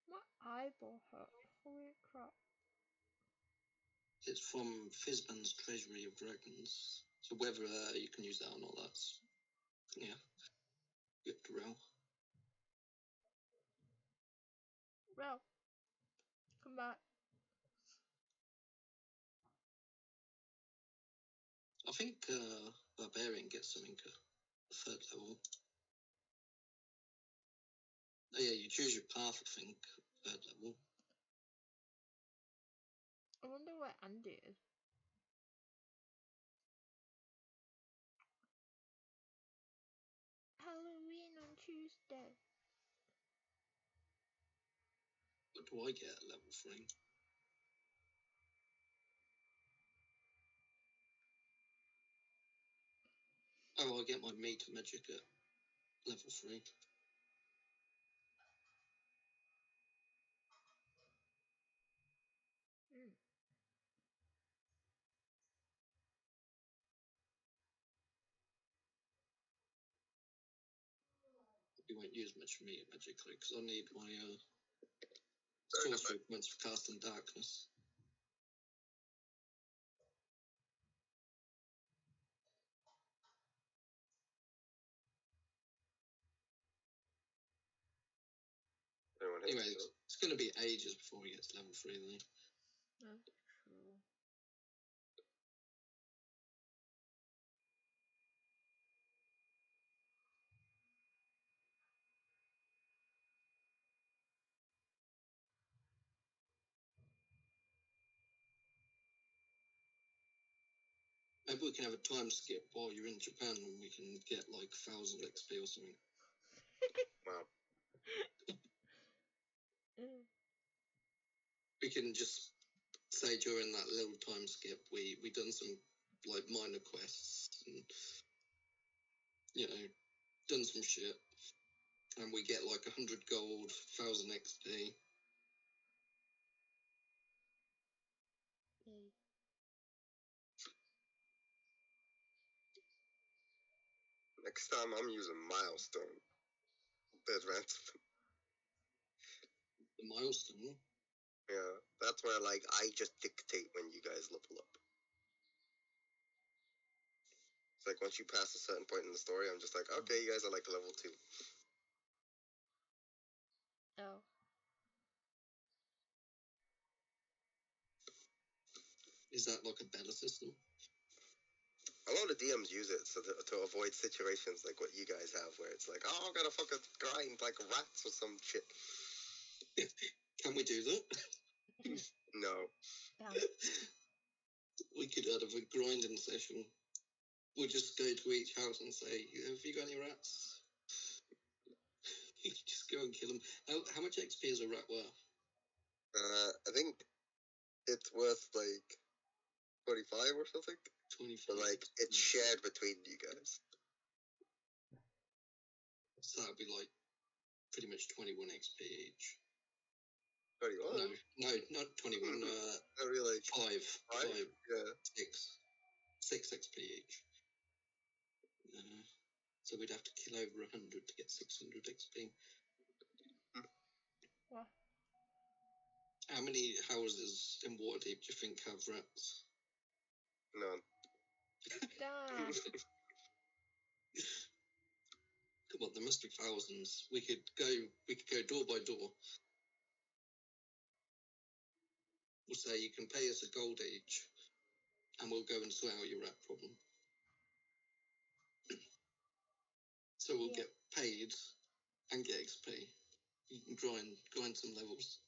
My eyeball hurt. Holy crap. It's from Fizban's Treasury of Dragons. So whether you can use that or not, that's... Yeah. You have to roll. Well, come back. I think Barbarian gets something at the 3rd level. Oh yeah, you choose your path, I think, 3rd level. I wonder where Andy is. Halloween on Tuesday. What do I get at level 3? Oh, I get my meter magic at level 3. You won't use much meter magic because I need my sorcery points for casting darkness. Anyway, it's going to be ages before we get to level 3 though. That's true. Maybe we can have a time skip while you're in Japan and we can get like 1,000 XP or something. Wow. We can just say during that little time skip we done some like minor quests and, you know, done some shit. And we get like 100 gold, 1,000 XP. Yay. Next time I'm using milestone. There's ransom. The milestone. Yeah, that's where like I just dictate when you guys level up. It's like once you pass a certain point in the story, I'm just like, okay, you guys are like level 2. Oh. Is that like a better system? A lot of DMs use it so to avoid situations like what you guys have, where it's like, oh, I'm gonna fucking grind like rats or some shit. Can we do that? No. Damn. We could have a grinding session. We'll just go to each house and say, have you got any rats? You just go and kill them. How much XP is a rat worth? I think it's worth like 25 or something. 25. But like it's shared between you guys. So that'd be like pretty much 21 XP each. 21. No, not 21. I really like 5. Yeah. 6 XP each. So we'd have to kill over 100 to get 600 XP. What? How many houses in Waterdeep do you think have rats? None. Damn. Come on, there must be thousands. We could go door by door. We'll say you can pay us a gold each, and we'll go and sort out your rat problem. So we'll get paid and get XP. You can grind some levels.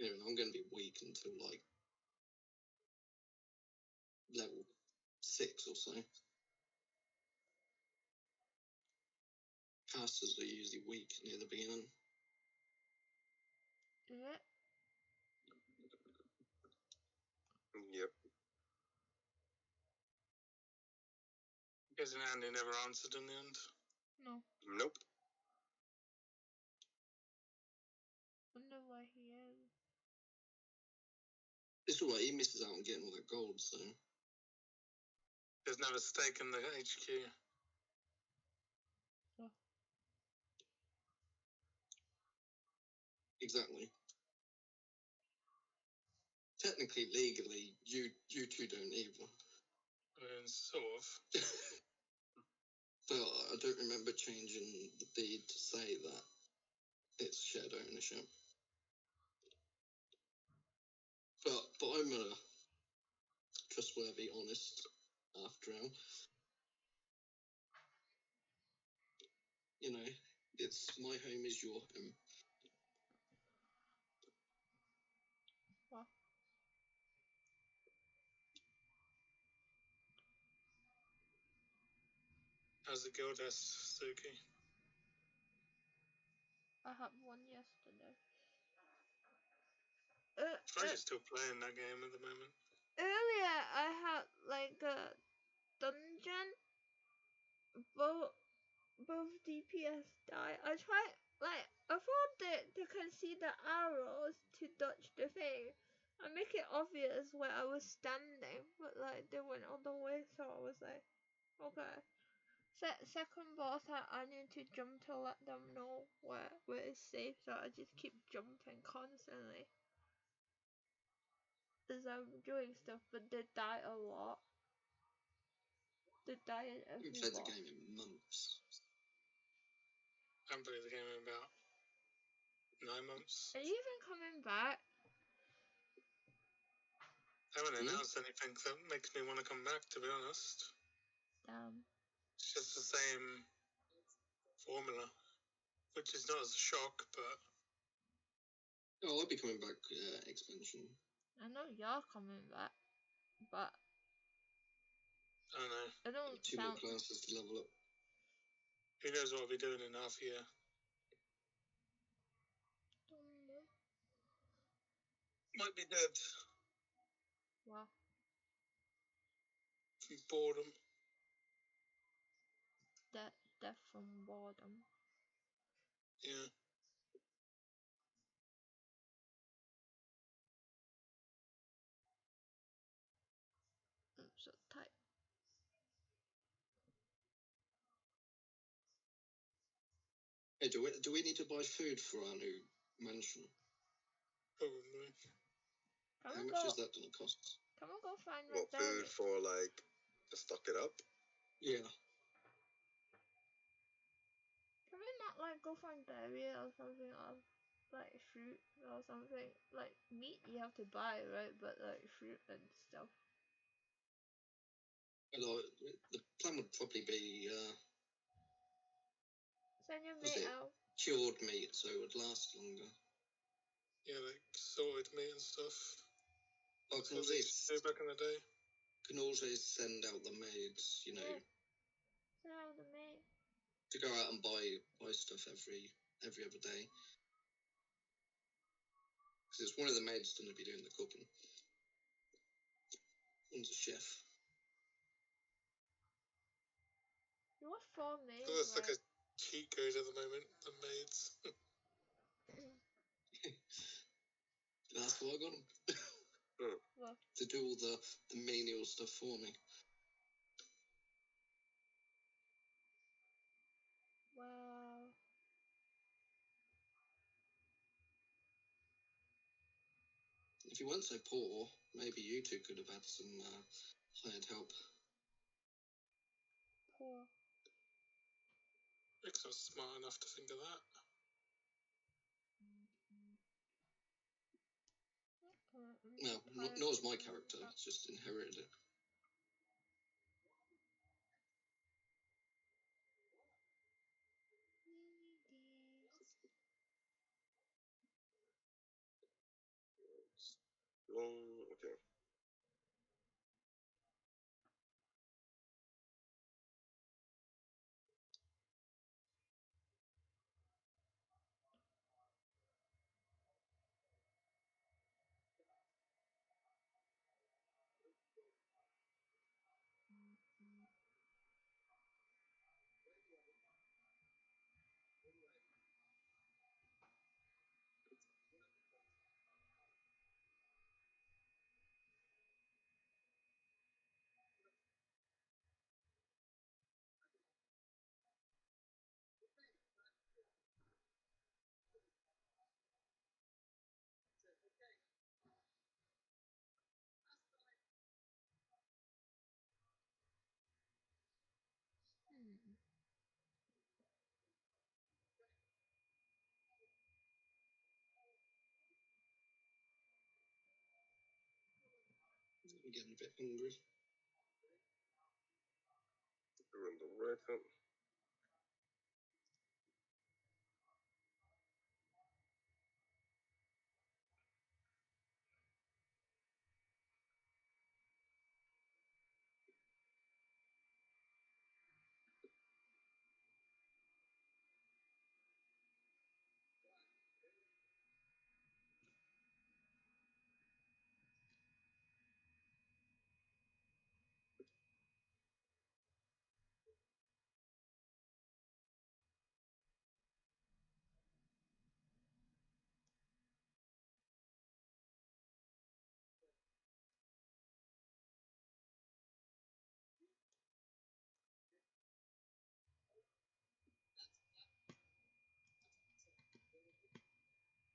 You know, I'm going to be weak until like level 6 or so. Casters are usually weak near the beginning. Yeah. Yep. Because Andy never answered in the end. No. Nope. Wonder where he is. It's alright, he misses out on getting all that gold, so... There's never stake in the HQ. Oh. Exactly. Technically, legally, you two don't either. Sort of. But I don't remember changing the deed to say that it's shared ownership. But I'm a trustworthy, honest, after all. You know, it's my home is your home. What? How's the guild desk, Suki? I had one yesterday. Fridge is still playing that game at the moment. Earlier, I had like a dungeon. Both DPS die. I tried, like, I thought that they can see the arrows to dodge the thing and make it obvious where I was standing, but like they went all the way, so I was like, okay. Second boss, I need to jump to let them know where it's safe, so I just keep jumping constantly as I'm doing stuff, but they die a lot. They die in every We've played the boss. game in months. I haven't played the game in about 9 months. Are you even coming back? I haven't announced anything that makes me want to come back, to be honest. Damn. It's just the same formula, which is not as a shock, but... Oh, I'll be coming back expansion. I know you're coming back, but I don't know. I don't 2 more sound. classes to level up. Who knows what I'll be doing in half a year. Don't know. Might be dead. Wow. From boredom. Death from boredom. Yeah. I'm so tight. Hey, do we need to buy food for our new mansion? Probably. Can How we much go? is that going to cost? Can we go find What the food for like to stock it up? Yeah. Can we not like go find berry or something, or like fruit or something? Like meat you have to buy, right? But like fruit and stuff. Well, the plan would probably be Send your Was mate it? out. Cured meat, so it would last longer. Yeah, like sorted meat and stuff. I That's can what they always, used to do back in the day. can always send out the maids, you know, Yeah. Send out the mate. to go out and buy stuff every other day. Because it's one of the maids going to be doing the cooking. One's a chef. You watch 4 So maids, that's like right? a cheat code at the moment, the maids. That's why I got them. What? To do all the menial stuff for me. Wow. If you weren't so poor, maybe you two could have had some hired help. Poor. Rick's not smart enough to think of that. Well, nor was my character. It's just inherited it. Long. Okay. I'm getting a bit hungry. We're in the right hand.